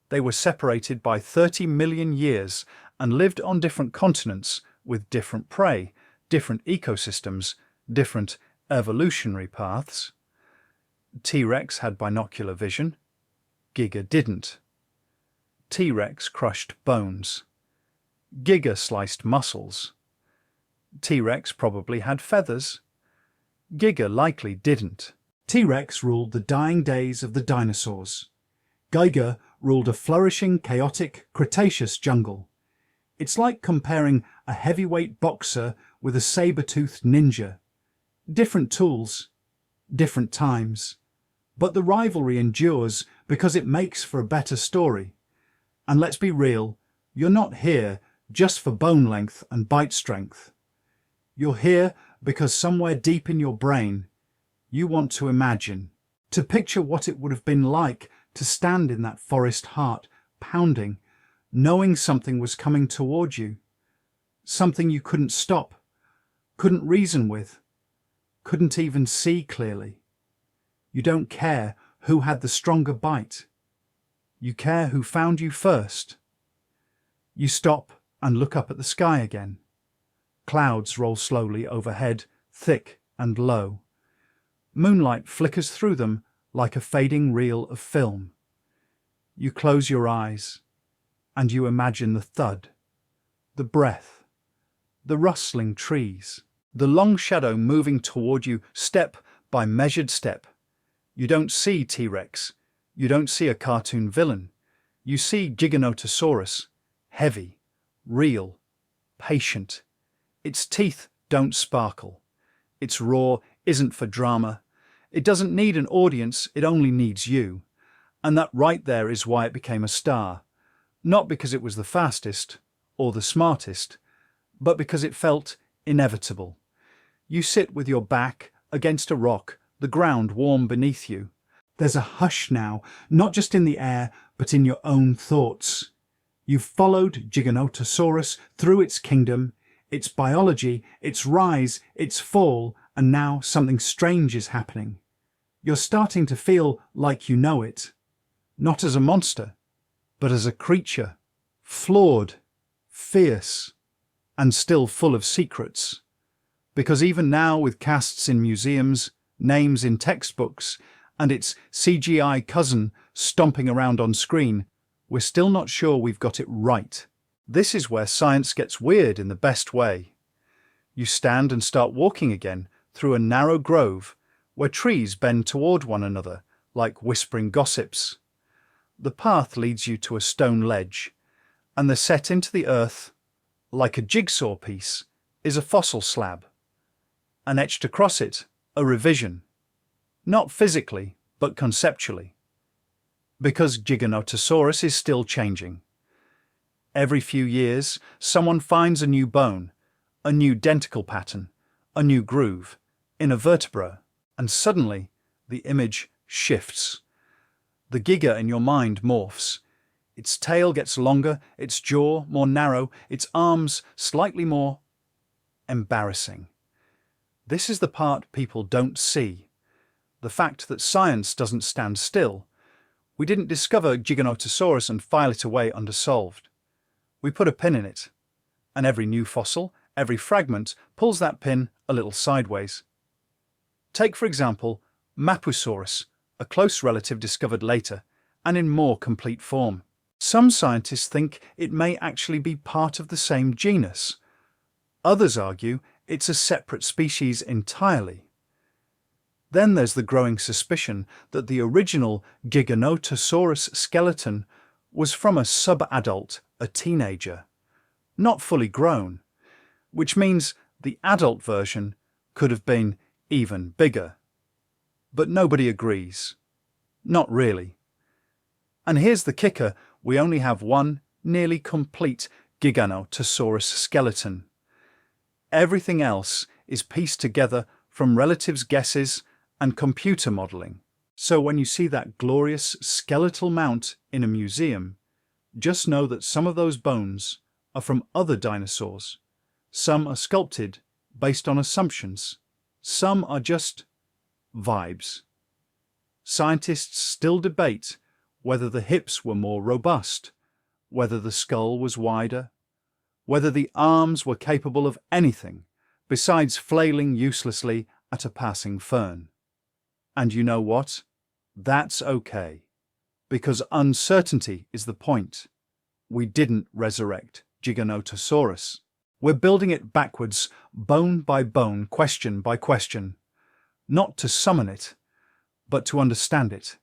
They were separated by 30 million years and lived on different continents with different prey, different ecosystems, different evolutionary paths. T-Rex had binocular vision. Giga didn't. T-Rex crushed bones. Giga sliced muscles. T-Rex probably had feathers. Giga likely didn't. T-Rex ruled the dying days of the dinosaurs. Giga ruled a flourishing, chaotic Cretaceous jungle. It's like comparing a heavyweight boxer with a saber-toothed ninja. Different tools, different times. But the rivalry endures because it makes for a better story. And let's be real, you're not here just for bone length and bite strength. You're here because somewhere deep in your brain, you want to imagine, to picture what it would have been like to stand in that forest heart, pounding, knowing something was coming toward you, something you couldn't stop, couldn't reason with, couldn't even see clearly. You don't care who had the stronger bite. You care who found you first. You stop and look up at the sky again. Clouds roll slowly overhead, thick and low. Moonlight flickers through them like a fading reel of film. You close your eyes and you imagine the thud, the breath, the rustling trees, the long shadow moving toward you step by measured step. You don't see T-Rex. You don't see a cartoon villain. You see Giganotosaurus, heavy, real, patient. Its teeth don't sparkle. Its roar isn't for drama. It doesn't need an audience, it only needs you. And that right there is why it became a star. Not because it was the fastest or the smartest, but because it felt inevitable. You sit with your back against a rock, the ground warm beneath you. There's a hush now, not just in the air, but in your own thoughts. You've followed Giganotosaurus through its kingdom, its biology, its rise, its fall, and now something strange is happening. You're starting to feel like you know it. Not as a monster, but as a creature, flawed, fierce, and still full of secrets. Because even now, with casts in museums, names in textbooks, and its CGI cousin stomping around on screen, we're still not sure we've got it right. This is where science gets weird in the best way. You stand and start walking again through a narrow grove where trees bend toward one another like whispering gossips. The path leads you to a stone ledge, and the set into the earth, like a jigsaw piece, is a fossil slab. And etched across it, a revision. Not physically, but conceptually. Because Giganotosaurus is still changing. Every few years, someone finds a new bone, a new denticle pattern, a new groove, in a vertebra, and suddenly the image shifts. The Giga in your mind morphs. Its tail gets longer, its jaw more narrow, its arms slightly more embarrassing. This is the part people don't see. The fact that science doesn't stand still. We didn't discover Giganotosaurus and file it away undersolved. We put a pin in it, and every new fossil, every fragment, pulls that pin a little sideways. Take, for example, Mapusaurus, a close relative discovered later, and in more complete form. Some scientists think it may actually be part of the same genus. Others argue it's a separate species entirely. Then there's the growing suspicion that the original Giganotosaurus skeleton was from a subadult, a teenager, not fully grown, which means the adult version could have been even bigger. But nobody agrees. Not really. And here's the kicker, we only have one nearly complete Giganotosaurus skeleton. Everything else is pieced together from relatives' guesses and computer modelling. So when you see that glorious skeletal mount in a museum, just know that some of those bones are from other dinosaurs. Some are sculpted based on assumptions. Some are just vibes. Scientists still debate whether the hips were more robust, whether the skull was wider, whether the arms were capable of anything besides flailing uselessly at a passing fern. And you know what? That's okay, because uncertainty is the point. We didn't resurrect Giganotosaurus. We're building it backwards, bone by bone, question by question, not to summon it, but to understand it.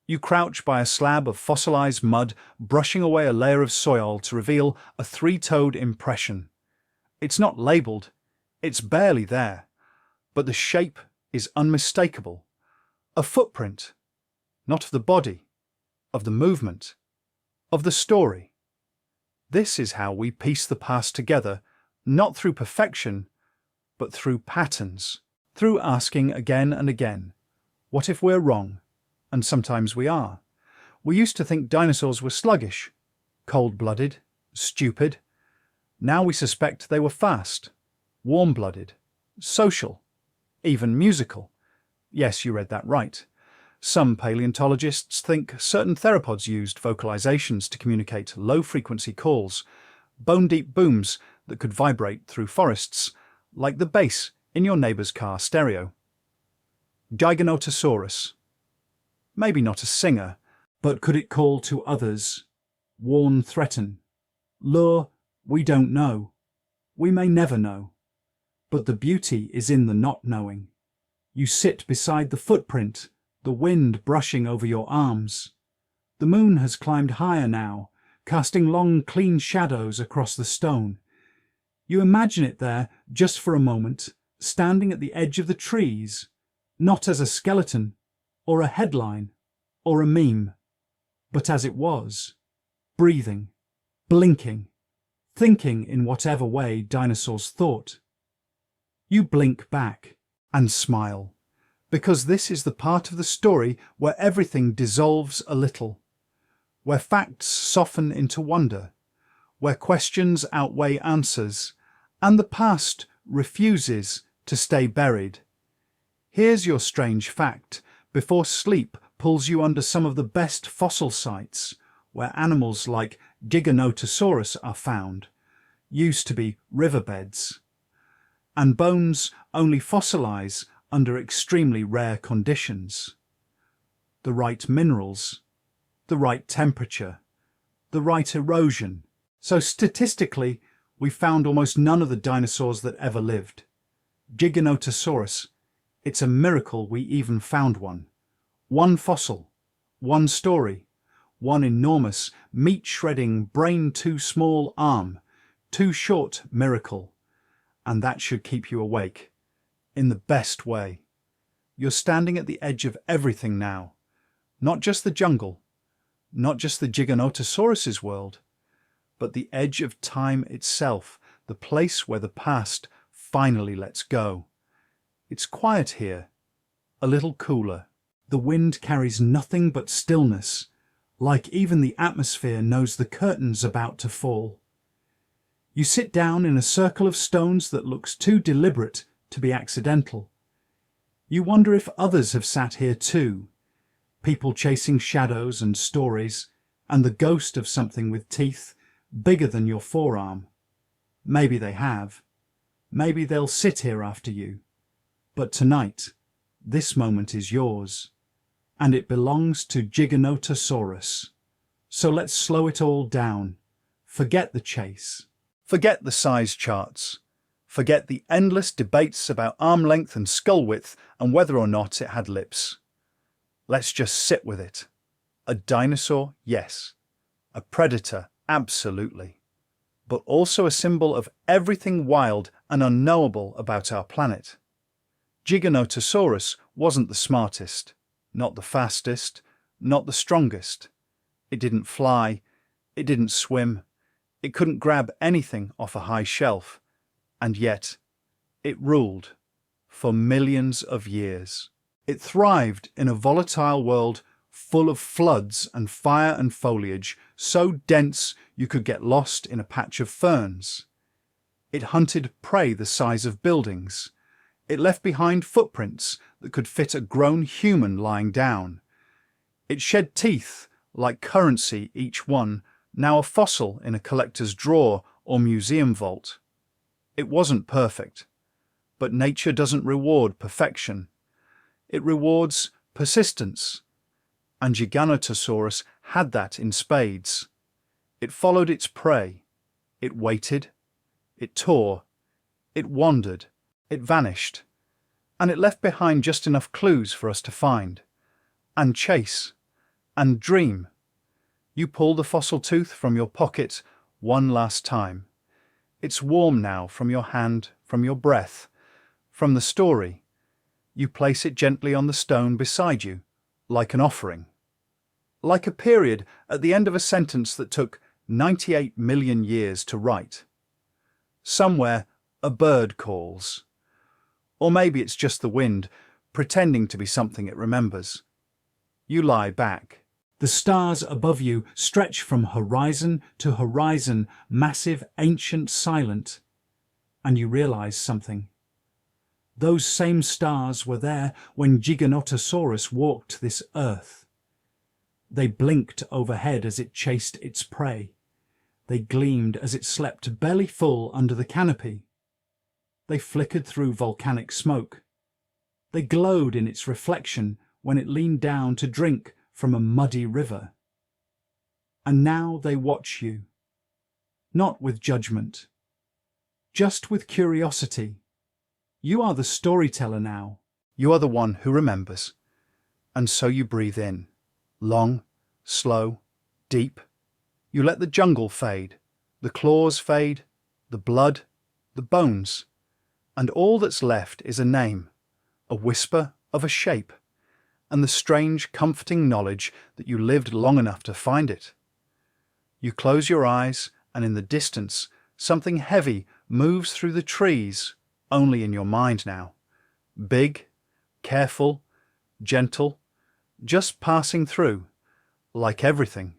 You crouch by a slab of fossilized mud, brushing away a layer of soil to reveal a three-toed impression. It's not labeled, it's barely there, but the shape is unmistakable. A footprint, not of the body, of the movement, of the story. This is how we piece the past together, not through perfection, but through patterns, through asking again and again, what if we're wrong? And sometimes we are. We used to think dinosaurs were sluggish, cold-blooded, stupid. Now we suspect they were fast, warm-blooded, social, even musical. Yes, you read that right. Some paleontologists think certain theropods used vocalizations to communicate low-frequency calls, bone-deep booms that could vibrate through forests, like the bass in your neighbor's car stereo. Giganotosaurus. Maybe not a singer, but could it call to others, warn, threaten, lure? We don't know. We may never know. But the beauty is in the not knowing. You sit beside the footprint, the wind brushing over your arms. The moon has climbed higher now, casting long, clean shadows across the stone. You imagine it there, just for a moment, standing at the edge of the trees, not as a skeleton, or a headline, or a meme, but as it was, breathing, blinking, thinking in whatever way dinosaurs thought. You blink back and smile, because this is the part of the story where everything dissolves a little, where facts soften into wonder, where questions outweigh answers, and the past refuses to stay buried. Here's your strange fact, before sleep pulls you under some of the best fossil sites, where animals like Giganotosaurus are found, used to be riverbeds. And bones only fossilize under extremely rare conditions. The right minerals, the right temperature, the right erosion. So statistically, we found almost none of the dinosaurs that ever lived. Giganotosaurus, it's a miracle we even found one. One fossil, one story, one enormous, meat-shredding, brain-too-small arm, too short miracle. And that should keep you awake, in the best way. You're standing at the edge of everything now, not just the jungle, not just the Giganotosaurus's world, but the edge of time itself, the place where the past finally lets go. It's quiet here, a little cooler. The wind carries nothing but stillness, like even the atmosphere knows the curtain's about to fall. You sit down in a circle of stones that looks too deliberate to be accidental. You wonder if others have sat here too, people chasing shadows and stories, and the ghost of something with teeth bigger than your forearm. Maybe they have. Maybe they'll sit here after you. But tonight, this moment is yours, and it belongs to Giganotosaurus. So let's slow it all down. Forget the chase. Forget the size charts. Forget the endless debates about arm length and skull width and whether or not it had lips. Let's just sit with it. A dinosaur, yes. A predator, absolutely. But also a symbol of everything wild and unknowable about our planet. Giganotosaurus wasn't the smartest, not the fastest, not the strongest. It didn't fly, it didn't swim, it couldn't grab anything off a high shelf, and yet it ruled for millions of years. It thrived in a volatile world full of floods and fire and foliage so dense you could get lost in a patch of ferns. It hunted prey the size of buildings. It left behind footprints that could fit a grown human lying down. It shed teeth like currency, each one, now a fossil in a collector's drawer or museum vault. It wasn't perfect, but nature doesn't reward perfection. It rewards persistence, and Giganotosaurus had that in spades. It followed its prey. It waited. It tore. It wandered. It vanished. And it left behind just enough clues for us to find, and chase, and dream. You pull the fossil tooth from your pocket one last time. It's warm now from your hand, from your breath, from the story. You place it gently on the stone beside you, like an offering. Like a period at the end of a sentence that took 98 million years to write. Somewhere a bird calls. Or maybe it's just the wind, pretending to be something it remembers. You lie back. The stars above you stretch from horizon to horizon, massive, ancient, silent. And you realize something. Those same stars were there when Giganotosaurus walked this earth. They blinked overhead as it chased its prey. They gleamed as it slept belly full under the canopy. They flickered through volcanic smoke. They glowed in its reflection when it leaned down to drink from a muddy river. And now they watch you, not with judgment, just with curiosity. You are the storyteller now. You are the one who remembers. And so you breathe in, long, slow, deep. You let the jungle fade, the claws fade, the blood, the bones. And all that's left is a name, a whisper of a shape, and the strange, comforting knowledge that you lived long enough to find it. You close your eyes, and in the distance, something heavy moves through the trees, only in your mind now. Big, careful, gentle, just passing through, like everything.